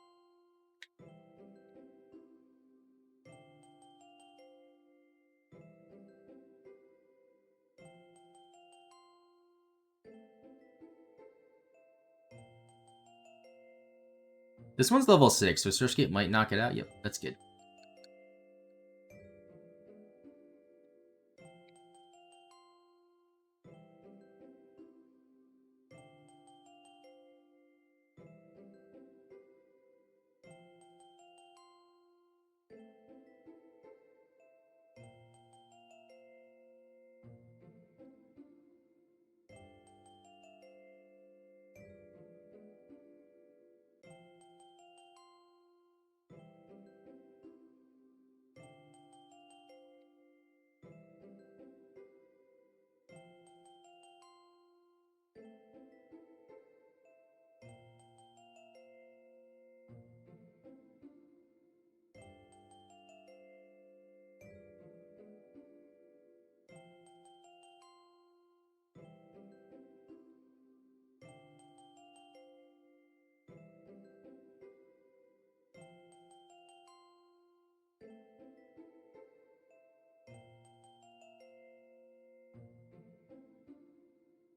This one's level 6, so Surge Skit might knock it out. Yep, that's good.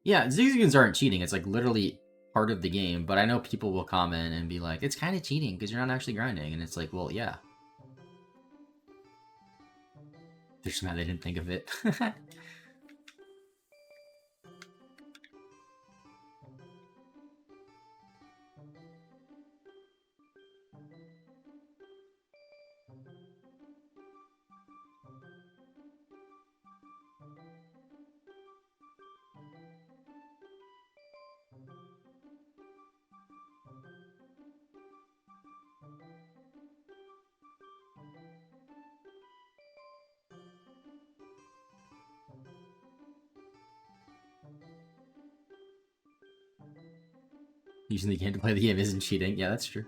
Yeah, Zigzagoons aren't cheating. It's like literally part of the game, but I know people will comment and be like, it's kind of cheating because you're not actually grinding. And it's like, well, yeah. They're just mad they didn't think of it. Using the game to play the game isn't cheating. Yeah, that's true.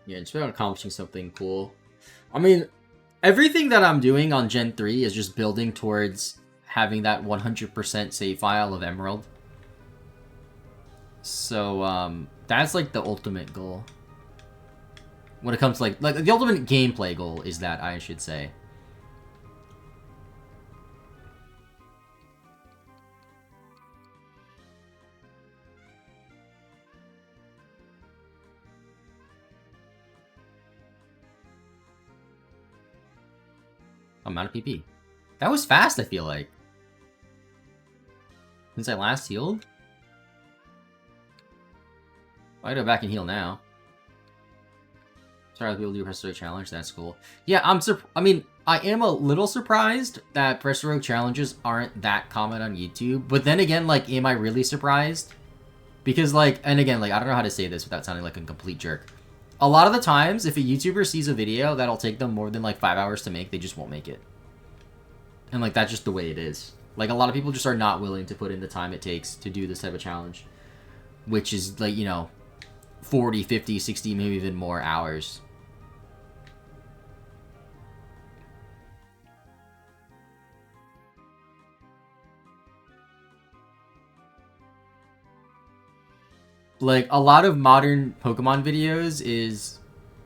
Yeah, it's about accomplishing something cool. I mean, everything that I'm doing on Gen 3 is just building towards having that 100% save file of Emerald. So, that's like the ultimate goal. When it comes to like the ultimate gameplay goal is that, I should say. I'm out of PP. That was fast, I feel like. Since I last healed? I gotta go back and heal now. Sorry, people do Press Rogue Challenge, that's cool. Yeah, I mean, I am a little surprised that Press Rogue Challenges aren't that common on YouTube. But then again, like, am I really surprised? Because, like, and again, like, I don't know how to say this without sounding like a complete jerk. A lot of the times, if a YouTuber sees a video that'll take them more than, like, 5 hours to make, they just won't make it. And, like, that's just the way it is. Like, a lot of people just are not willing to put in the time it takes to do this type of challenge. Which is, like, you know, 40, 50, 60, maybe even more hours. Like, a lot of modern Pokemon videos is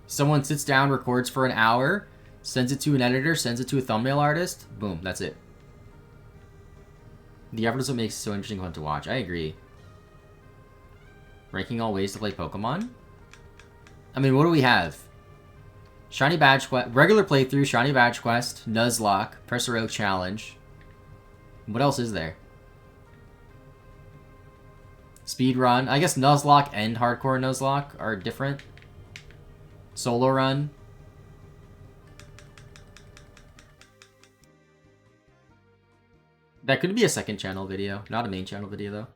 someone sits down, records for an hour, sends it to an editor, sends it to a thumbnail artist, boom, that's it. The effort is what makes it so interesting and fun to watch. I agree. Ranking all ways to play Pokemon? I mean, what do we have? Shiny Badge Quest, regular playthrough, Shiny Badge Quest, Nuzlocke, Press Rogue Challenge. What else is there? Speedrun. I guess Nuzlocke and Hardcore Nuzlocke are different. Solo Run. That could be a second channel video, not a main channel video though.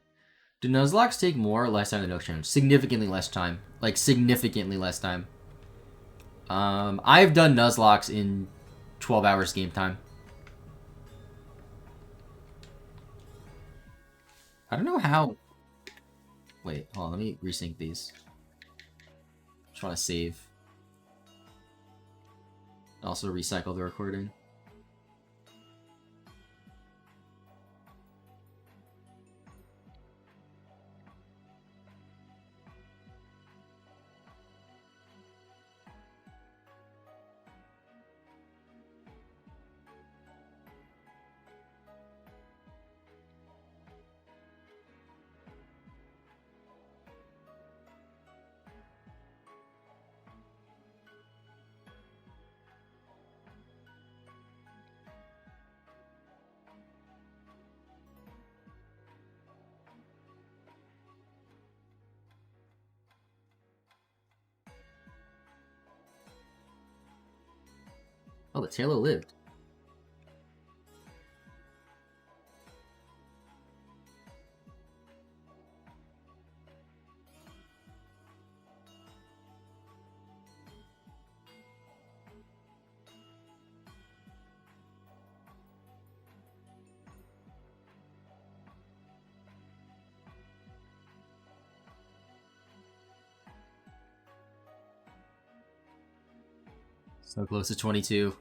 Do Nuzlocks take more or less time than Oak Challenge? Significantly less time. Like, significantly less time. I've done Nuzlocks in 12 hours game time. I don't know how... Wait, hold on, let me resync these. Just want to save. Also recycle the recording. Oh, the Taylor lived. So close to 22.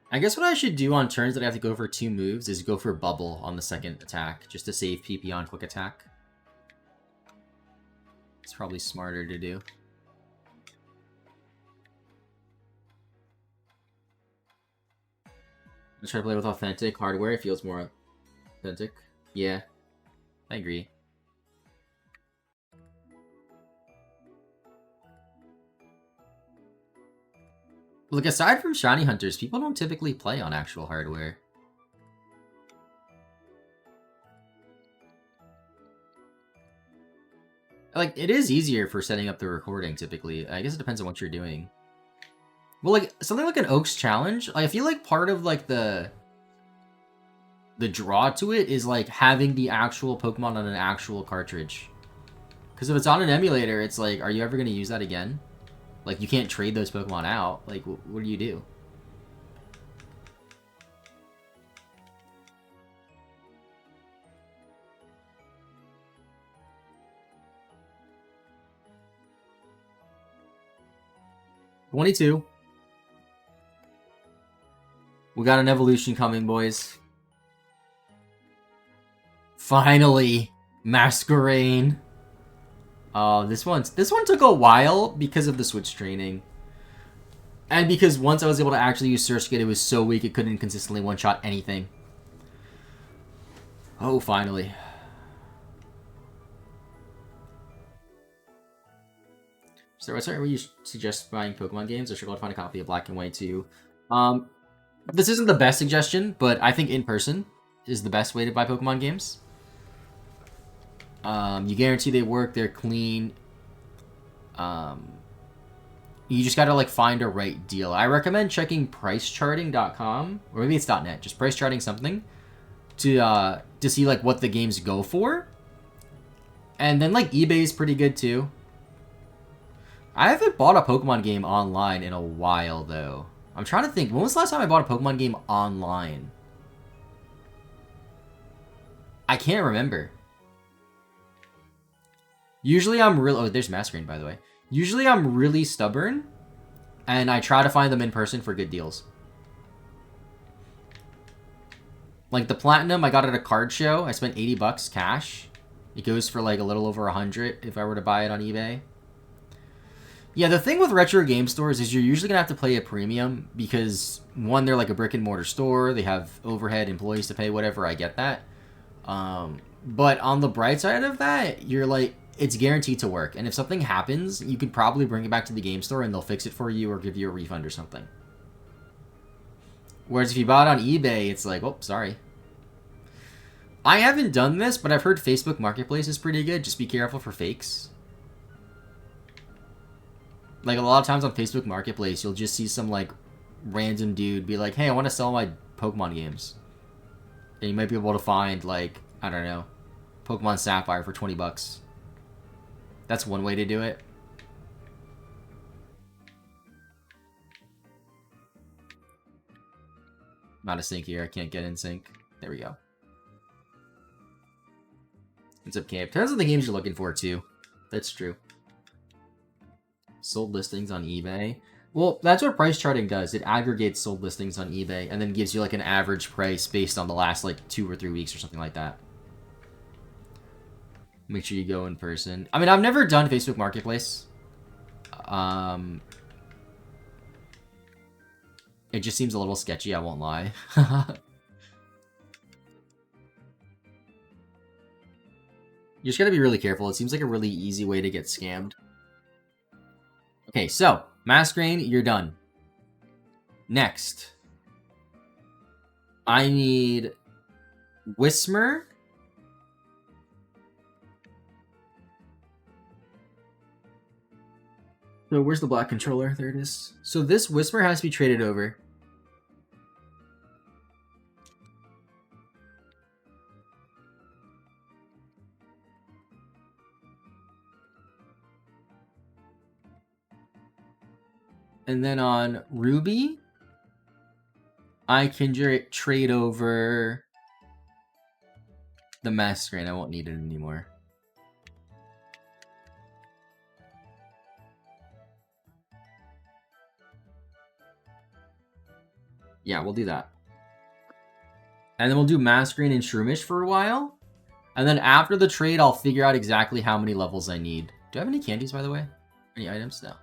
I guess what I should do on turns that I have to go for 2 moves is go for Bubble on the second attack, just to save PP on quick attack. It's probably smarter to do. Let's try to play with authentic hardware. It feels more authentic. Yeah, I agree. Look, aside from shiny hunters, people don't typically play on actual hardware. Like, it is easier for setting up the recording, typically. I guess it depends on what you're doing. Well, like, something like an Oaks Challenge, I feel like part of, like, the draw to it is, like, having the actual Pokemon on an actual cartridge. Because if it's on an emulator, it's like, are you ever going to use that again? Like, you can't trade those Pokemon out. Like, what do you do? $22. We got an evolution coming, boys. Finally, Masquerain. Oh, this one took a while because of the switch training. And because once I was able to actually use Surskit, it was so weak it couldn't consistently one-shot anything. Oh, finally. So, where you suggest buying Pokemon games, or should I find a copy of Black and White too? This isn't the best suggestion, but I think in person is the best way to buy Pokemon games. You guarantee they work, they're clean. You just gotta, like, find a right deal. I recommend checking pricecharting.com, or maybe it's .net, just price charting something, to see, like, what the games go for. And then, like, eBay is pretty good, too. I haven't bought a Pokemon game online in a while, though. I'm trying to think, when was the last time I bought a Pokemon game online? I can't remember. Usually I'm real. Oh, there's Masquerain, by the way. Usually I'm really stubborn, and I try to find them in person for good deals. Like the Platinum, I got at a card show. I spent $80 cash. It goes for like a little over 100 if I were to buy it on eBay. Yeah, the thing with retro game stores is you're usually gonna have to pay a premium because, one, they're like a brick and mortar store. They have overhead employees to pay, whatever. I get that. But on the bright side of that, you're like, it's guaranteed to work. And if something happens, you could probably bring it back to the game store and they'll fix it for you or give you a refund or something. Whereas if you bought it on eBay, it's like, oh, sorry. I haven't done this, but I've heard Facebook Marketplace is pretty good. Just be careful for fakes. Like, a lot of times on Facebook Marketplace, you'll just see some, like, random dude be like, hey, I want to sell my Pokemon games. And you might be able to find, like, I don't know, Pokemon Sapphire for $20. That's one way to do it. Not a sync here. I can't get in sync. There we go. What's up, Camp? Depends on the games you're looking for, too. That's true. Sold listings on eBay. Well, that's what price charting does. It aggregates sold listings on eBay and then gives you, like, an average price based on the last, like, 2 or 3 weeks or something like that. Make sure you go in person. I mean, I've never done Facebook Marketplace. It just seems a little sketchy, I won't lie. You just gotta be really careful. It seems like a really easy way to get scammed. Okay, so, Masquerain, you're done. Next. I need Whismur. So where's the black controller? There it is. So this Whismur has to be traded over. And then on Ruby, I can trade over The mask screen, I won't need it anymore. Yeah, we'll do that. And then we'll do mask screen and shroomish for a while. And then after the trade, I'll figure out exactly how many levels I need. Do I have any candies, by the way? Any items? No.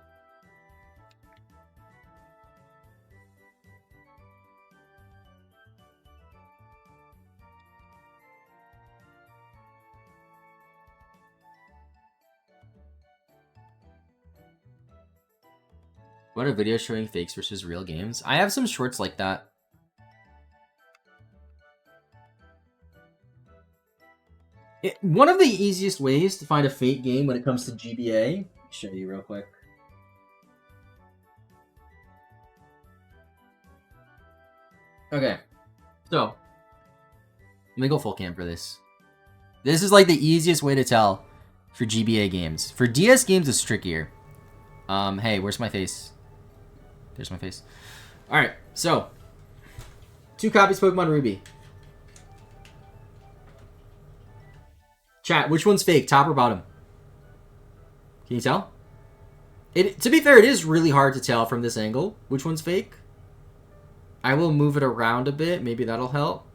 What are videos showing fakes versus real games? I have some shorts like that. One of the easiest ways to find a fake game when it comes to GBA, show you real quick. Okay, so let me go full cam for this. This is like the easiest way to tell for GBA games. For DS games, it's trickier. Hey, where's my face? There's my face. All right, so 2 copies Pokemon Ruby. Chat, which one's fake, top or bottom? Can you tell? To be fair, it is really hard to tell from this angle which one's fake. I will move it around a bit. Maybe that'll help.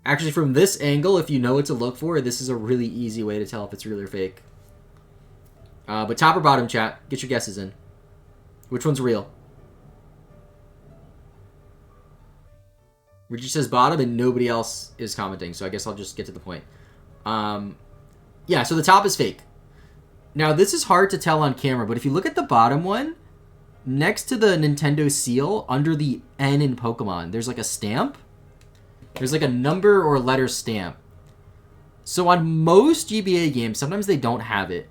Actually, from this angle, if you know what to look for, this is a really easy way to tell if it's real or fake. But top or bottom, chat? Get your guesses in. Which one's real? Richie says bottom, and nobody else is commenting, so I guess I'll just get to the point. Yeah, so the top is fake. Now, this is hard to tell on camera, but if you look at the bottom one, next to the Nintendo seal, under the N in Pokemon, there's like a stamp. There's like a number or letter stamp. So on most GBA games, sometimes they don't have it.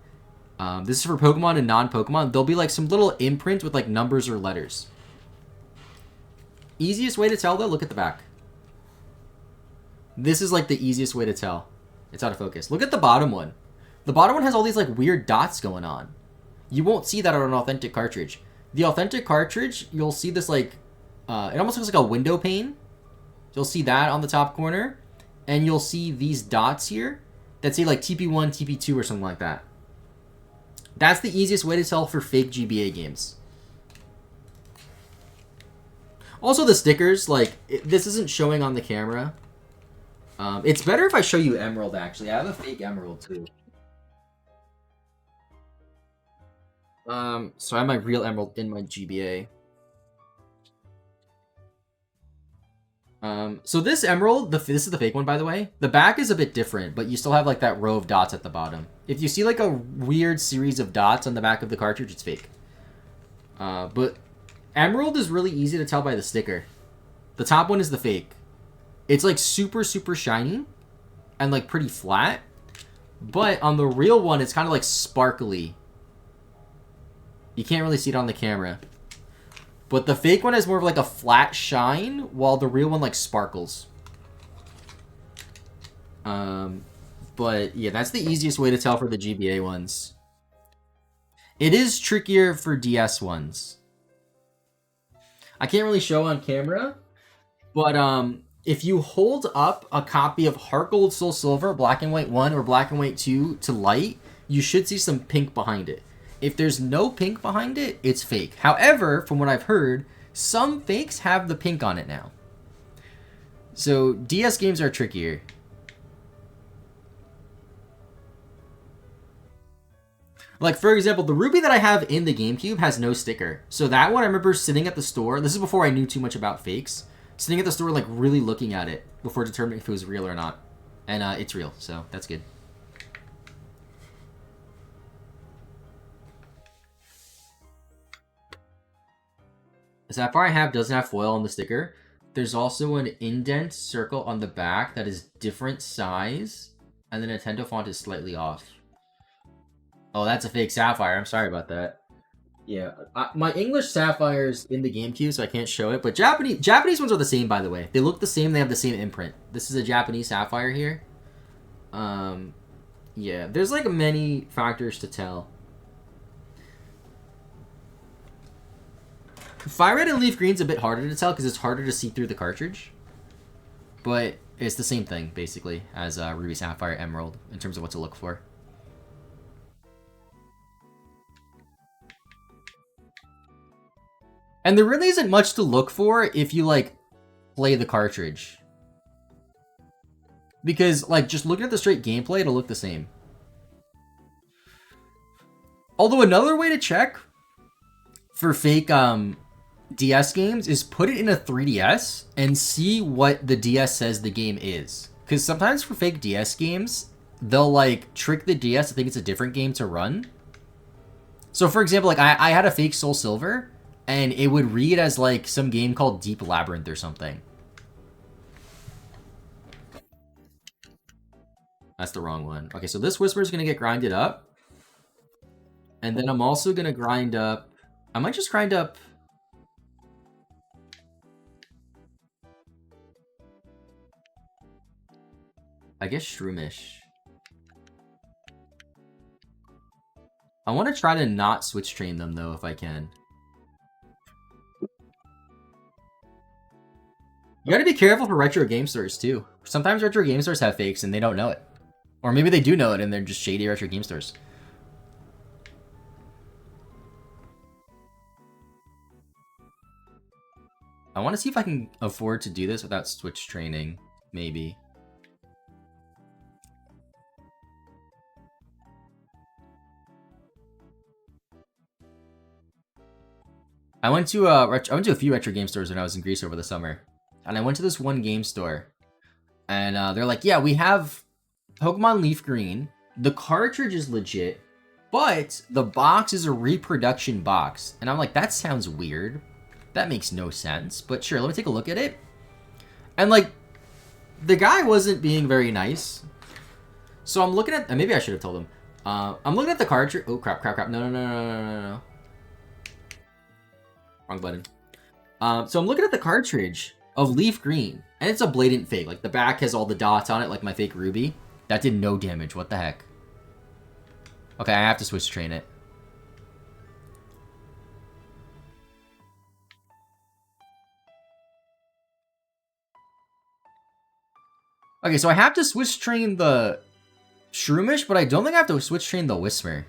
This is for Pokemon and non-Pokemon. There'll be like some little imprint with like numbers or letters. Easiest way to tell though, look at the back. This is like the easiest way to tell. It's out of focus. Look at the bottom one. The bottom one has all these like weird dots going on. You won't see that on an authentic cartridge. The authentic cartridge, you'll see this like, it almost looks like a window pane. You'll see that on the top corner. And you'll see these dots here that say like TP1, TP2 or something like that. That's the easiest way to tell for fake GBA games. Also the stickers, like, this isn't showing on the camera. It's better if I show you Emerald, actually. I have a fake Emerald, too. So I have my real Emerald in my GBA. So this Emerald, this is the fake one, by the way. The back is a bit different, but you still have, like, that row of dots at the bottom. If you see, like, a weird series of dots on the back of the cartridge, it's fake. But Emerald is really easy to tell by the sticker. The top one is the fake. It's, like, super, super shiny and, like, pretty flat. But on the real one, it's kind of, like, sparkly. You can't really see it on the camera. But the fake one has more of like a flat shine, while the real one like sparkles. But yeah, that's the easiest way to tell for the GBA ones. It is trickier for DS ones. I can't really show on camera, but if you hold up a copy of Heart Gold Soul Silver, Black and White 1 or Black and White 2 to light, you should see some pink behind it. If there's no pink behind it, it's fake. However, from what I've heard, some fakes have the pink on it now. So DS games are trickier. Like, for example, the Ruby that I have in the GameCube has no sticker. So that one, I remember sitting at the store. This is before I knew too much about fakes. Sitting at the store, like, really looking at it before determining if it was real or not. And it's real, so that's good. The Sapphire I have doesn't have foil on the sticker. There's also an indent circle on the back that is different size. And the Nintendo font is slightly off. Oh, that's a fake Sapphire. I'm sorry about that. Yeah, my English Sapphire's in the GameCube, so I can't show it. But Japanese ones are the same, by the way. They look the same. They have the same imprint. This is a Japanese Sapphire here. Yeah, there's like many factors to tell. Fire Red and Leaf Green's a bit harder to tell because it's harder to see through the cartridge. But It's the same thing, basically, as Ruby, Sapphire, Emerald, in terms of what to look for. And there really isn't much to look for if you, like, play the cartridge. Because, like, just looking at the straight gameplay, it'll look the same. Although another way to check for fake DS games is put it in a 3DS and see what the DS says the game is. Because sometimes for fake DS games, they'll, like, trick the DS to think it's a different game to run. So, for example, like, I had a fake Soul Silver, and it would read as, like, some game called Deep Labyrinth or something. That's the wrong one. Okay, so this Whisper is going to get grinded up. And then I'm also going to grind up... I might just grind up... I guess Shroomish. I want to try to not switch train them, though, if I can. You gotta be careful for retro game stores, too. Sometimes retro game stores have fakes and they don't know it. Or maybe they do know it and they're just shady retro game stores. I want to see if I can afford to do this without switch training. Maybe. I went to a few retro game stores when I was in Greece over the summer. And I went to this one game store. And they're like, yeah, we have Pokemon Leaf Green. The cartridge is legit. But the box is a reproduction box. And I'm like, that sounds weird. That makes no sense. But sure, let me take a look at it. And like, the guy wasn't being very nice. So I'm looking at... Maybe I should have told him. I'm looking at the cartridge... Oh, crap. No. Wrong button. So I'm looking at the cartridge of Leaf Green. And it's a blatant fake. Like, the back has all the dots on it, like my fake Ruby. That did no damage. What the heck? Okay, I have to switch train it. Okay, so I have to switch train the Shroomish, but I don't think I have to switch train the Whisper.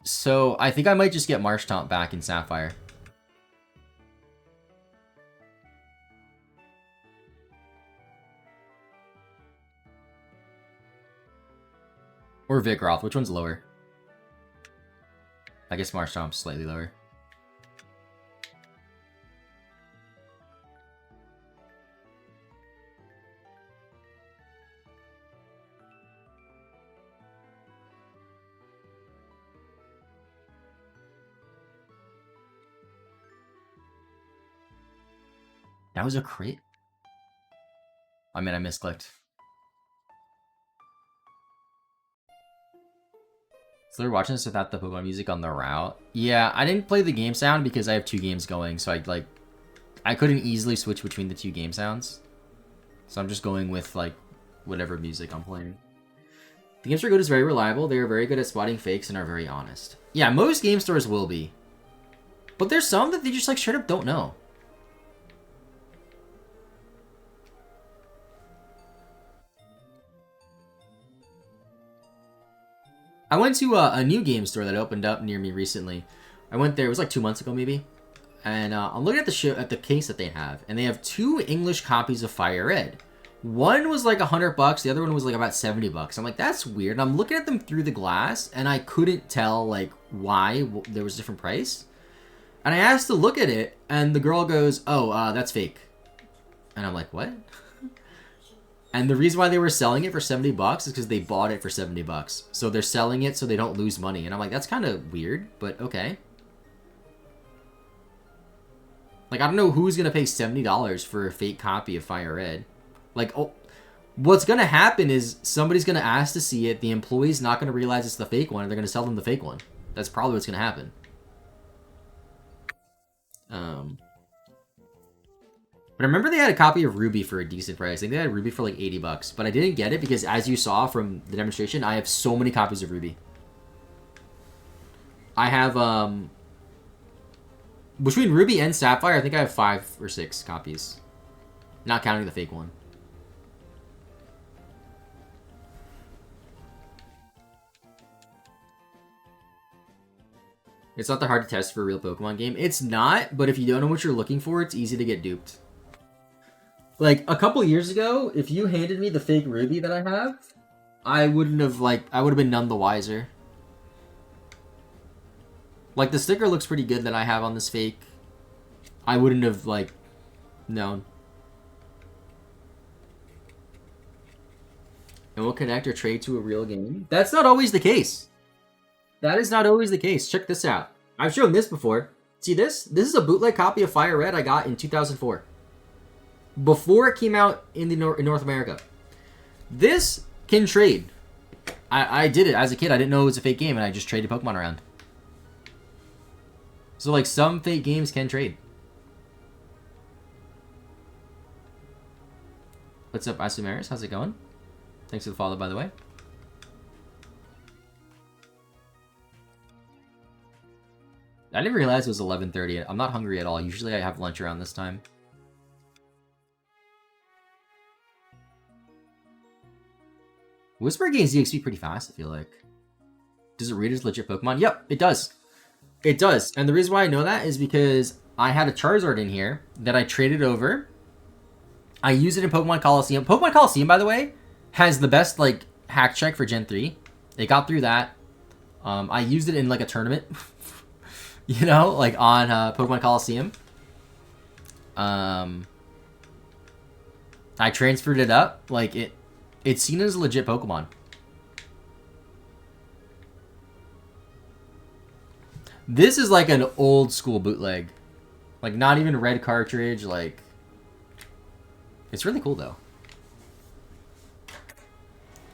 So I think I might just get Marshtomp back in Sapphire. Or Vikroth. Which one's lower? I guess Marshtomp's slightly lower. That was a crit? I mean, I misclicked. So they're watching this without the Pokemon music on the route. Yeah, I didn't play the game sound because I have 2 games going, so I couldn't easily switch between the 2 game sounds. So I'm just going with, like, whatever music I'm playing. The Game Store Code is very reliable. They are very good at spotting fakes and are very honest. Yeah, most game stores will be. But there's some that they just, like, straight up don't know. I went to a new game store that opened up near me recently. I went there, it was like 2 months ago maybe. And I'm looking at the case that they have. And they have 2 English copies of Fire Red. One was like $100, the other one was like about $70. I'm like, that's weird. And I'm looking at them through the glass, and I couldn't tell like why there was a different price. And I asked to look at it, and the girl goes, oh, that's fake. And I'm like, what? And the reason why they were selling it for $70 is because they bought it for $70. So they're selling it so they don't lose money. And I'm like, that's kind of weird, but okay. Like, I don't know who's going to pay $70 for a fake copy of Fire Red. Like, oh, what's going to happen is somebody's going to ask to see it. The employee's not going to realize it's the fake one, and they're going to sell them the fake one. That's probably what's going to happen. But I remember they had a copy of Ruby for a decent price. I think they had Ruby for like $80. But I didn't get it because, as you saw from the demonstration, I have so many copies of Ruby. I have, Between Ruby and Sapphire, I think I have 5 or 6 copies. Not counting the fake one. It's not that hard to test for a real Pokemon game. It's not, but if you don't know what you're looking for, it's easy to get duped. Like, a couple years ago, if you handed me the fake Ruby that I have, I would have been none the wiser. Like, the sticker looks pretty good that I have on this fake. I wouldn't have, like, known. And we'll connect or trade to a real game. That's not always the case. That is not always the case. Check this out. I've shown this before. See this? This is a bootleg copy of Fire Red I got in 2004. Before it came out in North America. This can trade. I did it as a kid. I didn't know it was a fake game, and I just traded Pokemon around. So, like, some fake games can trade. What's up, Asumaris? How's it going? Thanks for the follow, by the way. I didn't realize it was 11:30. I'm not hungry at all. Usually I have lunch around this time. Whisper gains EXP pretty fast, I feel like. Does it read as legit Pokemon? Yep, it does. It does. And the reason why I know that is because I had a Charizard in here that I traded over. I use it in Pokemon Coliseum. Pokemon Coliseum, by the way, has the best, like, hack check for Gen 3. It got through that. I used it in, like, a tournament. You know, like, on Pokemon Coliseum. I transferred it up. Like, it's seen as a legit Pokemon. This is like an old school bootleg. Like, not even red cartridge, like... It's really cool, though.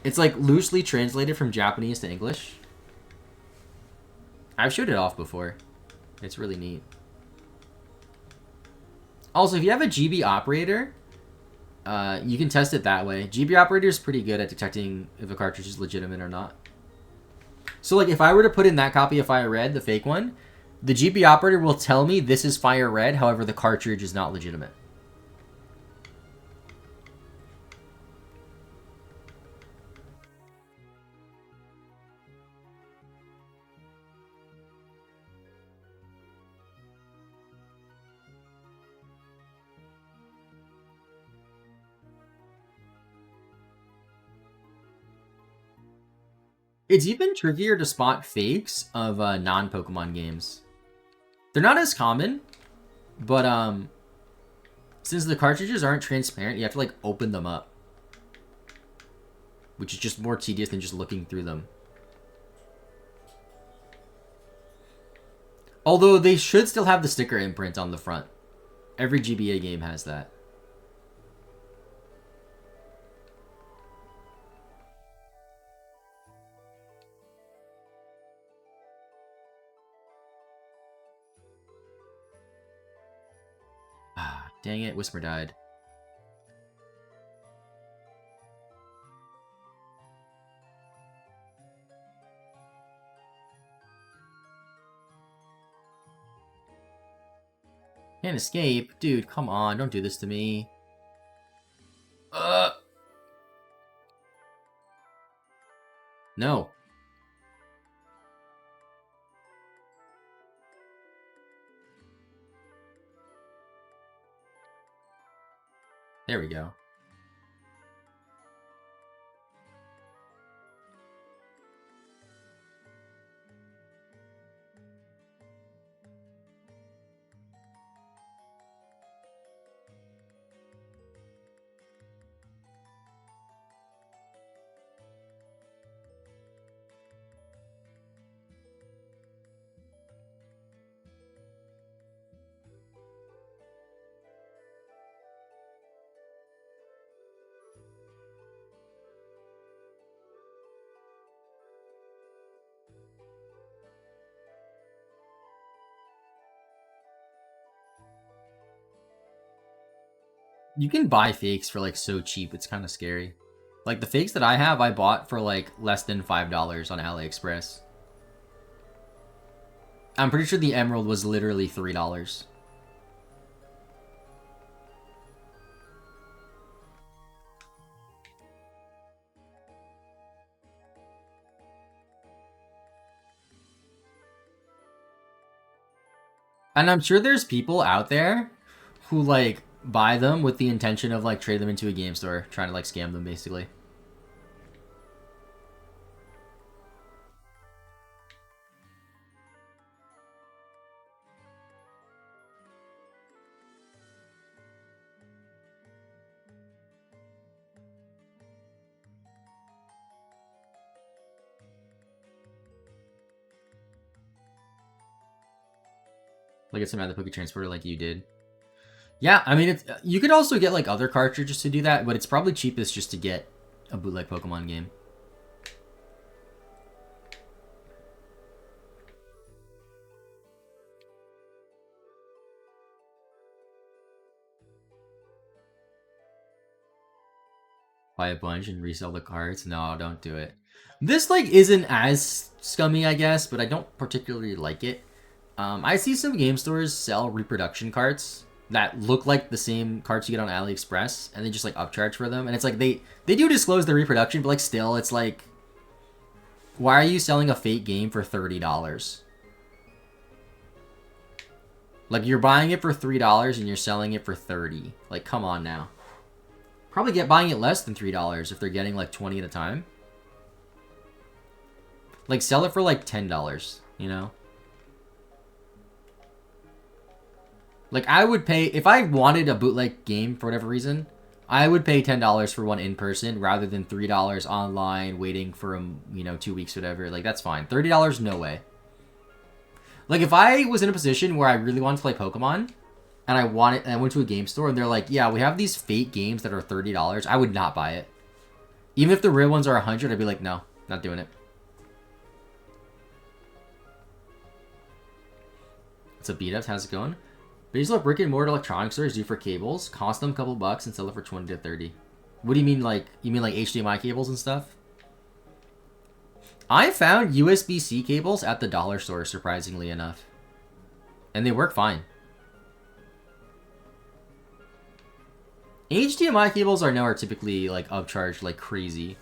It's, like, loosely translated from Japanese to English. I've showed it off before. It's really neat. Also, if you have a GB operator, you can test it that way. GB operator is pretty good at detecting if a cartridge is legitimate or not. So, like, if I were to put in that copy of Fire Red, the fake one, the GB operator will tell me this is Fire Red, however, the cartridge is not legitimate. It's even trickier to spot fakes of non-Pokemon games. They're not as common, but since the cartridges aren't transparent, you have to, like, open them up. Which is just more tedious than just looking through them. Although they should still have the sticker imprint on the front. Every GBA game has that. Ah, dang it, Whisper died. Can't escape. Dude, come on, don't do this to me. No. There we go. You can buy fakes for, like, so cheap, it's kind of scary. Like, the fakes that I have, I bought for, like, less than $5 on AliExpress. I'm pretty sure the Emerald was literally $3. And I'm sure there's people out there who like buy them with the intention of like trade them into a game store, trying to like scam them basically. Like get some out of the Poké Transporter like you did. Yeah, I mean, you could also get like other cartridges to do that, but it's probably cheapest just to get a bootleg Pokemon game. Buy a bunch and resell the cards? No, don't do it. This like isn't as scummy, I guess, but I don't particularly like it. I see some game stores sell reproduction carts that look like the same carts you get on AliExpress, and they just like upcharge for them. And it's like they do disclose the reproduction, but like still, it's like, why are you selling a fake game for $30? Like you're buying it for $3 and you're selling it for $30. Like come on now. Probably buying it less than $3 if they're getting like 20 at a time. Like sell it for like $10, you know? Like I would pay, if I wanted a bootleg game for whatever reason, I would pay $10 for one in person rather than $3 online waiting for 2 weeks, whatever. Like that's fine. $30, no way. Like if I was in a position where I really wanted to play Pokemon, and I went to a game store and they're like, yeah, we have these fake games that are $30, I would not buy it. Even if the real ones are $100, I'd be like, no, not doing it. What's up, beat-ups? How's it going? But these little brick and mortar electronic stores do for cables, cost them a couple bucks and sell it for 20 to 30. What do you mean, like, HDMI cables and stuff? I found USB-C cables at the dollar store, surprisingly enough. And they work fine. HDMI cables are typically like upcharged like crazy.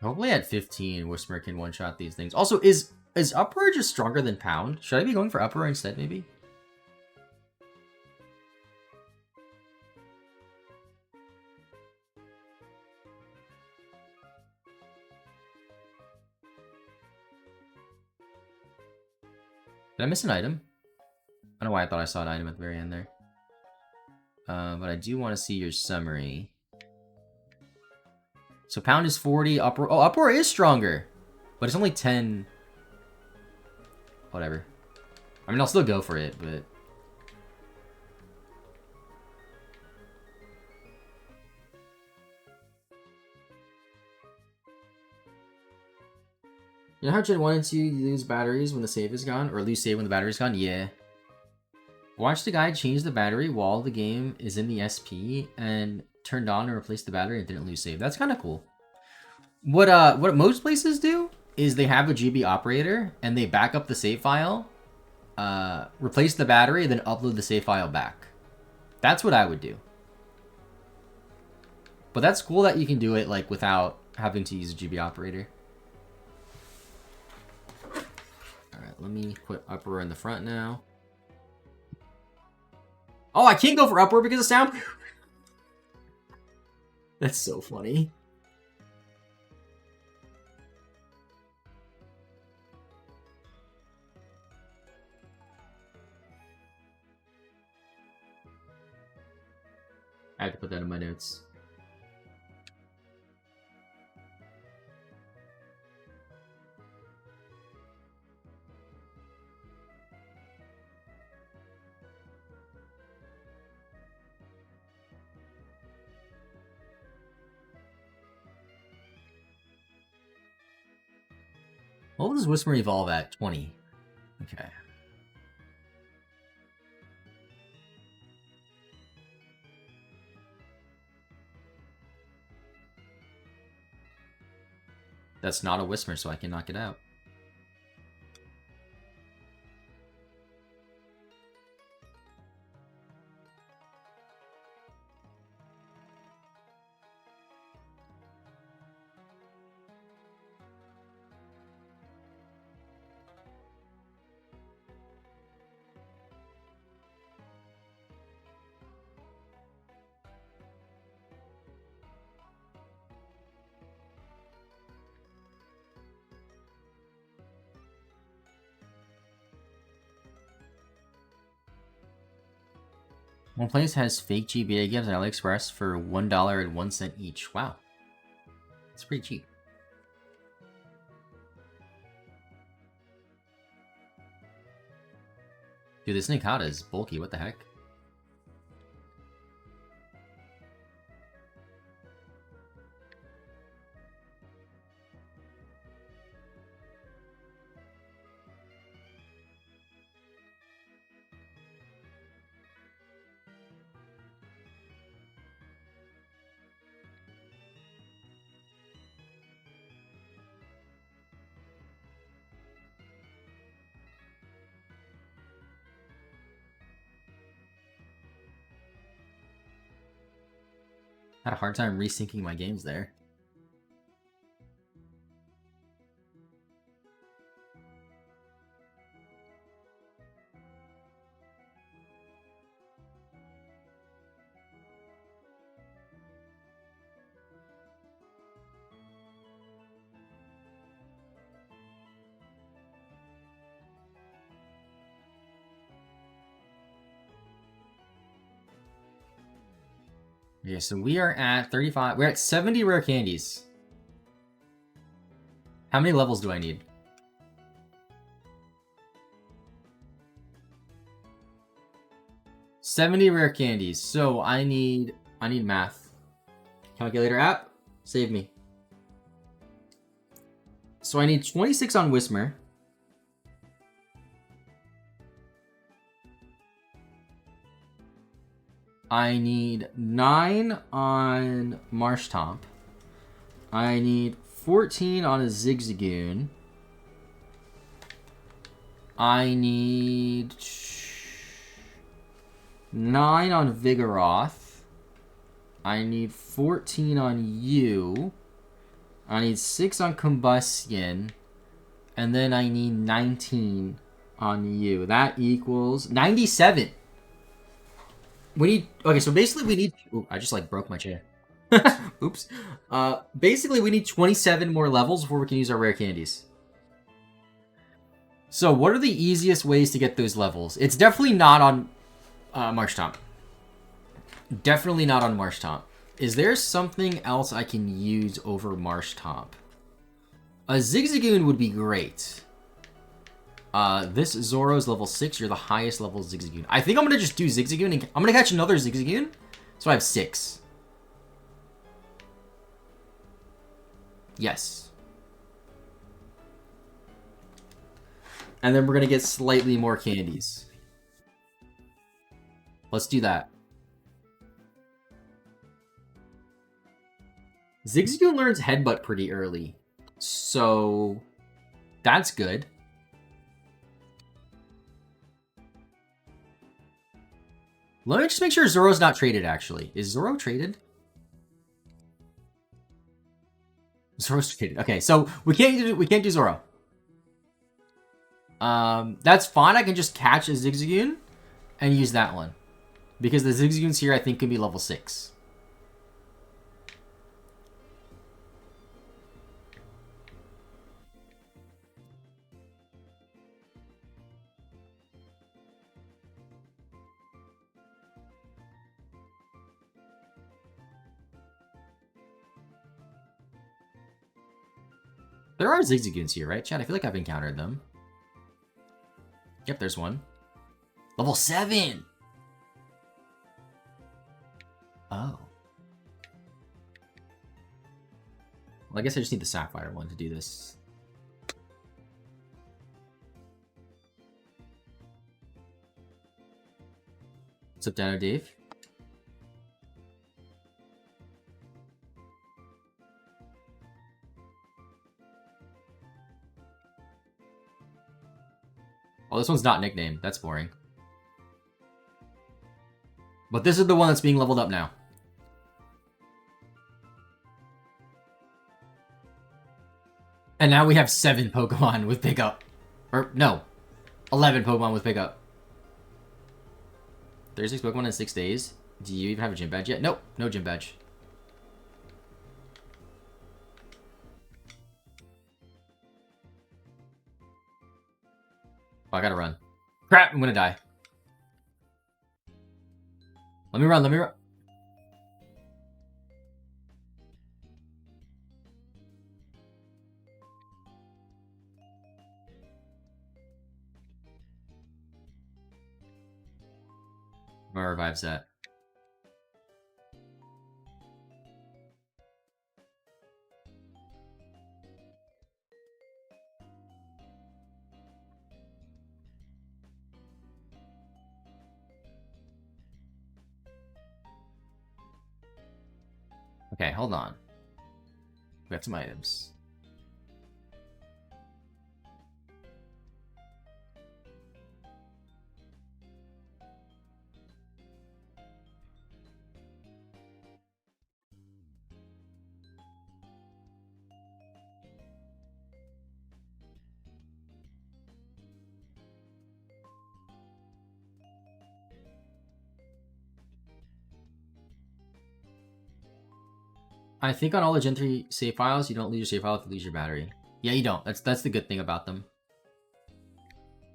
Hopefully at 15, Whisper can one-shot these things. Also, is Uproar just stronger than Pound? Should I be going for Uproar instead, maybe? Did I miss an item? I don't know why I thought I saw an item at the very end there. But I do want to see your summary. So Pound is 40, Uproar... Oh, Uproar is stronger! But it's only 10... Whatever. I mean, I'll still go for it, but... You know how Gen 1 and 2 you lose batteries when the save is gone? Or lose save when the battery's gone? Yeah. Watch the guy change the battery while the game is in the SP and turned on and replaced the battery and didn't lose save. That's kind of cool. What most places do is they have a GB operator and they back up the save file, replace the battery, then upload the save file back. That's what I would do. But that's cool that you can do it like without having to use a GB operator. Alright, let me put Uproar in the front now. Oh, I can't go for Uproar because of sound? That's so funny. I have to put that in my notes. What does Whisper evolve at? 20. Okay. That's not a Whisper, so I can knock it out. One place has fake GBA gifts on AliExpress for $1.01 each. Wow. It's pretty cheap. Dude, this Nikata is bulky. What the heck? Had a hard time resyncing my games there. Okay, so we are at 35. We're at 70 rare candies. How many levels do I need? $70 rare candies. So I need math. Calculator app, save me. So I need 26 on Whismer. I need 9 on Marshtomp. I need 14 on a Zigzagoon. I need 9 on Vigoroth. I need 14 on you. I need 6 on Combustion. And then I need 19 on you. That equals 97. We need... Okay, so basically we need... Ooh, I just, like, broke my chair. Oops. Basically, we need 27 more levels before we can use our rare candies. So, what are the easiest ways to get those levels? It's definitely not on Marshtomp. Definitely not on Marshtomp. Is there something else I can use over Marshtomp? A Zigzagoon would be great. This Zoro's level 6. You're the highest level Zigzagoon. I think I'm going to just do Zigzagoon. And I'm going to catch another Zigzagoon. So I have 6. Yes. And then we're going to get slightly more candies. Let's do that. Zigzagoon learns Headbutt pretty early. So that's good. Let me just make sure Zoro's not traded, actually. Is Zoro traded? Zoro's traded. Okay, so we can't do Zoro. That's fine. I can just catch a Zigzagoon and use that one. Because the Zigzagoons here, I think, can be level 6. There are Zigzagoons here, right, Chad? I feel like I've encountered them. Yep, there's one. Level 7! Oh. Well, I guess I just need the Sapphire one to do this. What's up, Dino Dave? Oh, this one's not nicknamed. That's boring. But this is the one that's being leveled up now. And now we have 7 Pokemon with pickup. Or, no. 11 Pokemon with pickup. 36 Pokemon in 6 days? Do you even have a gym badge yet? Nope. No gym badge. Oh, I gotta run. Crap, I'm gonna die. Let me run, let me run. My revive set. Okay, hold on. We got some items. I think on all the Gen 3 save files, you don't lose your save file if you lose your battery. Yeah, you don't. That's the good thing about them.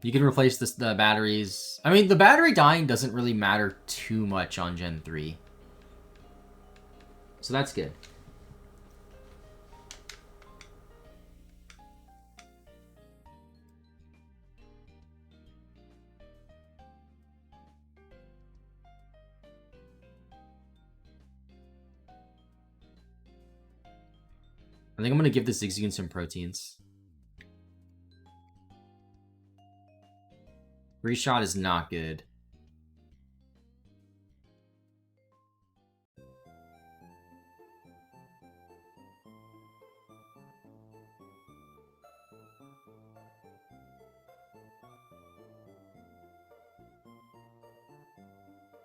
You can replace the batteries. I mean, the battery dying doesn't really matter too much on Gen 3. So that's good. I think I'm gonna give this Zigzagoon some proteins. Reshot is not good.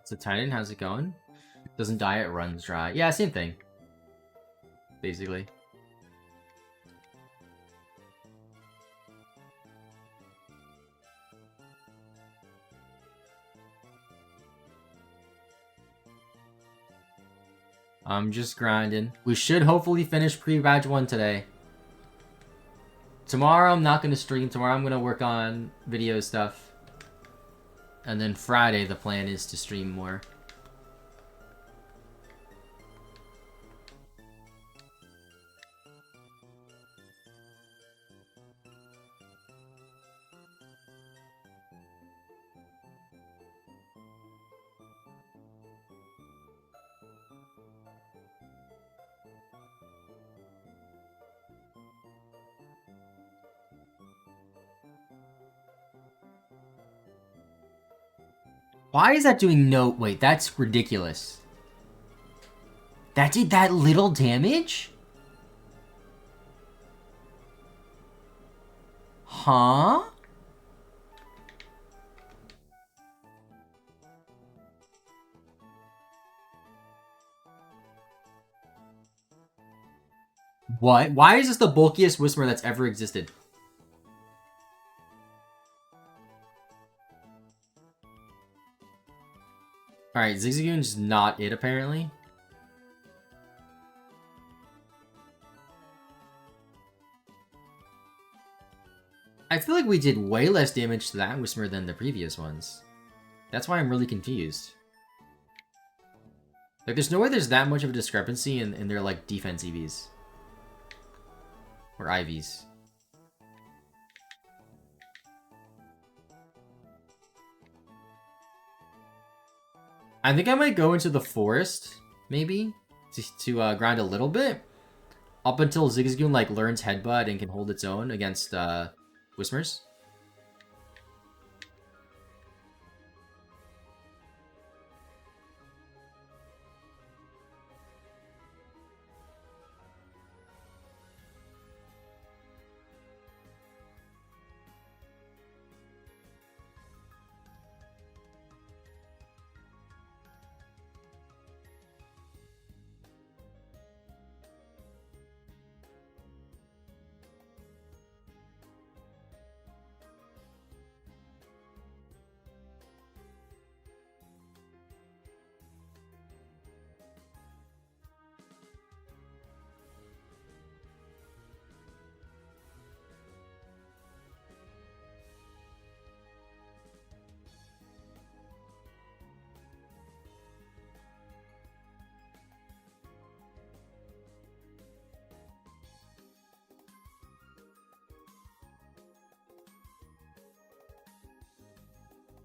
So Titan, how's it going? Doesn't die, it runs dry. Yeah, same thing. Basically. I'm just grinding. We should hopefully finish pre-badge 1 today. Tomorrow I'm not going to stream. Tomorrow I'm going to work on video stuff. And then Friday the plan is to stream more. Why is that doing no... Wait, that's ridiculous. That did that little damage? Huh? What? Why is this the bulkiest Whismur that's ever existed? Alright, Zigzagoon's not it, apparently. I feel like we did way less damage to that Whismur than the previous ones. That's why I'm really confused. Like, there's no way there's that much of a discrepancy in their, like, defense EVs. Or IVs. I think I might go into the forest, maybe, to grind a little bit. Up until Zigzagoon, like, learns Headbutt and can hold its own against, Whismurs.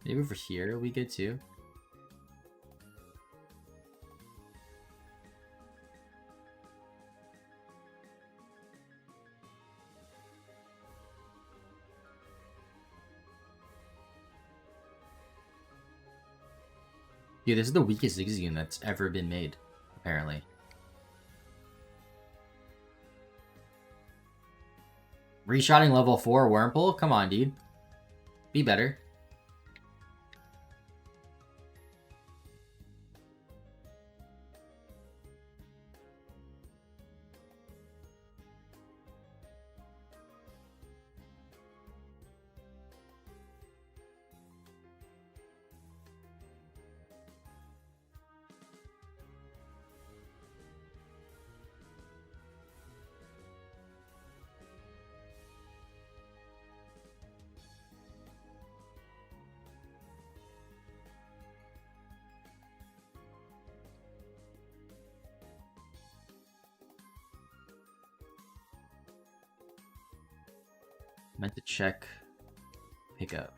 Maybe over here we get too. Yeah, this is the weakest Zigzagoon that's ever been made, apparently. Reshotting level 4 Wurmple? Come on, dude. Be better. Meant to check pickup.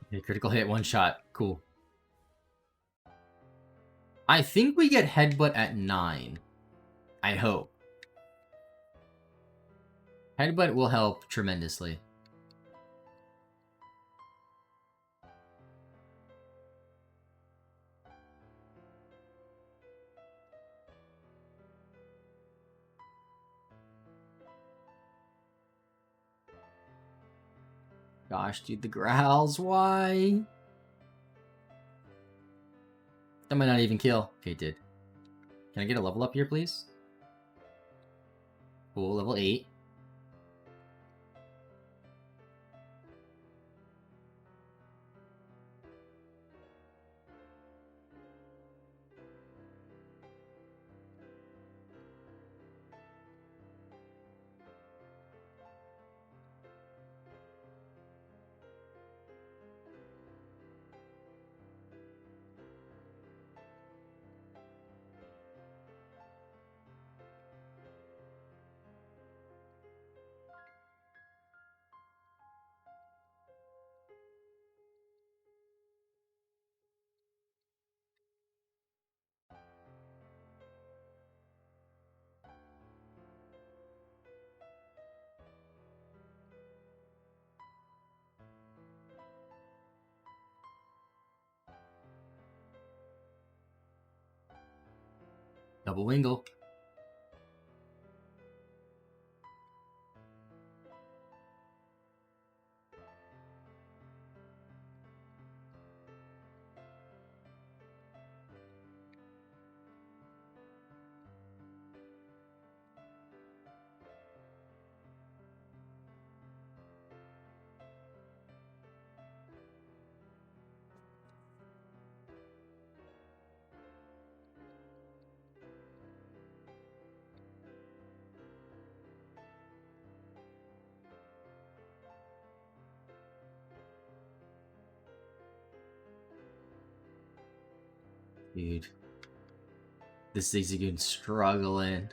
Okay, critical hit, one shot. Cool. I think we get Headbutt at 9. I hope. Headbutt will help tremendously. Gosh, dude, the growls, why? That might not even kill. Okay, it did. Can I get a level up here, please? Cool, level 8. Double Wingle. Dude. This Zigzagoon's struggling.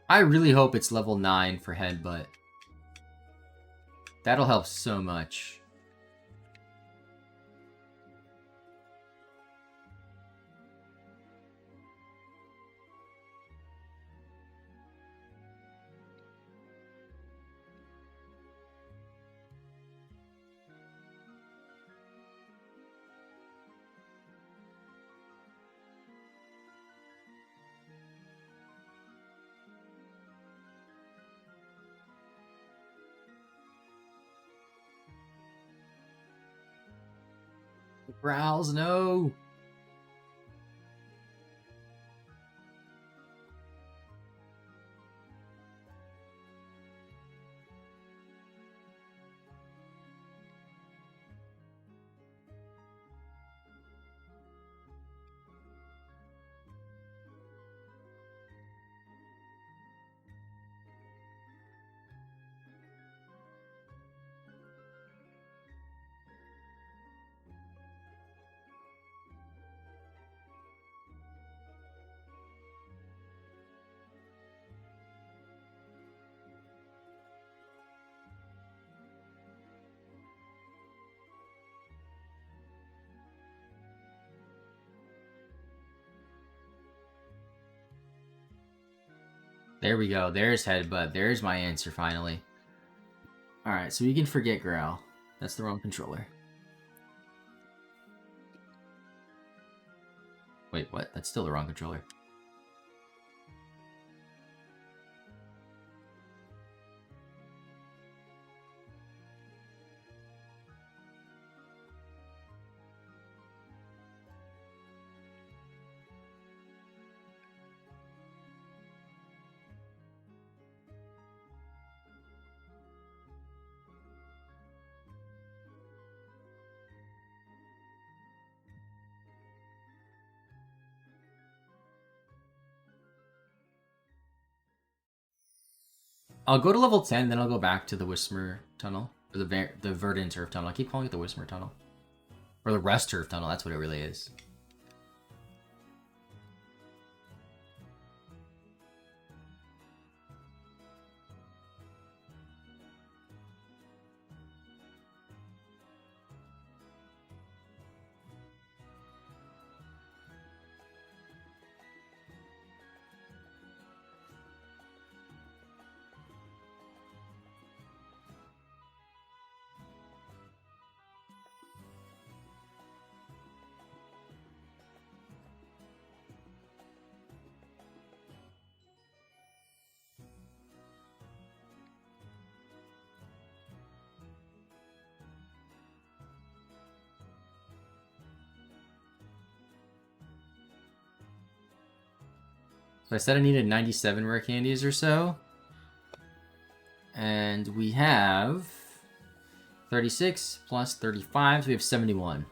I really hope it's level 9 for Headbutt. That'll help so much. Growls, no! There we go. There's Headbutt. There's my answer, finally. Alright, so we can forget Growl. That's the wrong controller. Wait, what? That's still the wrong controller. I'll go to level 10, then I'll go back to the Whismer Tunnel. Or the Verdant Turf Tunnel. I keep calling it the Whismer Tunnel. Or the Rest Turf Tunnel, that's what it really is. So I said I needed 97 rare candies or so. And we have 36 plus 35, so we have 71.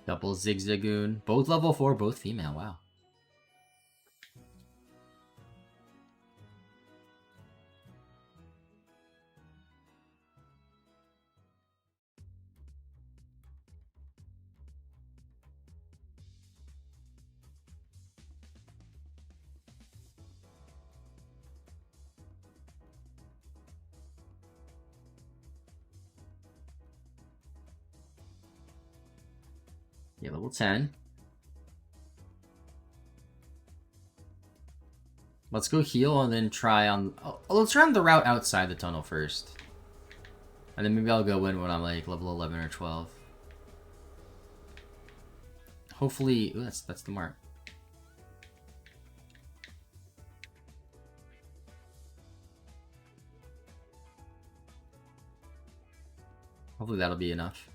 Double Zigzagoon. Both level 4, both female. Wow. Yeah, level 10. Let's go heal and then try on... Oh, let's try on the route outside the tunnel first. And then maybe I'll go in when I'm like level 11 or 12. Hopefully... Ooh, that's the mark. Hopefully that'll be enough.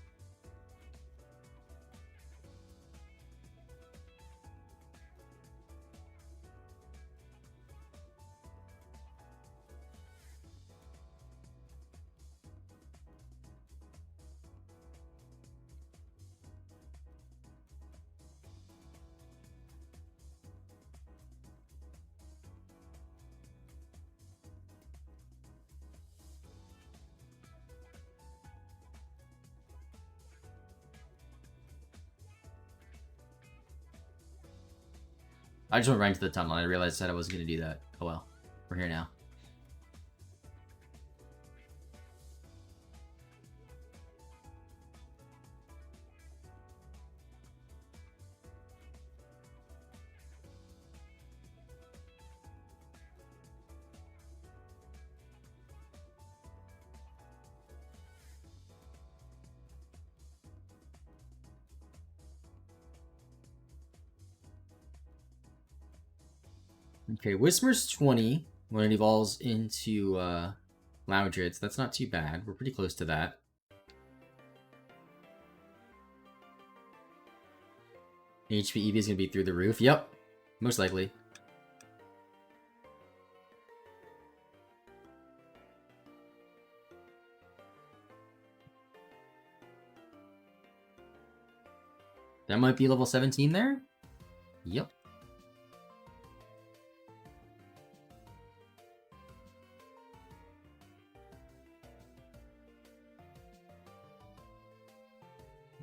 I just went right into the tunnel. I realized that I wasn't going to do that. Oh well. We're here now. Okay, Whismer's 20 when it evolves into Loudred, so that's not too bad. We're pretty close to that. HP EV is going to be through the roof. Yep, most likely. That might be level 17 there? Yep.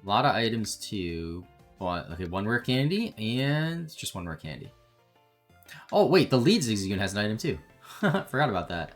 A lot of items too. But, okay, one rare candy and just one rare candy. Oh, wait, the lead Zigzagoon has an item too. Forgot about that.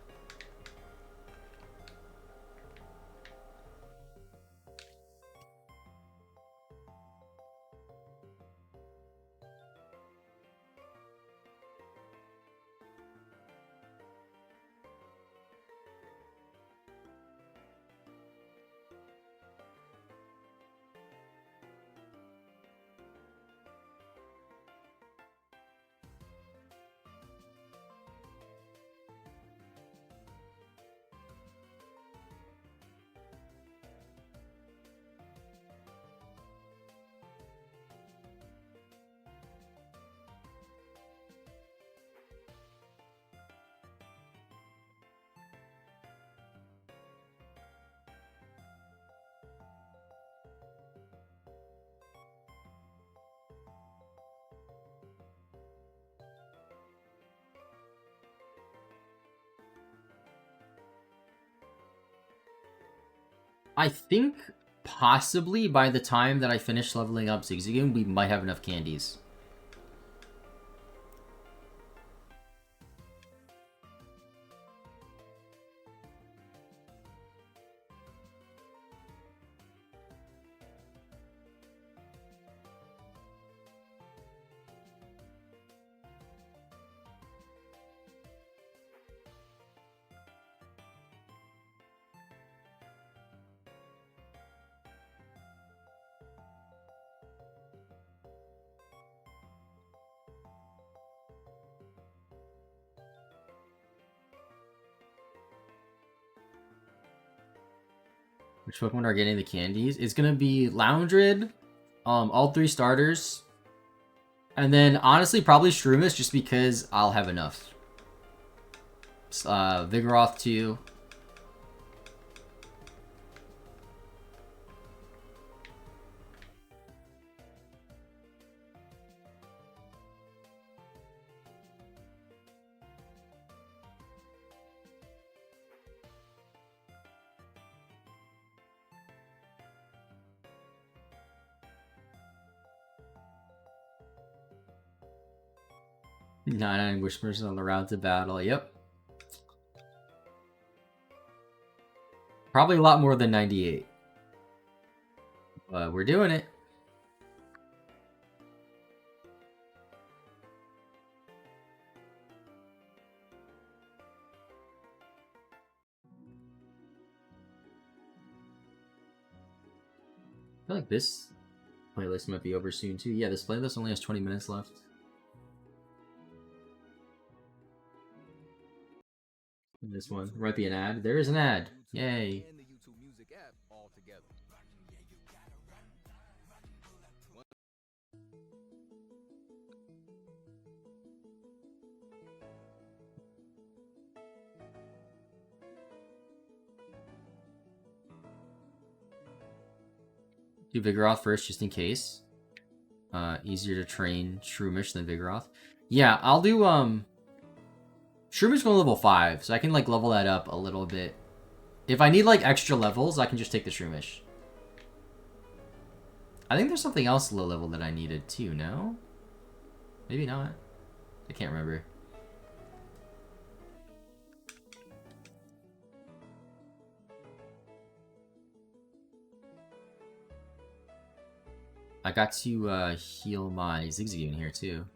I think possibly by the time that I finish leveling up Zigzagoon, we might have enough candies. Which Pokemon are getting the candies? It's gonna be Loundred, all 3 starters, and then honestly probably Shroomish just because I'll have enough. Vigoroth too. Nine Whispers on the route to battle. Yep. Probably a lot more than 98. But we're doing it. I feel like this playlist might be over soon too. Yeah, this playlist only has 20 minutes left. And this one. There might be an ad. There is an ad. Yay. Do Vigoroth first, just in case. Easier to train Shroomish than Vigoroth. Yeah, I'll do, Shroomish going level 5, so I can, like, level that up a little bit. If I need, like, extra levels, I can just take the Shroomish. I think there's something else low level that I needed, too, no? Maybe not. I can't remember. I got to heal my Zigzagoon here too.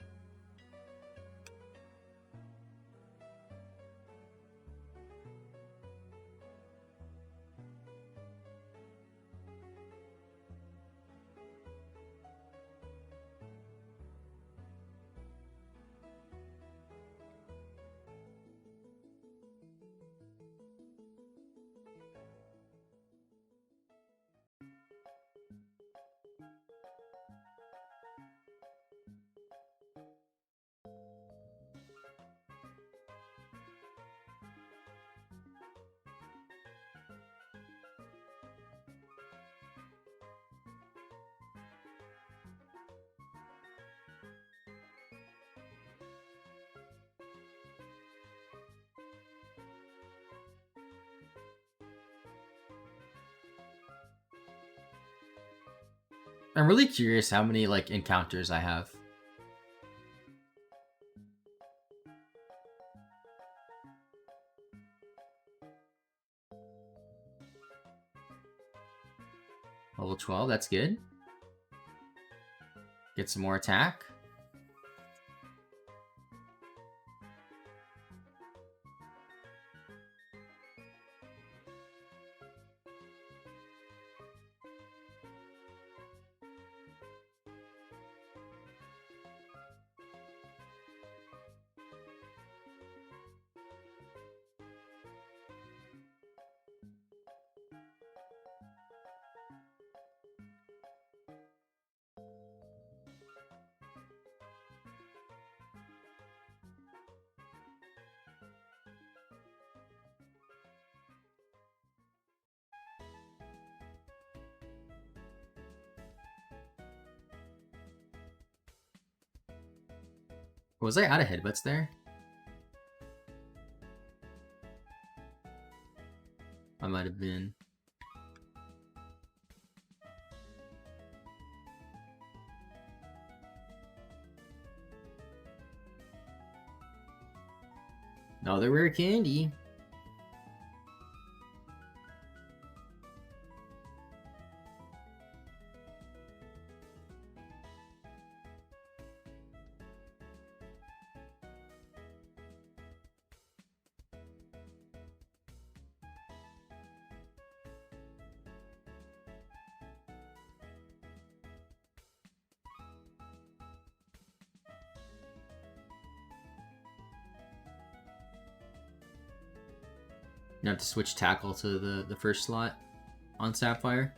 I'm really curious how many, like, encounters I have. Level 12, that's good. Get some more attack. Was I out of headbutts there? I might have been. Another rare candy. You have to switch tackle to the first slot on Sapphire.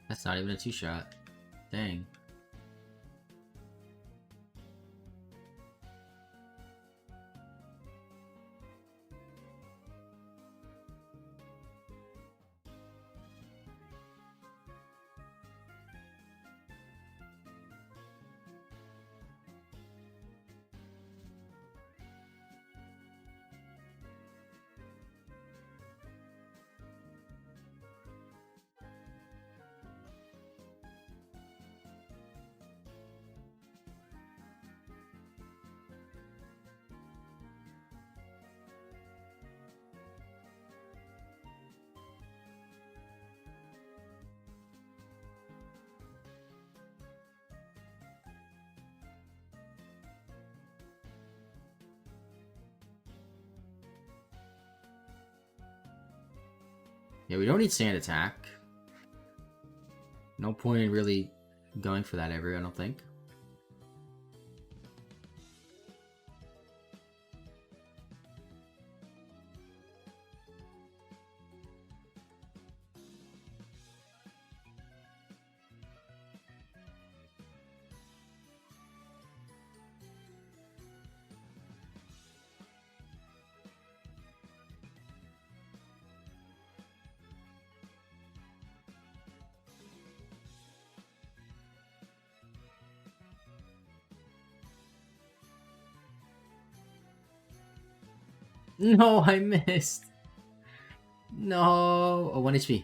That's not even a two-shot. Dang. Yeah, we don't need sand attack. No point in really going for that ever, I don't think. No, I missed. No. Oh, 1 HP.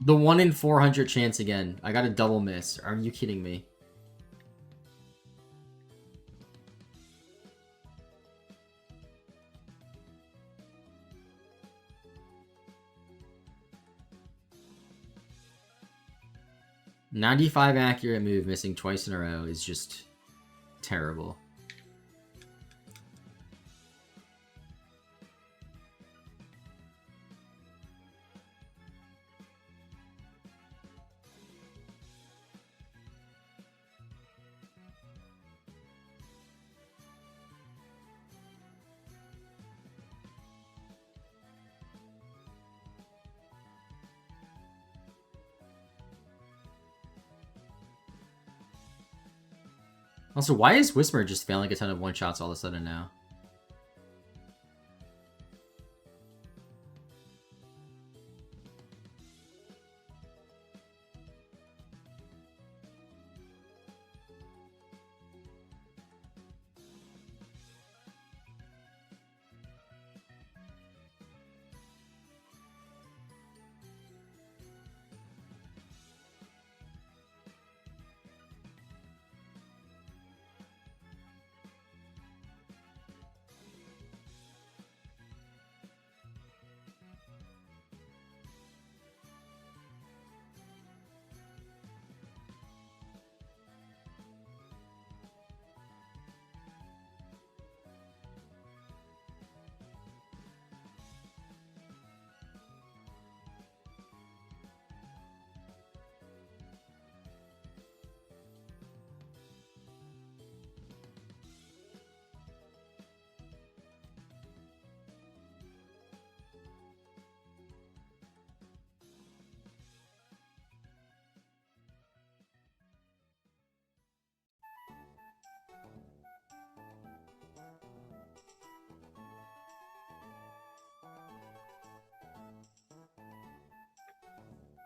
The 1 in 400 chance again. I got a double miss. Are you kidding me? .95 accurate move missing twice in a row is just terrible. Also, why is Whisper just failing a ton of one-shots all of a sudden now?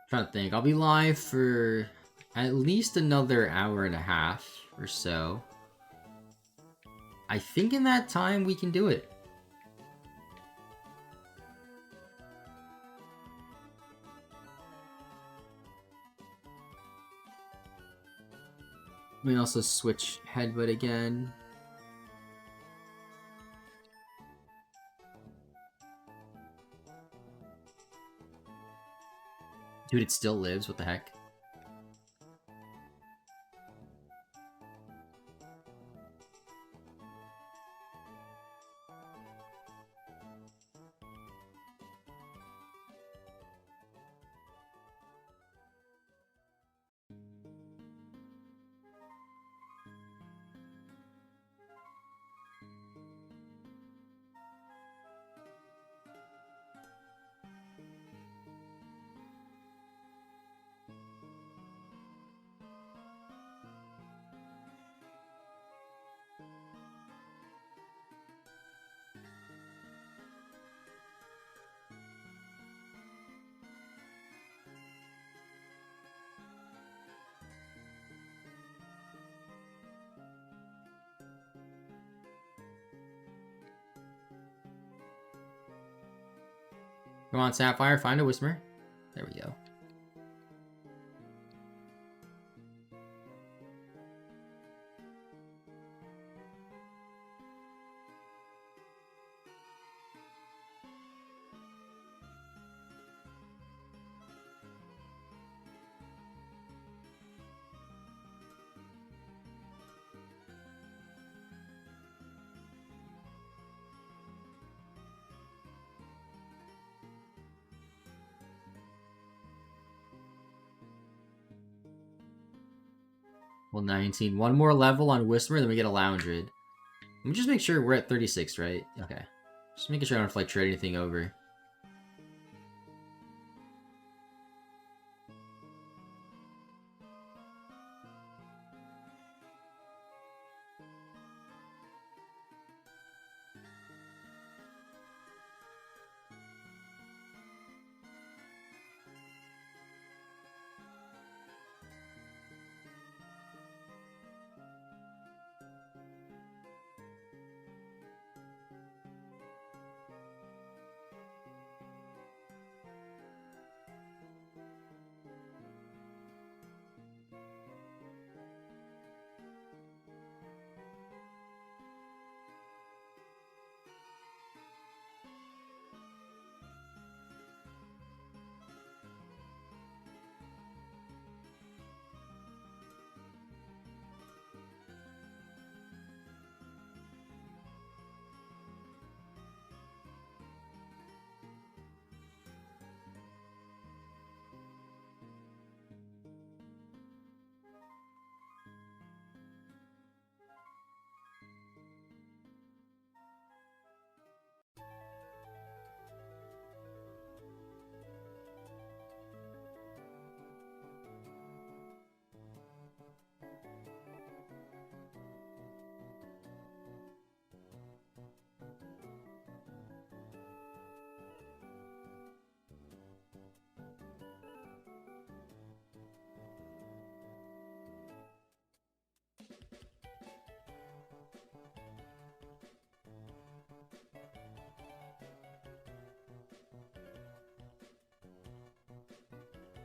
Trying to think. I'll be live for at least another hour and a half or so. I think in that time we can do it. We can also switch headbutt again. Dude, it still lives. What the heck? Come on, Sapphire, find a Whisper. There we go. Well, 19. One more level on Whisper, then we get a Lounged. Let me just make sure we're at 36, right? Okay. Just making sure I don't have to, like, trade anything over.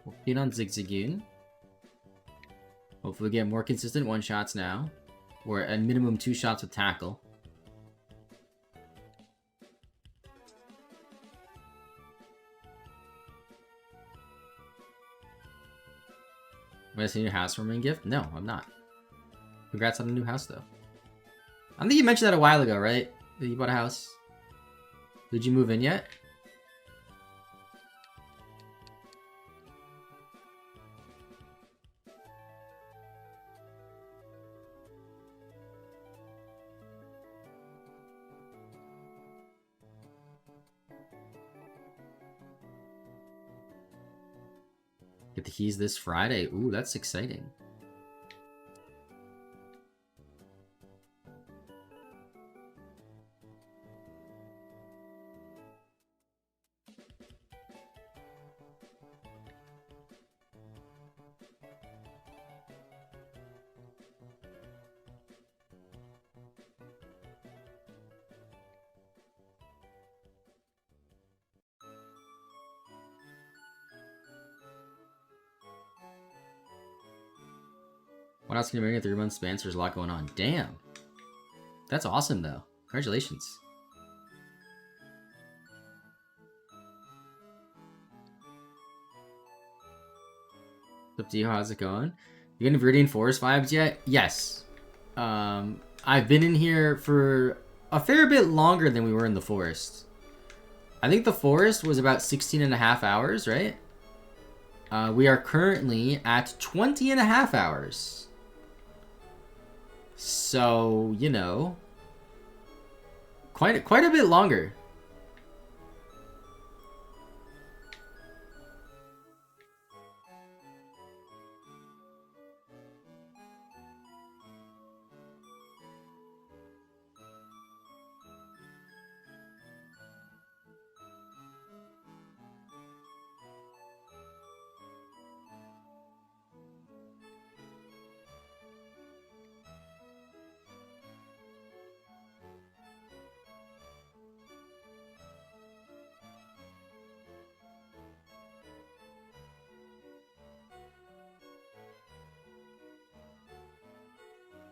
We'll keen on Zigzagoon. Hopefully we get more consistent one-shots now. We're at minimum 2 shots with tackle. Am I seeing your house for a gift? No, I'm not. Congrats on a new house, though. I think you mentioned that a while ago, right? That you bought a house. Did you move in yet? Get the keys this Friday. Ooh, that's exciting. What else can you bring in a 3-month span? So there's a lot going on. Damn. That's awesome, though. Congratulations. Up to you, how's it going? You getting Viridian Forest vibes yet? Yes. I've been in here for a fair bit longer than we were in the forest. I think the forest was about 16.5 hours, right? We are currently at 20.5 hours. So, you know, quite a bit longer.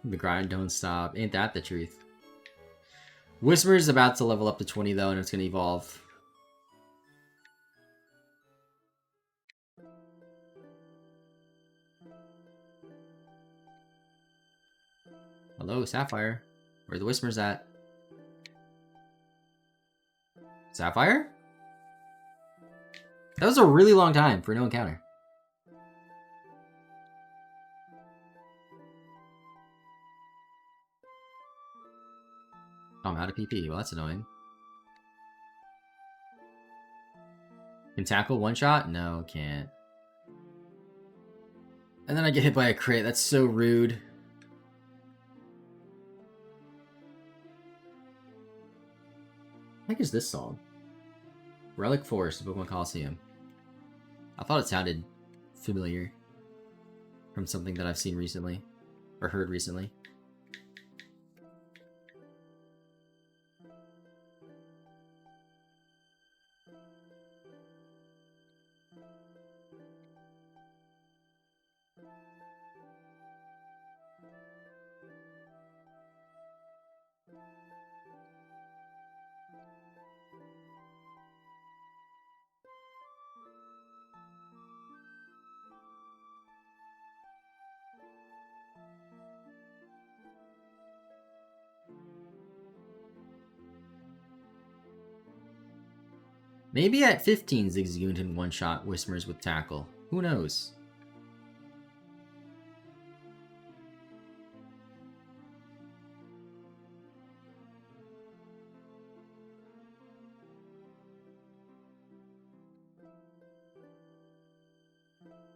The grind don't stop. Ain't that the truth? Whisper's about to level up to 20 though, and it's gonna evolve. Hello, Sapphire. Where the Whisper's at? Sapphire? That was a really long time for no encounter. Oh, I'm out of PP. Well, that's annoying. Can tackle one shot? No, can't. And then I get hit by a crit. That's so rude. What the heck is this song? Relic Forest, Pokemon Coliseum. I thought it sounded familiar from something that I've seen recently or heard recently. Maybe at 15, Zigzagoon can one-shot Whismers with Tackle. Who knows?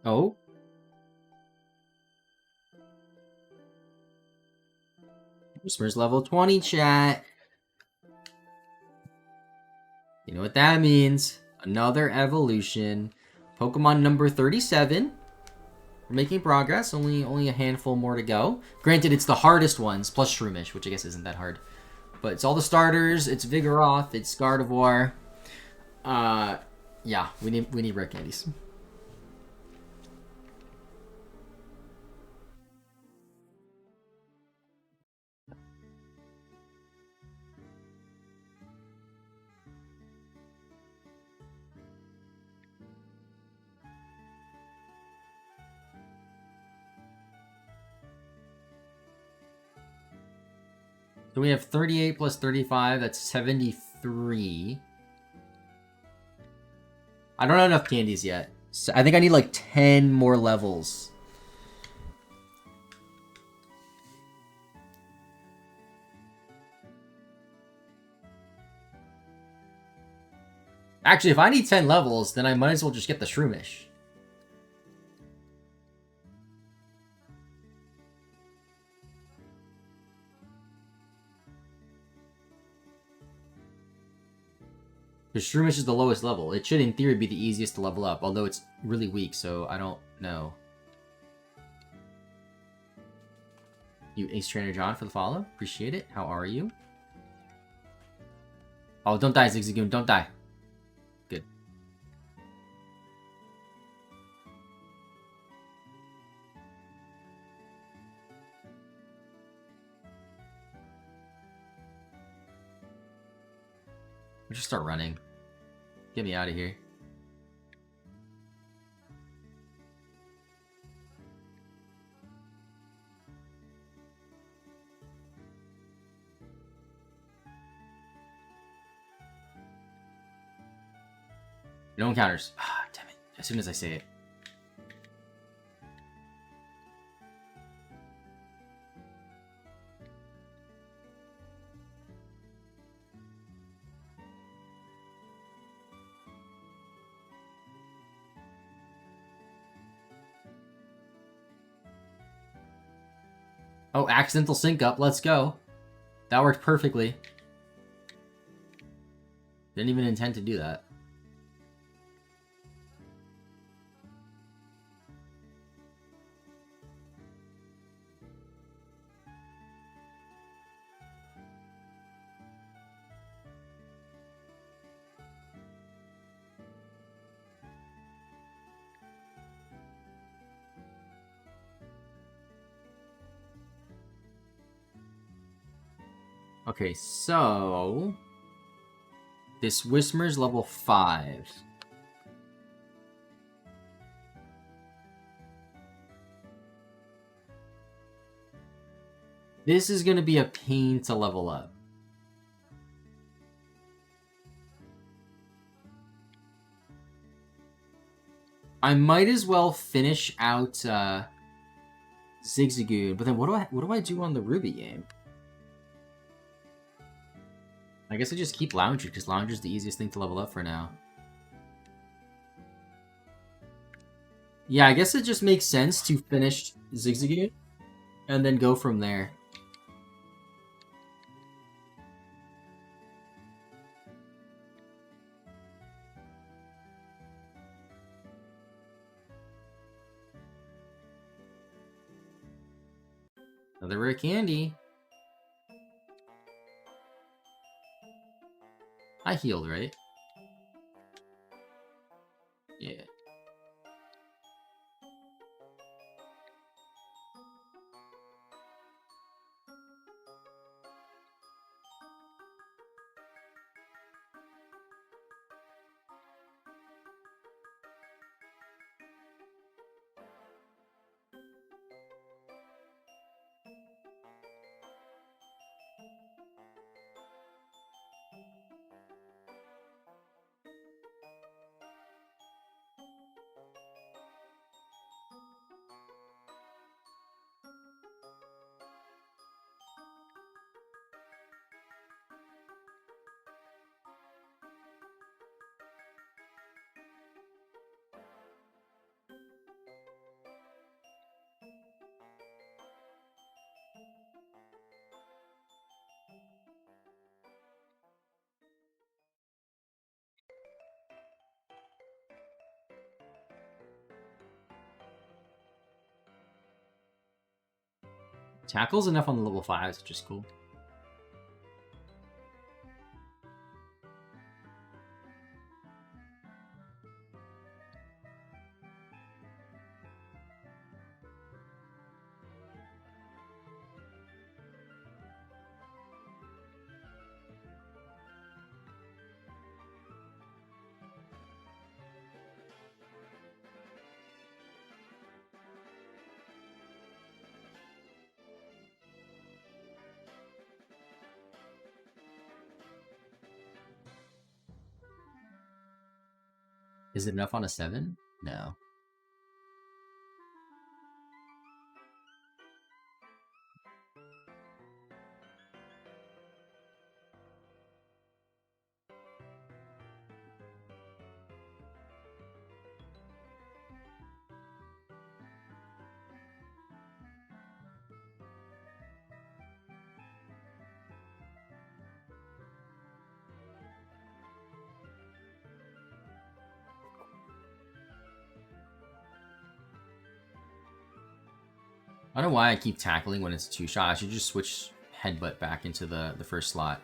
Oh? Whismers level 20, chat. You know what that means. Another evolution. Pokemon number 37. We're making progress. Only a handful more to go. Granted, it's the hardest ones, plus Shroomish, which I guess isn't that hard. But it's all the starters. It's Vigoroth. It's Gardevoir. Yeah, we need rare candies. So we have 38 plus 35, that's 73. I don't have enough candies yet. So I think I need like 10 more levels. Actually, if I need 10 levels, then I might as well just get the Shroomish. Because Shroomish is the lowest level. It should, in theory, be the easiest to level up, although it's really weak, so I don't know. You Ace Trainer John for the follow. Appreciate it. How are you? Oh, don't die, Zigzagoon. Don't die. Good. We'll just start running. Get me out of here. No encounters. Ah, damn it. As soon as I say it. Oh, accidental sync up. Let's go. That worked perfectly. Didn't even intend to do that. Okay, so... This Whismer's level 5. This is going to be a pain to level up. I might as well finish out Zigzagoon, but then what do I do on the Ruby game? I guess I just keep Lounger, because Lounger's the easiest thing to level up for now. Yeah, I guess it just makes sense to finish Zigzagoon, and then go from there. Another rare candy. I healed, right? Yeah. Tackle's enough on the level 5s, which is cool. Is it enough on a 7? No. I don't know why I keep tackling when it's a 2-shot. I should just switch headbutt back into the first slot.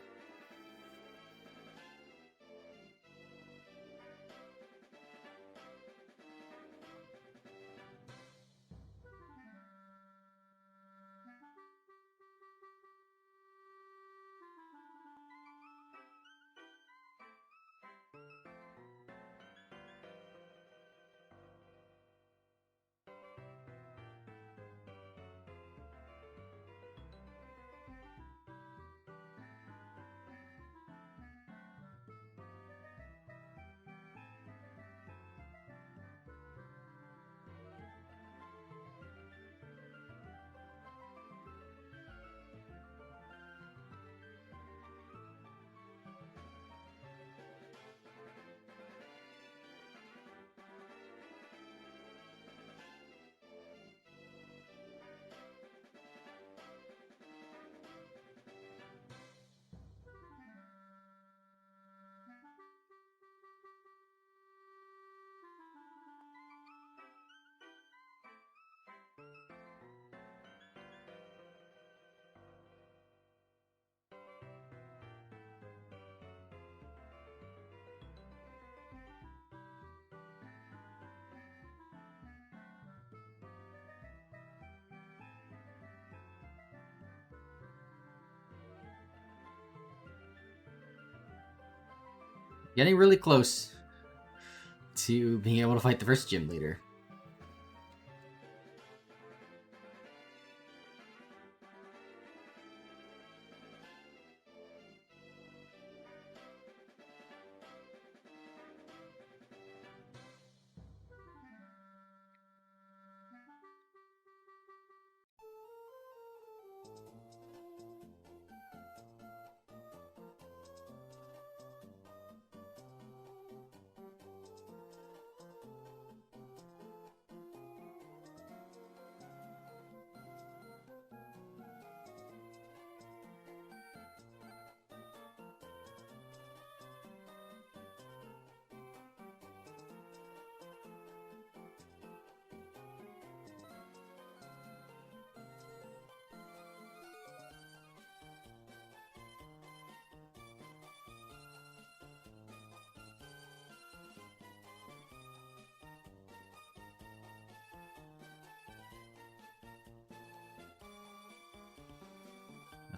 Getting really close to being able to fight the first gym leader.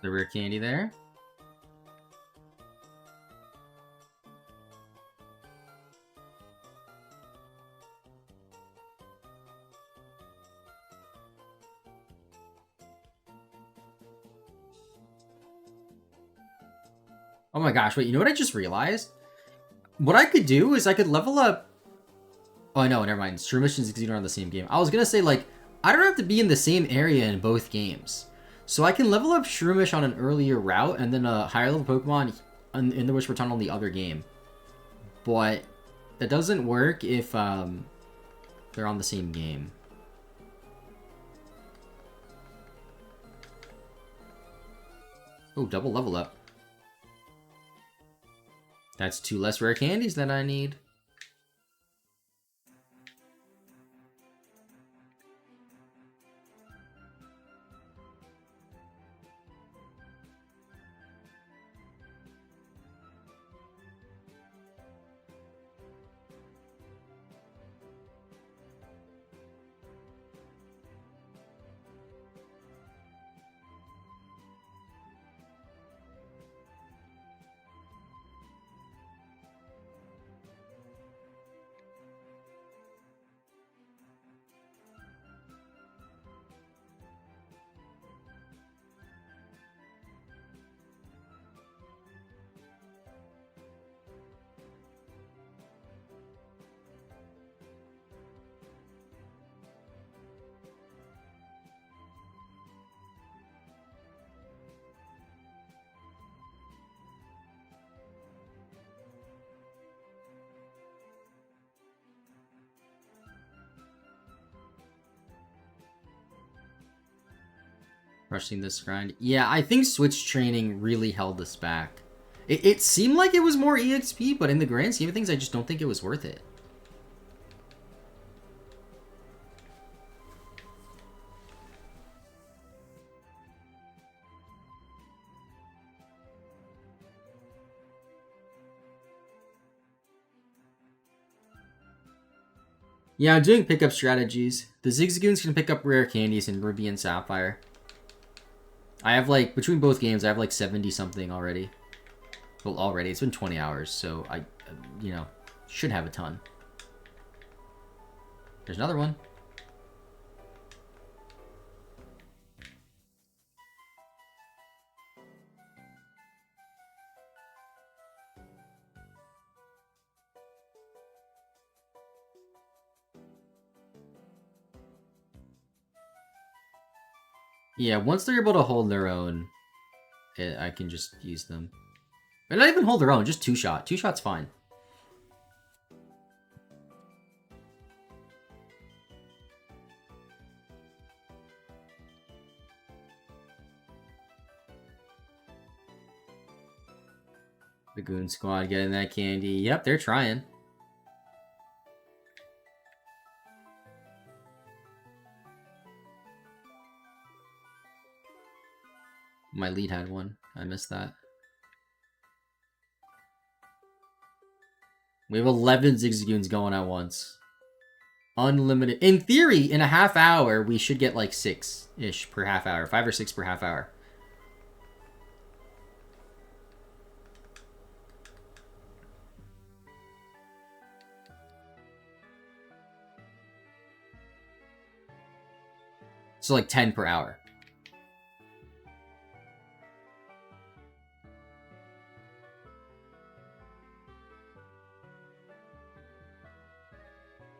The rare candy there. Oh my gosh, wait, you know what I just realized? What I could do is I could level up... Oh, no, never mind. True Missions and Casino are on the same game. I was gonna say, like, I don't have to be in the same area in both games. So I can level up Shroomish on an earlier route, and then a higher level Pokemon in the Whisper Tunnel on the other game. But that doesn't work if they're on the same game. Oh, double level up. That's 2 less rare candies than I need. Rushing this grind. Yeah, I think Switch training really held us back. It seemed like it was more EXP, but in the grand scheme of things, I just don't think it was worth it. Yeah, I'm doing pickup strategies. The Zigzagoons can pick up rare candies in Ruby and Sapphire. I have like, between both games, I have like 70 something already. Well, already. It's been 20 hours, so I, you know, should have a ton. There's another one. Yeah, once they're able to hold their own, I can just use them. But not even hold their own, just two-shot. Two-shot's fine. The Goon Squad getting that candy. Yep, they're trying. My lead had one. I missed that. We have 11 Zigzagoons going at once. Unlimited. In theory, in a half hour, we should get like 6-ish per half hour. 5 or 6 per half hour. So like 10 per hour.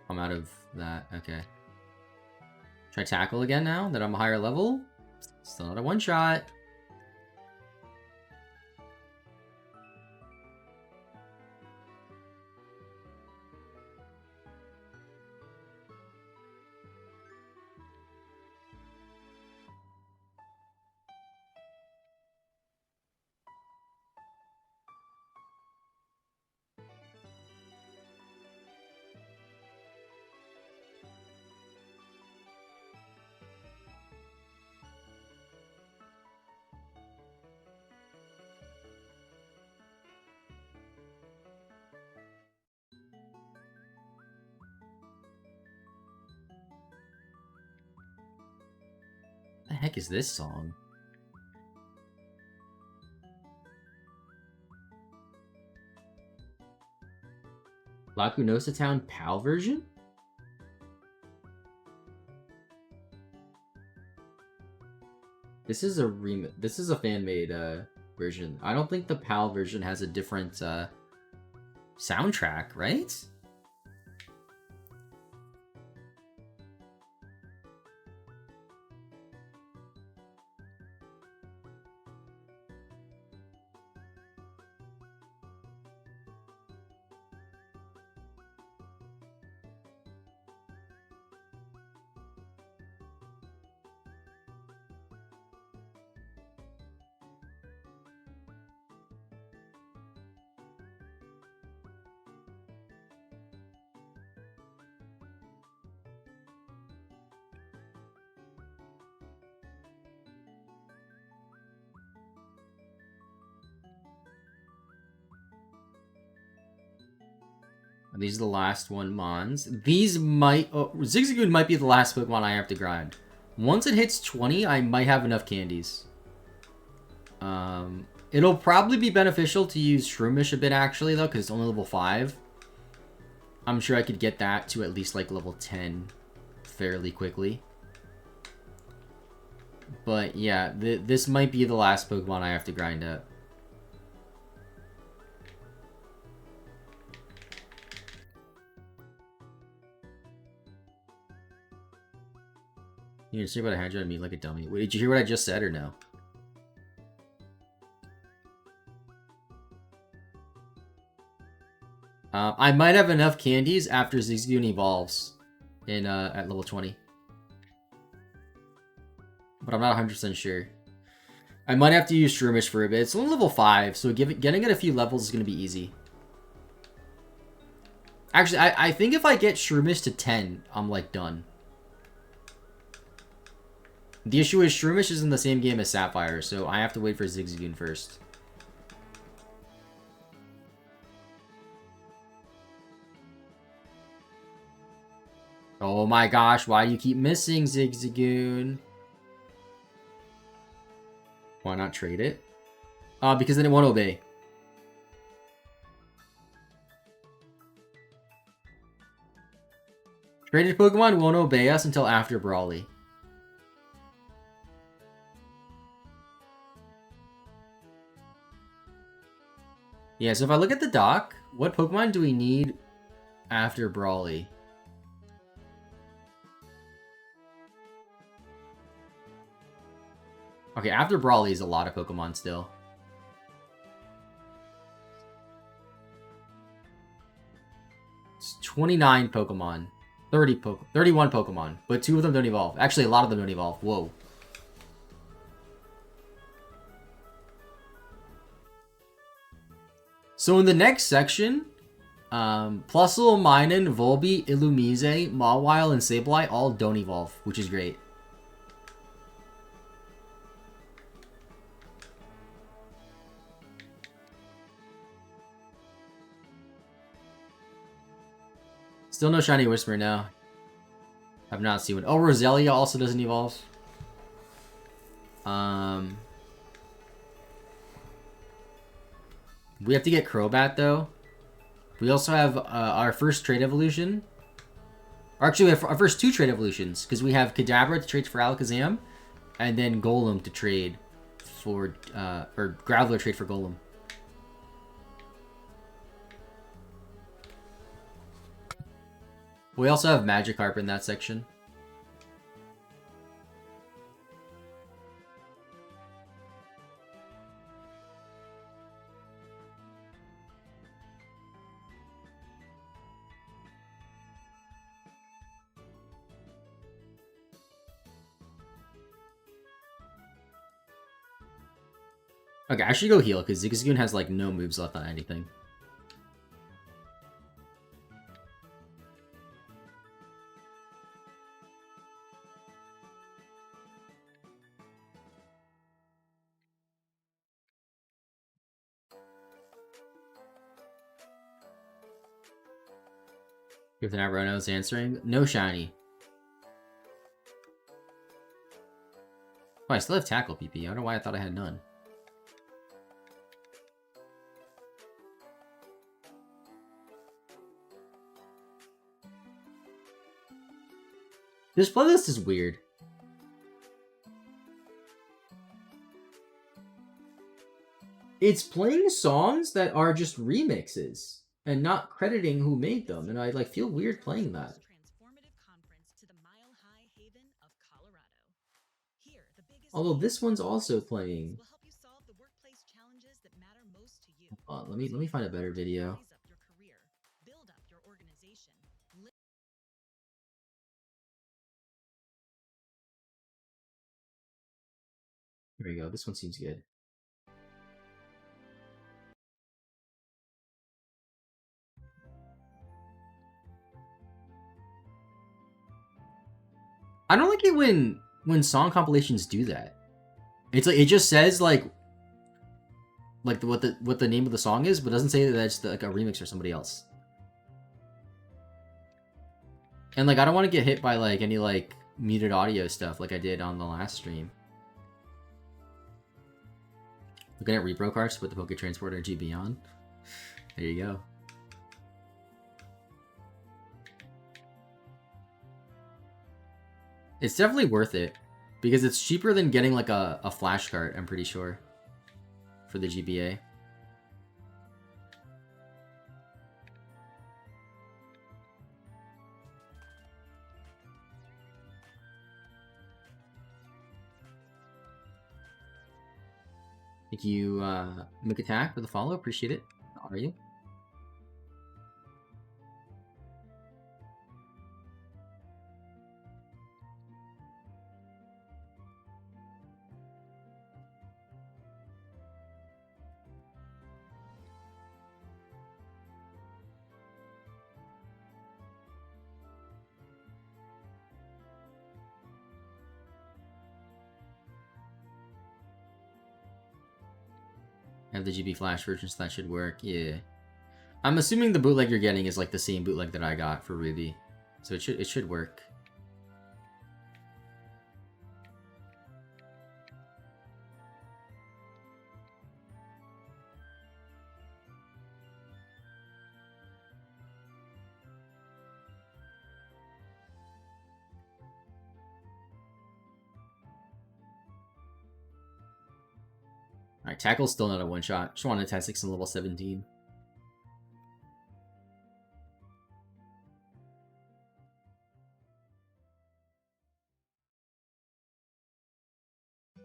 I'm out of that. Okay. Try tackle again now that I'm a higher level. Still not a one-shot. What the heck is this song? Lacunosa Town PAL version? This is a This is a fan-made version. I don't think the PAL version has a different soundtrack, right? These are the last one Mons. These might... Oh, Zigzagoon might be the last Pokemon I have to grind. Once it hits 20, I might have enough candies. It'll probably be beneficial to use Shroomish a bit, actually, though, because it's only level 5. I'm sure I could get that to at least, like, level 10 fairly quickly. But, yeah, this might be the last Pokemon I have to grind up. You see what I had you on me like a dummy. Wait, did you hear what I just said or no? I might have enough candies after Zigzagoon evolves in at level 20. but I'm not 100% sure. I might have to use Shroomish for a bit. It's only level 5, so getting it a few levels is going to be easy. Actually, I think if I get Shroomish to 10, I'm, like, done. The issue is Shroomish is in the same game as Sapphire, so I have to wait for Zigzagoon first. Oh my gosh, why do you keep missing Zigzagoon? Why not trade it? Because then it won't obey. Traded Pokemon won't obey us until after Brawly. Yeah, so if I look at the dock, what Pokemon do we need after Brawly? Okay, after Brawly is a lot of Pokemon still. It's 29 Pokemon. 31 Pokemon. But 2 of them don't evolve. Actually, a lot of them don't evolve. Whoa. So in the next section, Plusle, Minun, Volbeat, Illumise, Mawile, and Sableye all don't evolve, which is great. Still no Shiny Whisper now. I've not seen one. Oh, Roselia also doesn't evolve. We have to get Crobat, though. We also have our first trade evolution. Or actually, we have our first 2 trade evolutions, because we have Kadabra to trade for Alakazam, and then Golem to trade for, or Graveler trade for Golem. We also have Magikarp in that section. Okay, I should go heal, because Zigzagoon has, like, no moves left on anything. If the Navarone is answering, no Shiny. Oh, I still have Tackle PP. I don't know why I thought I had none. This playlist is weird. It's playing songs that are just remixes and not crediting who made them, and I like feel weird playing that. Although this one's also playing. Hold on, let me find a better video. Here we go. This one seems good. I don't like it when song compilations do that. It's like it just says like what the name of the song is, but doesn't say that it's like a remix or somebody else. And like I don't want to get hit by like any like muted audio stuff like I did on the last stream. Looking at repro cards to put the Poké Transporter GB on. There you go. It's definitely worth it because it's cheaper than getting like a flash cart, I'm pretty sure, for the GBA. Thank you, Mick Attack, for the follow. Appreciate it. How are you? I have the GB Flash version, so that should work. Yeah. I'm assuming the bootleg you're getting is like the same bootleg that I got for Ruby. So it should work. Alright, Tackle's still not a one-shot. Just want to test some level 17. I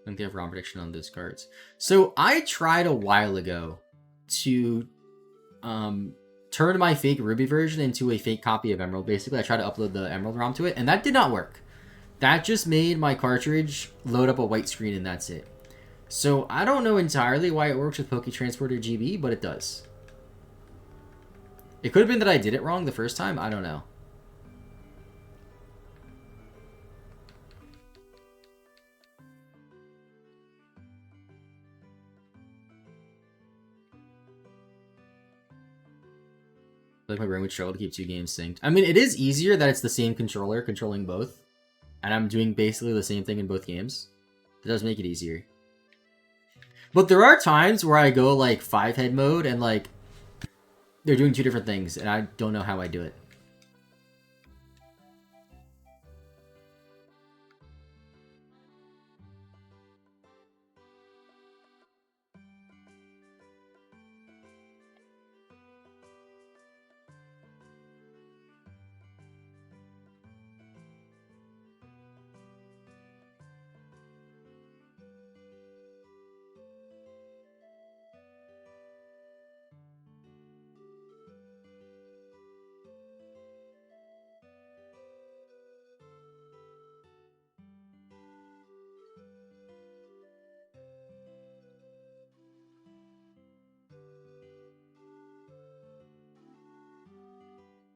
think they have wrong prediction on those cards. So I tried a while ago to turn my fake Ruby version into a fake copy of Emerald. Basically, I tried to upload the Emerald ROM to it, and that did not work. That just made my cartridge load up a white screen, and that's it. So I don't know entirely why it works with PokeTransporter GB, but it does. It could have been that I did it wrong the first time. I don't know. Like my brain would struggle to keep 2 games synced. I mean, it is easier that it's the same controller controlling both, and I'm doing basically the same thing in both games. It does make it easier. But there are times where I go like 5-head mode and like they're doing 2 different things, and I don't know how I do it.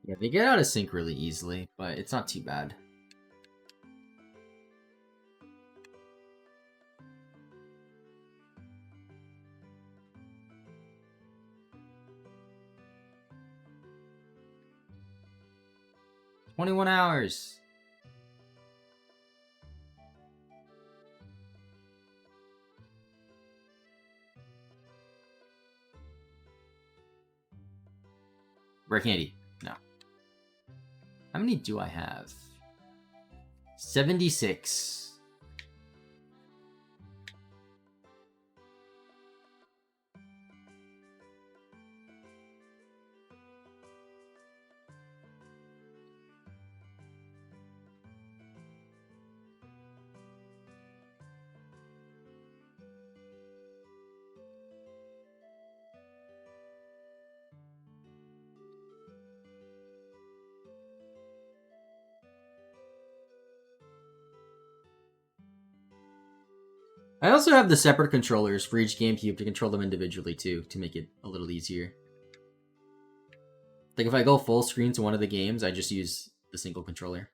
Yeah, they get out of sync really easily, but it's not too bad. "21 hours. Rare candy. No. How many do I have? 76. I also have the separate controllers for each GameCube to control them individually too, to make it a little easier. Like if I go full screen to one of the games, I just use the single controller.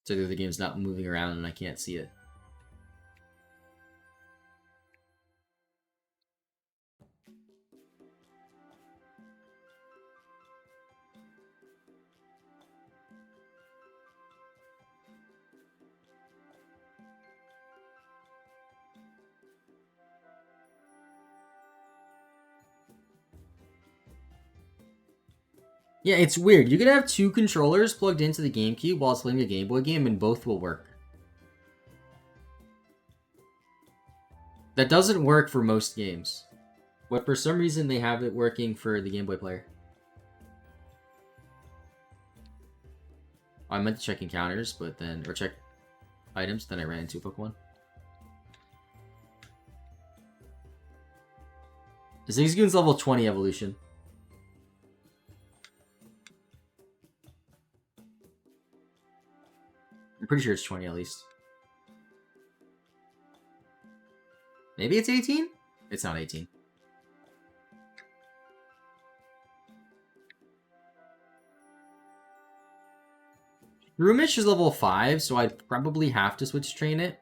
So the game's not moving around and I can't see it. Yeah, it's weird. You could have 2 controllers plugged into the GameCube while it's playing a Game Boy game, and both will work. That doesn't work for most games. But for some reason, they have it working for the Game Boy player. I meant to check encounters, but then... Or check items, then I ran into a Pokemon. Zigzagoon's level 20 evolution. I'm pretty sure it's 20 at least. Maybe it's 18? It's not 18. Roomish is level 5, so I'd probably have to switch train it.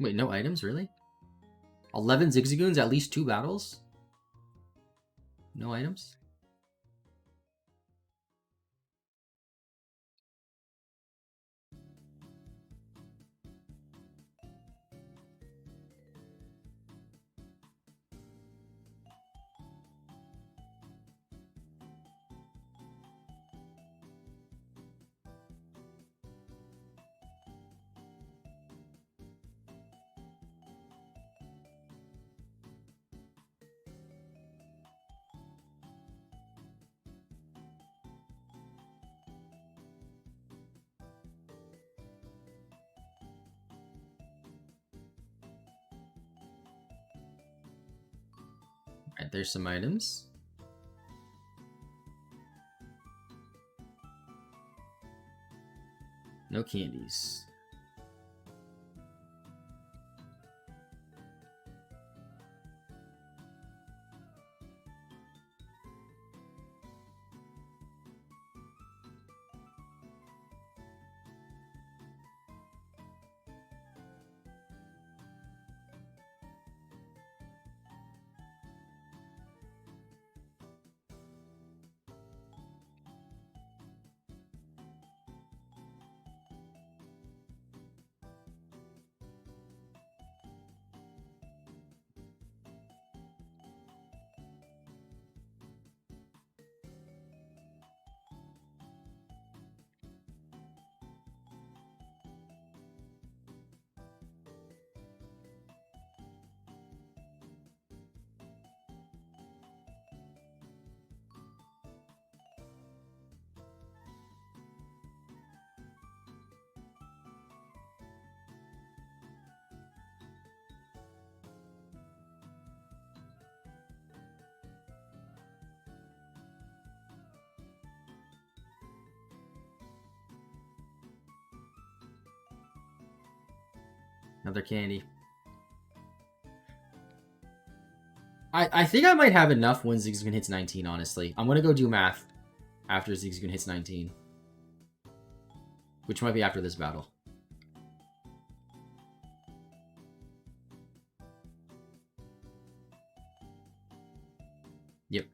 Wait, no items, really? 11 Zigzagoons, at least 2 battles? No items? Alright, there's some items. No candies. Another candy. I think I might have enough when Zigzagoon hits 19, honestly. I'm gonna go do math after Zigzagoon hits 19. Which might be after this battle. Yep.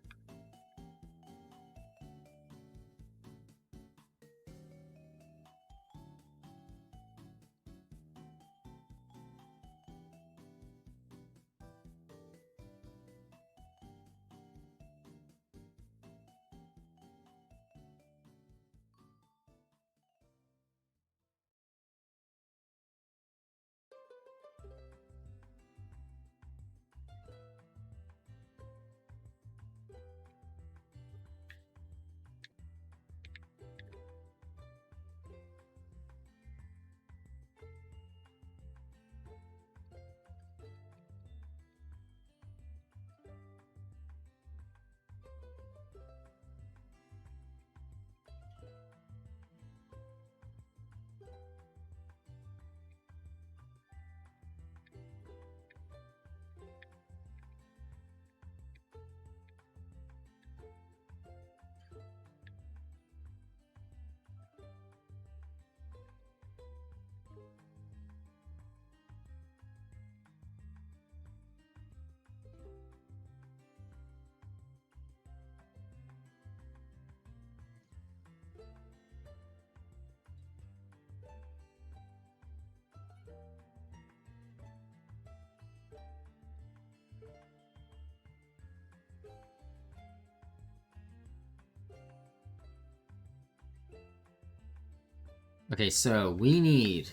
Okay, so we need...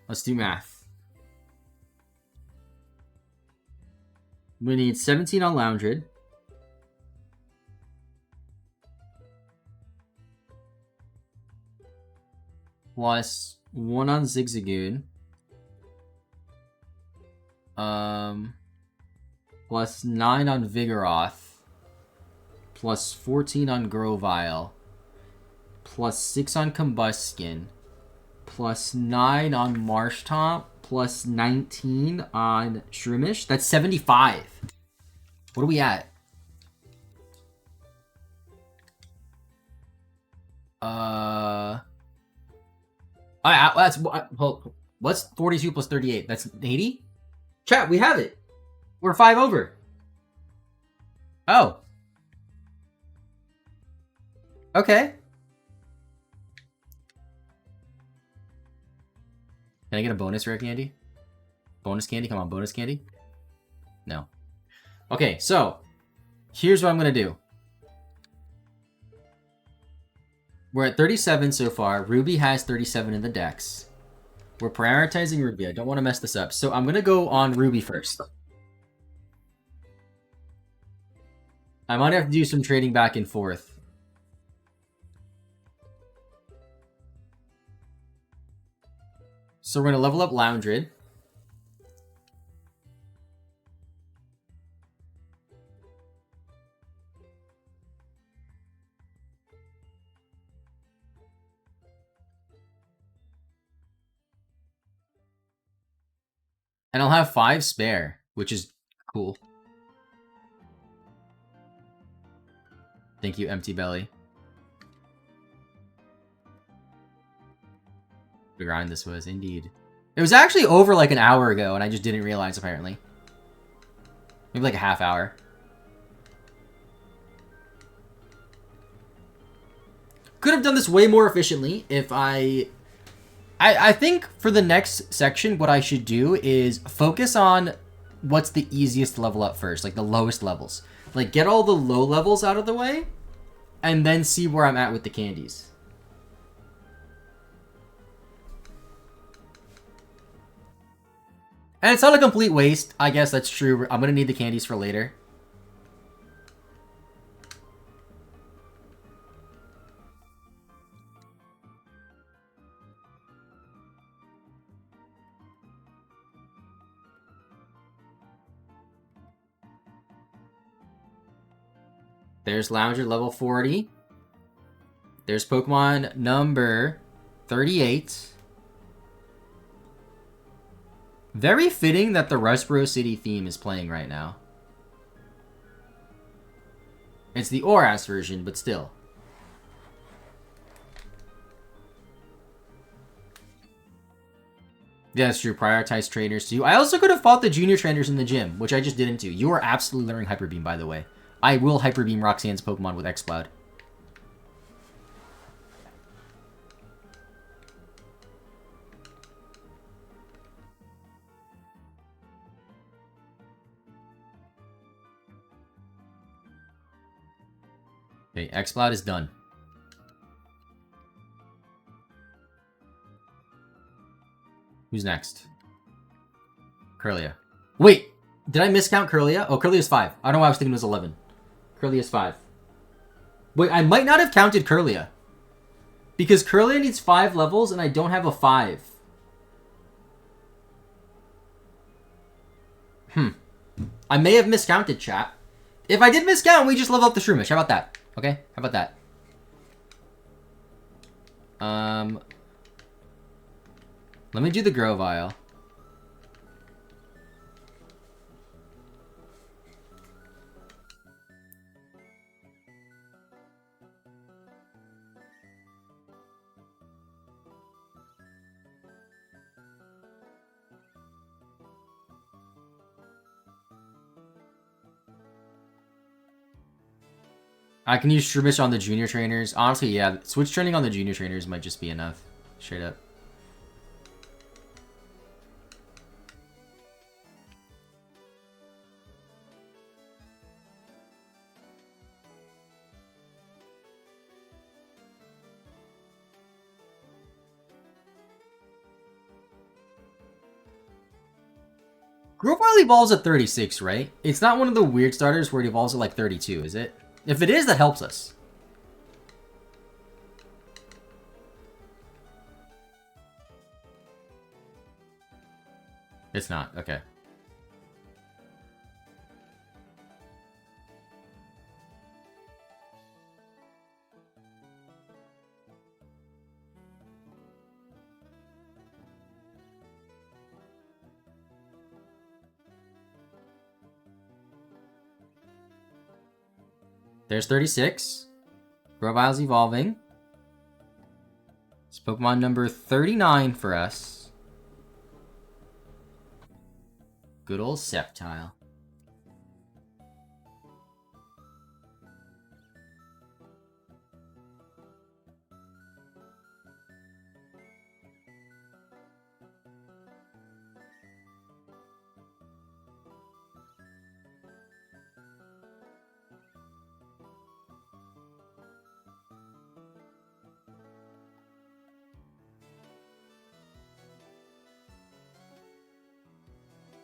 Let's do math. We need 17 on Lounged. Plus 1 on Zigzagoon. Plus 9 on Vigoroth. Plus 14 on Grovyle. Plus 6 on Combuskin. Plus 9 on Marshtomp. Plus 19 on Shroomish. That's 75. What are we at? That's What's 42 plus 38? That's 80? Chat, we have it. We're 5 over. Oh. Okay. Can I get a bonus rare candy? Bonus candy? Come on, bonus candy? No. Okay, so here's what I'm going to do. We're at 37 so far. Ruby has 37 in the dex. We're prioritizing Ruby. I don't want to mess this up. So I'm going to go on Ruby first. I might have to do some trading back and forth. So we're going to level up Loundred. And I'll have 5 spare, which is cool. Thank you, Empty Belly. The grind this was, indeed. It was actually over like an hour ago, and I just didn't realize, apparently. Maybe like a half hour. Could have done this way more efficiently if I think for the next section, what I should do is focus on what's the easiest level up first, like the lowest levels. Like, get all the low levels out of the way, and then see where I'm at with the candies. And it's not a complete waste. I guess that's true. I'm going to need the candies for later. There's Lounger level 40. There's Pokemon number 38. Very fitting that the Rustboro City theme is playing right now. It's the Oras version, but still. Yeah, that's true. Prioritize trainers too. I also could have fought the junior trainers in the gym, which I just didn't do. You are absolutely learning Hyper Beam, by the way. I will Hyper Beam Roxanne's Pokemon with X-Cloud. Okay, X-Cloud is done. Who's next? Curlia. Wait! Did I miscount Curlia? Oh, Curlia's 5. I don't know why I was thinking it was 11. Curlia's 5. Wait, I might not have counted Curlia. Because Curlia needs 5 levels and I don't have a 5. I may have miscounted, chat. If I did miscount, we just level up the Shroomish. How about that? Okay? How about that? Let me do the Grovyle. I can use Shroomish on the junior trainers. Honestly, yeah. Switch training on the junior trainers might just be enough. Straight up. Grovyle evolves at 36, right? It's not one of the weird starters where it evolves at like 32, is it? If it is, that helps us. It's not. Okay. There's 36. Grovyle's evolving. It's Pokemon number 39 for us. Good old Sceptile.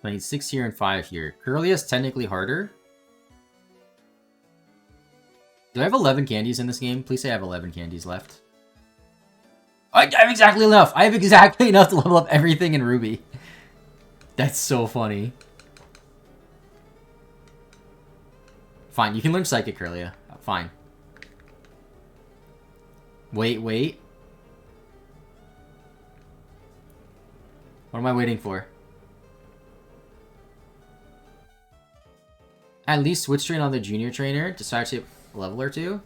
I need 6 here and 5 here. Curlia's technically harder. Do I have 11 candies in this game? Please say I have 11 candies left. I have exactly enough! I have exactly enough to level up everything in Ruby. That's so funny. Fine, you can learn Psychic, Curlia. Fine. Wait. What am I waiting for? At least switch train on the junior trainer to start to a level or 2.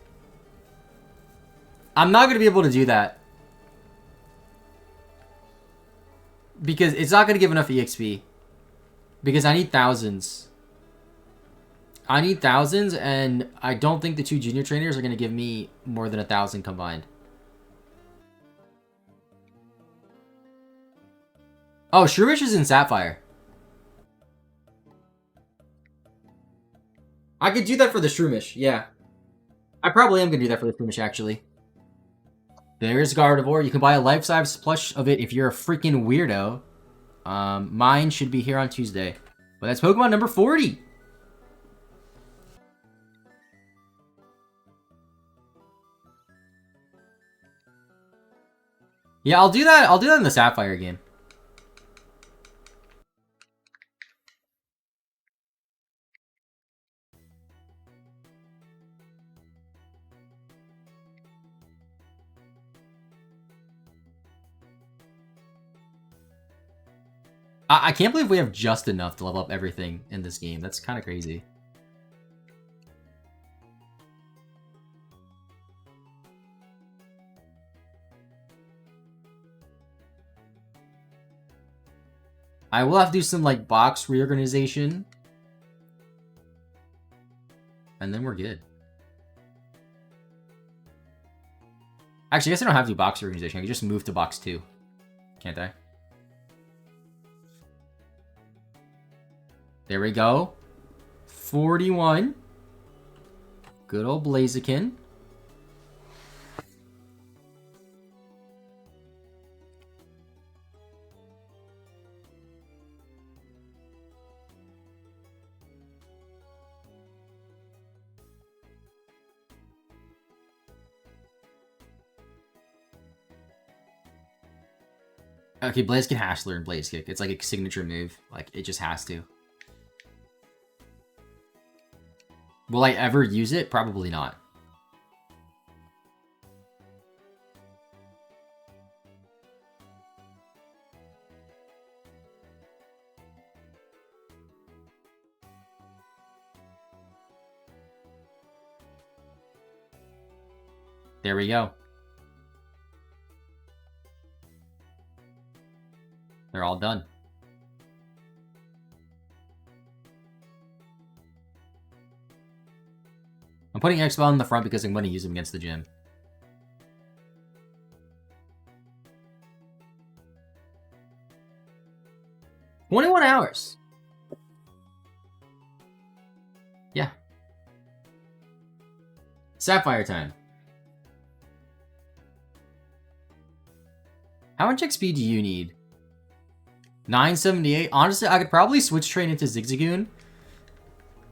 I'm not going to be able to do that. Because it's not going to give enough EXP. Because I need thousands. I need thousands, and I don't think the 2 junior trainers are going to give me more than 1,000 combined. Oh, Shroomish is in Sapphire. I could do that for the Shroomish, yeah. I probably am going to do that for the Shroomish, actually. There is Gardevoir. You can buy a life-size plush of it if you're a freaking weirdo. Mine should be here on Tuesday. But that's Pokemon number 40! Yeah, I'll do that. I'll do that in the Sapphire game. I can't believe we have just enough to level up everything in this game. That's kind of crazy. I will have to do some, like, box reorganization. And then we're good. Actually, I guess I don't have to do box reorganization. I can just move to box 2. Can't I? There we go. 41. Good old Blaziken. Okay, Blaziken has to learn Blaze Kick. It's like a signature move. Like, it just has to. Will I ever use it? Probably not. There we go. They're all done. I'm putting X-Ball in the front because I'm going to use him against the gym. "21 hours. Yeah. Sapphire time. How much XP do you need? 978. Honestly, I could probably switch train into Zigzagoon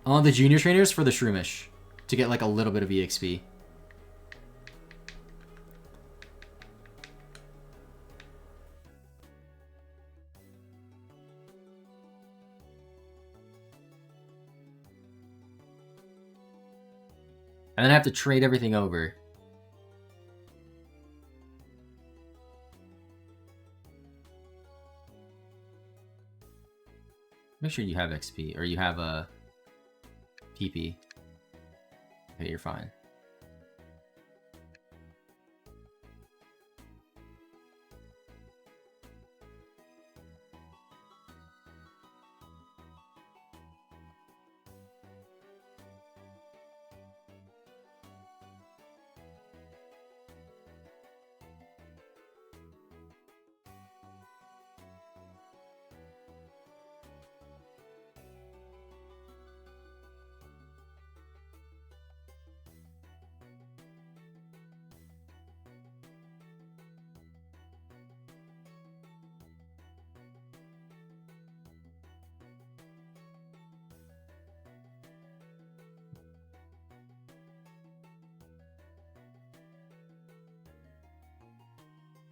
on the junior trainers for the Shroomish to get like a little bit of EXP. And then I have to trade everything over. Make sure you have XP, or you have a PP. Okay, you're fine.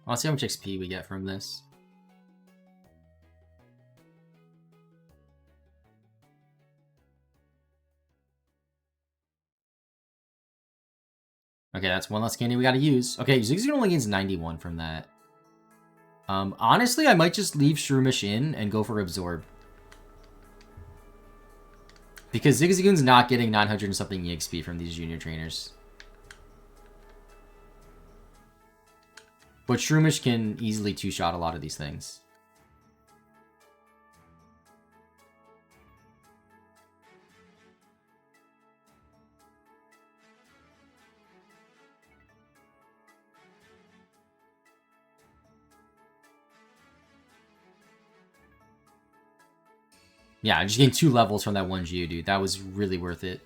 I'll see how much XP we get from this. Okay, that's one less candy we gotta use. Okay, Zigzagoon only gains 91 from that. Honestly, I might just leave Shroomish in and go for Absorb. Because Zigzagoon's not getting 900 and something EXP from these junior trainers. But Shroomish can easily two-shot a lot of these things. Yeah, I just gained 2 levels from that one Geodude. That was really worth it.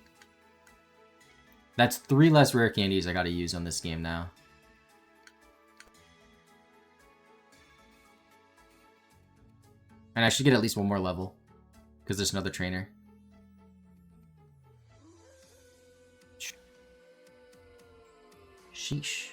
That's 3 less rare candies I gotta use on this game now. And I should get at least 1 more level. Because there's another trainer. Sheesh.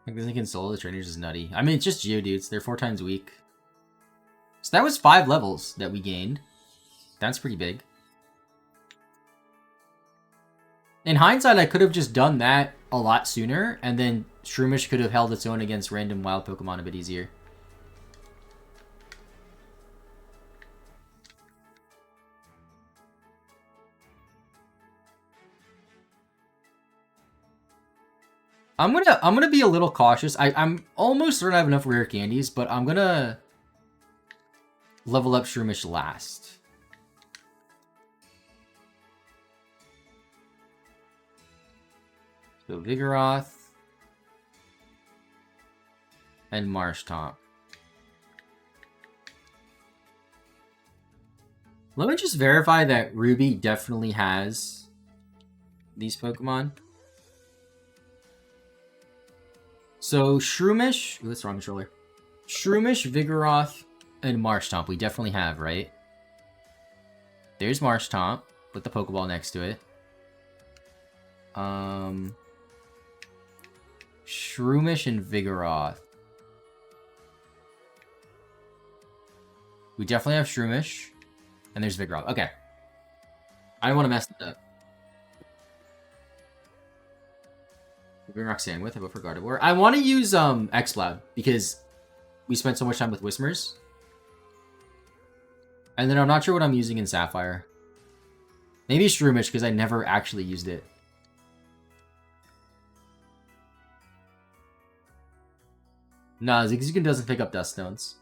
I think they can solo the trainers is nutty. I mean, it's just Geodudes. They're 4 times weak. So that was 5 levels that we gained. That's pretty big. In hindsight, I could have just done that a lot sooner, and then Shroomish could have held its own against random wild Pokemon a bit easier. I'm gonna be a little cautious. I'm almost certain I have enough rare candies, but I'm gonna level up Shroomish last. So Vigoroth and Marshtomp. Let me just verify that Ruby definitely has these Pokemon. So Shroomish, ooh, that's the wrong controller. Shroomish, Vigoroth, and Marshtomp we definitely have, right? There's Marshtomp with the Pokeball next to it. Shroomish and Vigoroth. We definitely have Shroomish. And there's Vigoroth. Okay. I don't want to mess it up. Bring Roxanne with, I vote for Gardevoir. I want to use X-Cloud because we spent so much time with Whismers. And then I'm not sure what I'm using in Sapphire. Maybe Shroomish because I never actually used it. Nah, Zigzagoon doesn't pick up Dust Stones.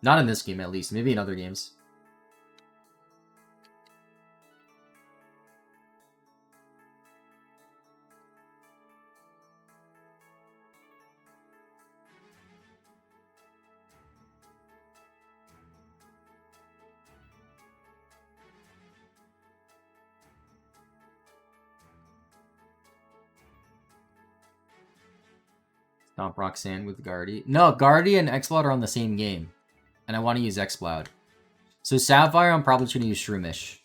Not in this game, at least. Maybe in other games. Stomp Roxanne with Guardy. No, Guardy and X-Cloud are on the same game. And I want to use X-Cloud. So Sapphire, I'm probably going to use Shroomish.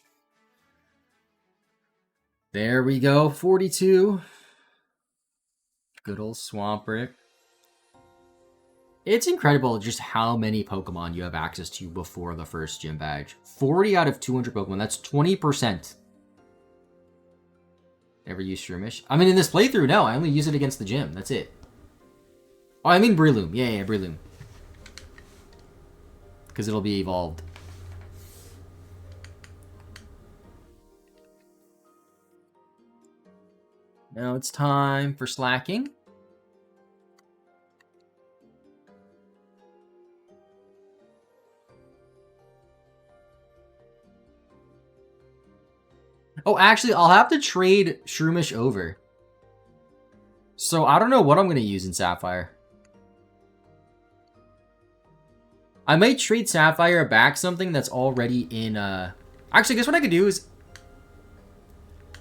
There we go, 42. Good old Swampert. It's incredible just how many Pokemon you have access to before the first gym badge. 40 out of 200 Pokemon, that's 20%. Ever use Shroomish? I mean, in this playthrough, no. I only use it against the gym, that's it. Oh, I mean Breloom. Yeah, Breloom. Because it'll be evolved. Now it's time for slacking. Oh, actually, I'll have to trade Shroomish over. So I don't know what I'm going to use in Sapphire. I might trade Sapphire back something that's already in... Actually, I guess what I could do is...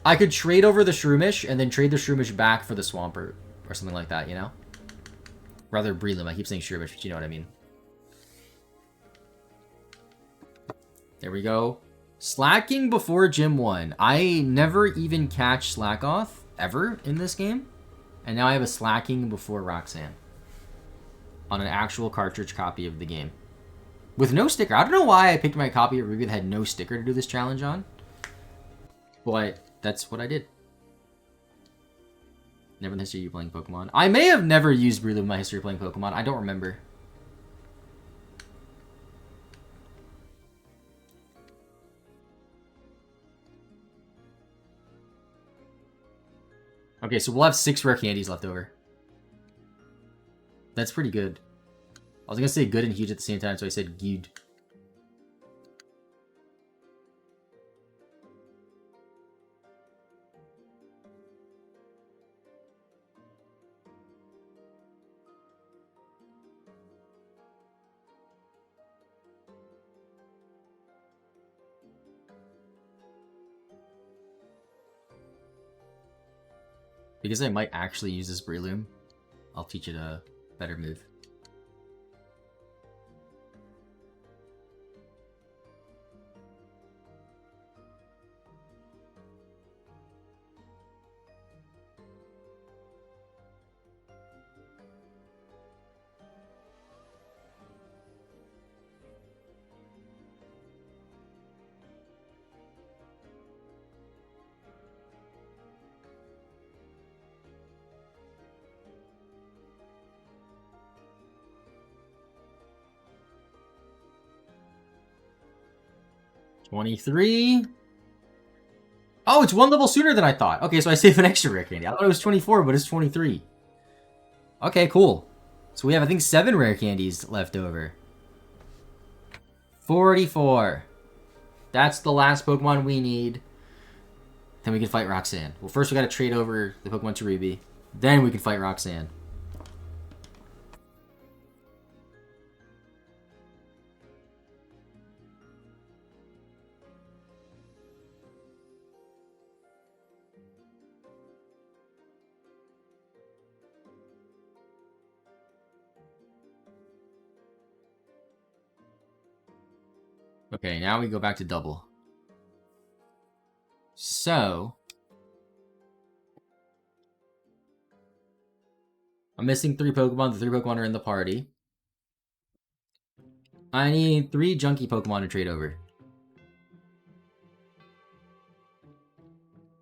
I could trade over the Shroomish and then trade the Shroomish back for the Swampert. Or something like that, you know? Rather Breloom. I keep saying Shroomish, but you know what I mean. There we go. Slacking before Gym 1. I never even catch Slackoth ever in this game. And now I have a Slacking before Roxanne. On an actual cartridge copy of the game. With no sticker. I don't know why I picked my copy of Ruby that had no sticker to do this challenge on. But that's what I did. Never in the history of you playing Pokemon. I may have never used Breloom in my history of playing Pokemon. I don't remember. Okay, so we'll have 6 rare candies left over. That's pretty good. I was gonna say good and huge at the same time, so I said good. Because I might actually use this Breloom, I'll teach it a better move. $23. Oh, it's 1 level sooner than I thought. Okay, so I saved an extra rare candy. I thought it was 24, but it's 23. Okay, cool. So we have, I think, 7 rare candies left over. 44. That's the last Pokemon we need. Then we can fight Roxanne. Well, first we gotta trade over the Pokemon to Ruby. Then we can fight Roxanne. Okay, now we go back to double. So... I'm missing 3 Pokemon. The 3 Pokemon are in the party. I need 3 Junkie Pokemon to trade over.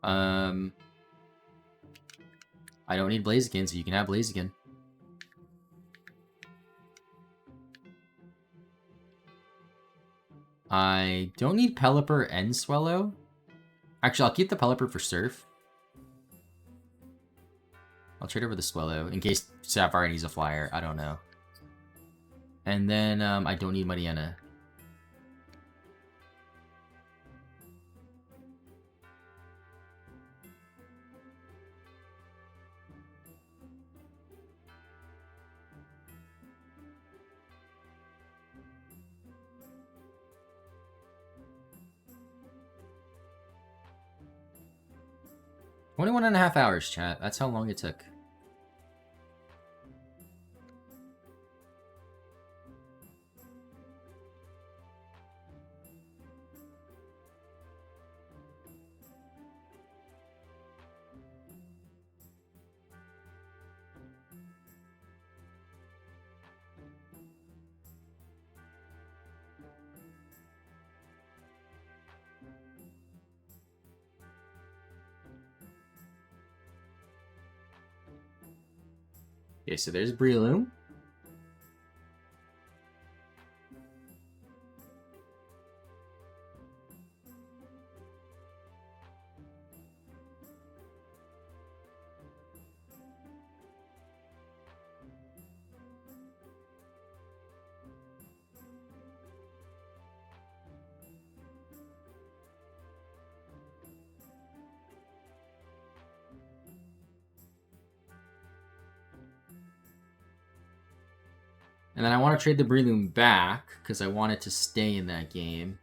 I don't need Blaziken, so you can have Blaziken. I don't need Pelipper and Swellow. Actually, I'll keep the Pelipper for Surf. I'll trade over the Swellow in case Sapphire needs a flyer. I don't know. And then I don't need Mariana. .5 hours, chat. That's how long it took. Okay, so there's Breloom. And then I want to trade the Breloom back, because I want it to stay in that game.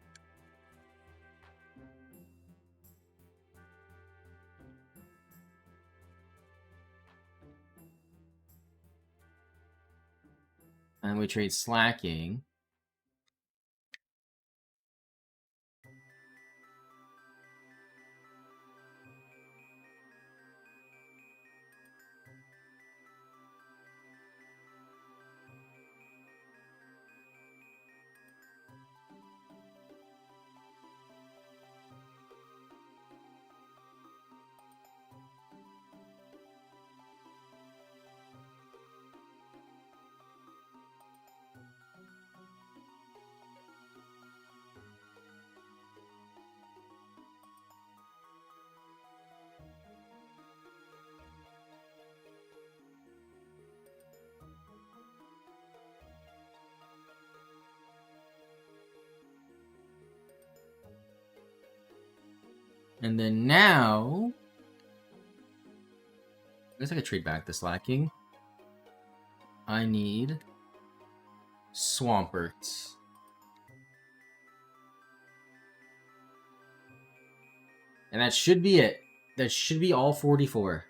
And we trade Slacking. And then now... I guess I could trade back the Slacking. I need... Swampert. And that should be it. That should be all 44.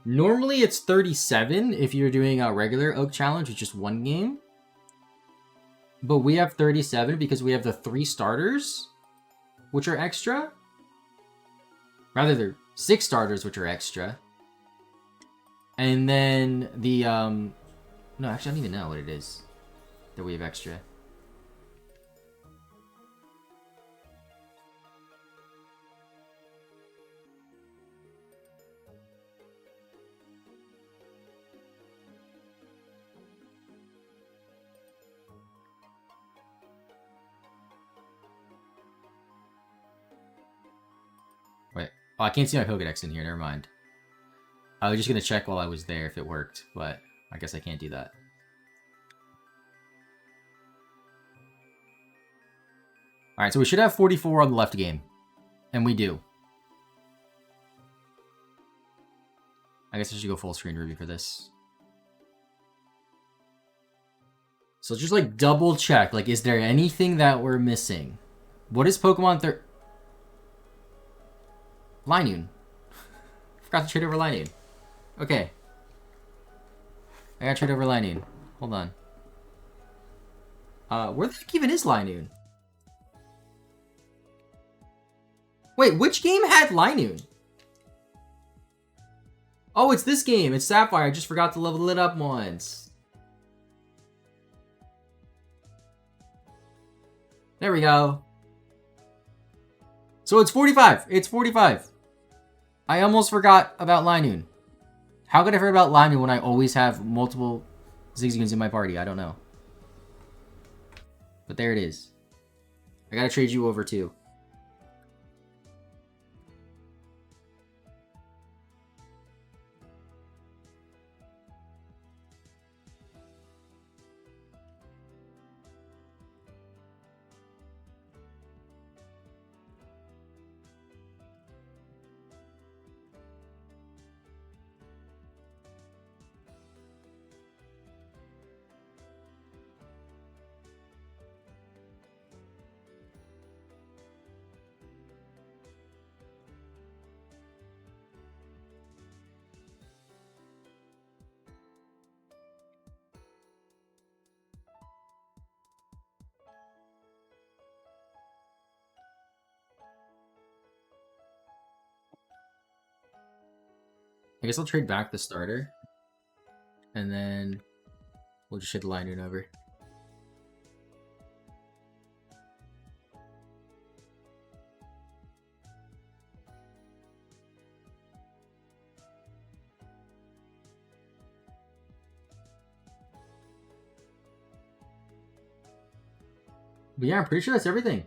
Normally it's 37 if you're doing a regular Oak Challenge with just one game. But we have 37 because we have the 3 starters, which are extra. Rather, they're 6 starters, which are extra. And then the, no, actually, I don't even know what it is that we have extra. Wait. Oh, I can't see my Pokedex in here. Never mind. I was just going to check while I was there if it worked, but I guess I can't do that. Alright, so we should have 44 on the left game. And we do. I guess I should go full screen review for this. So just like double check. Like, is there anything that we're missing? What is Pokemon Linoon. Forgot to trade over Linoon. Okay. I gotta trade over Linoon. Hold on. Where the heck even is Linoon? Wait, which game had Linoon? Oh, it's this game. It's Sapphire. I just forgot to level it up once. There we go. So it's 45. It's 45. I almost forgot about Linoon. How could I forget about Linoon when I always have multiple Zigzagoons in my party? I don't know. But there it is. I gotta trade you over too. I guess I'll trade back the starter. And then we'll just hit the Linoon over. But yeah, I'm pretty sure that's everything.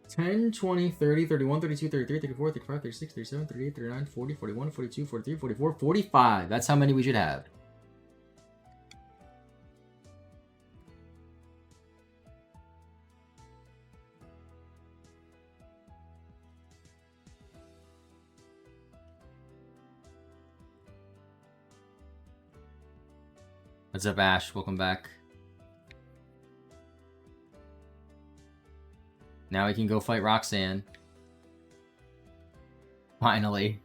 10, 20, 30, 31, 32, 33, 34, 35, 36, 37, 38, 39, 40, 41, 42, 43, 44, 45. That's how many we should have. What's up, Ash? Welcome back. Now we can go fight Roxanne. Finally.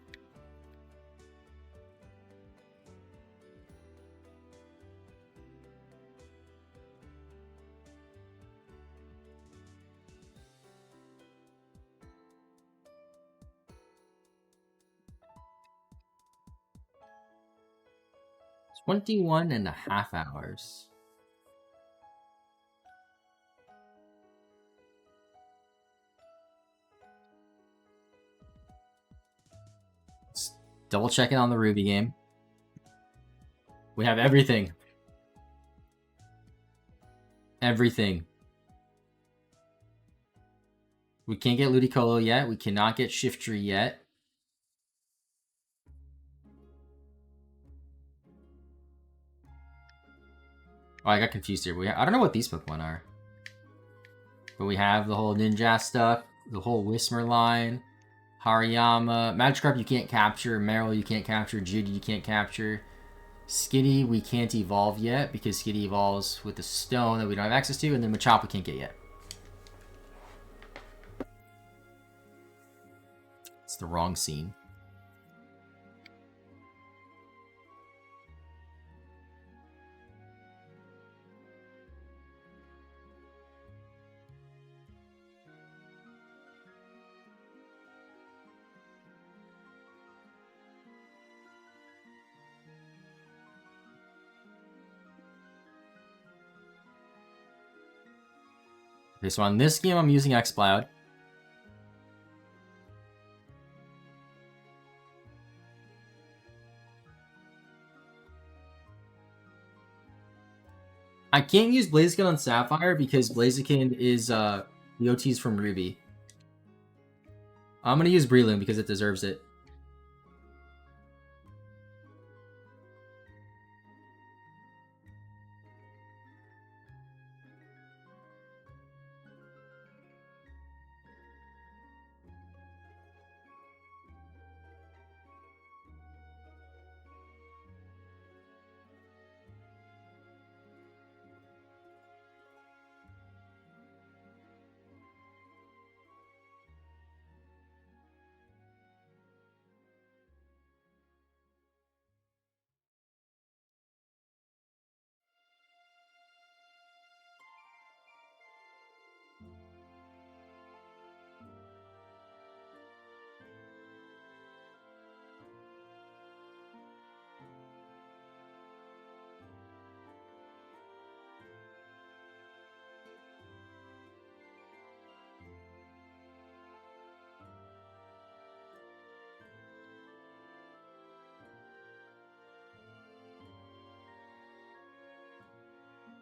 It's 21.5 hours. Double checking on the Ruby game. We have everything. Everything. We can't get Ludicolo yet. We cannot get Shiftry yet. Oh, I got confused here. I don't know what these Pokemon are. But we have the whole Ninja stuff, the whole Whismer line, Hariyama. Magikarp you can't capture, Meryl you can't capture, Judy you can't capture. Skitty we can't evolve yet because Skitty evolves with the stone that we don't have access to, and then Machop we can't get yet. It's the wrong scene. Okay, so on this game I'm using X-Cloud. I can't use Blaziken on Sapphire because Blaziken is the OTs from Ruby. I'm gonna use Breloom because it deserves it.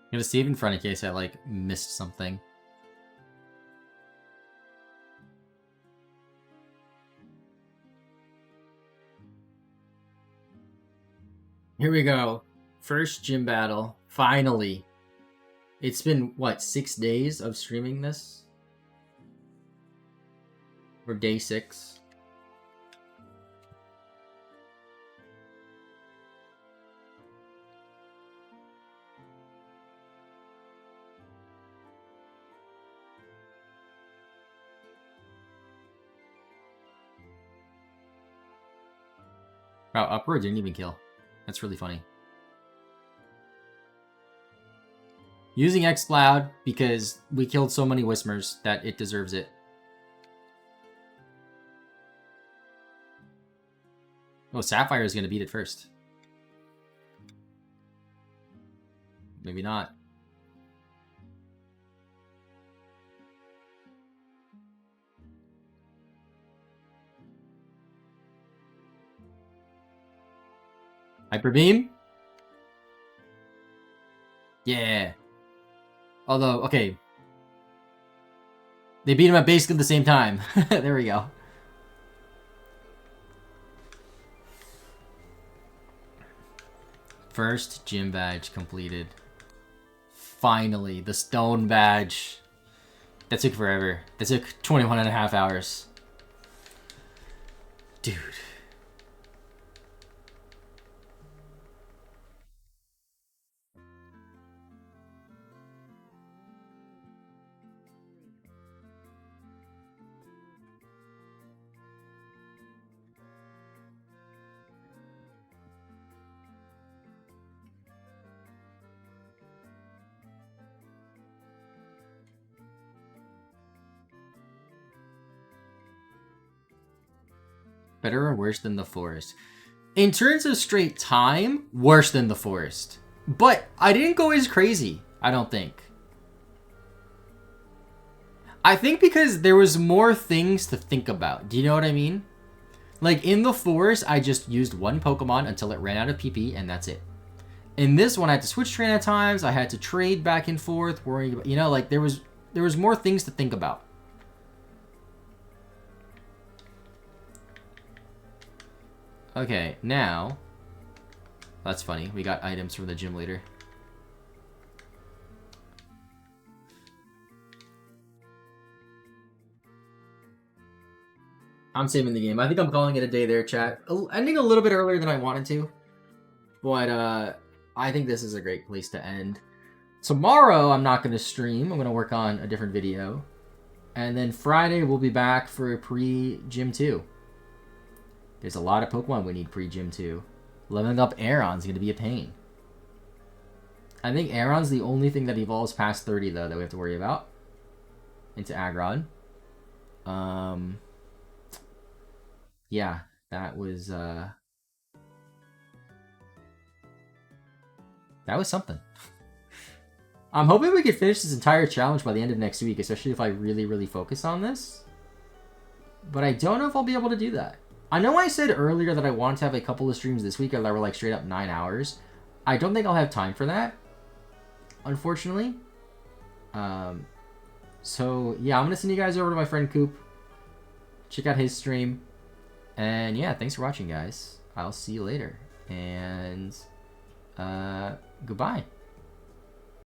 I'm gonna save in front in case I like missed something. Here we go. First gym battle. Finally. It's been, what, 6 days of streaming this? Or day 6? Wow, Upward didn't even kill. That's really funny. Using X-Cloud because we killed so many Whismers that it deserves it. Oh, Sapphire is going to beat it first. Maybe not. Hyper Beam? Yeah. Although, okay. They beat him at basically the same time. There we go. First gym badge completed. Finally, the stone badge. That took forever. That took 21.5 hours. Dude. Better or worse than the forest? In terms of straight time, worse than the forest. But I didn't go as crazy, I don't think. I think because there was more things to think about. Do you know what I mean? Like, in the forest, I just used one Pokemon until it ran out of PP, and that's it. In this one, I had to switch train at times. I had to trade back and forth, worrying about... You know, like, there was more things to think about. Okay, now... That's funny. We got items from the gym leader. I'm saving the game. I think I'm calling it a day there, chat. Ending a little bit earlier than I wanted to. But, I think this is a great place to end. Tomorrow, I'm not going to stream. I'm going to work on a different video. And then Friday, we'll be back for pre-Gym 2. There's a lot of Pokemon we need pre-Gym 2. Leveling up Aeron's going to be a pain. I think Aeron's the only thing that evolves past 30, though, that we have to worry about. Into Aggron. Yeah, that was something. I'm hoping we could finish this entire challenge by the end of next week, especially if I really, really focus on this. But I don't know if I'll be able to do that. I know I said earlier that I wanted to have a couple of streams this week that were like straight up 9 hours. I don't think I'll have time for that, unfortunately. So yeah, I'm gonna send you guys over to my friend Coop. Check out his stream. And yeah, thanks for watching, guys. I'll see you later. And goodbye.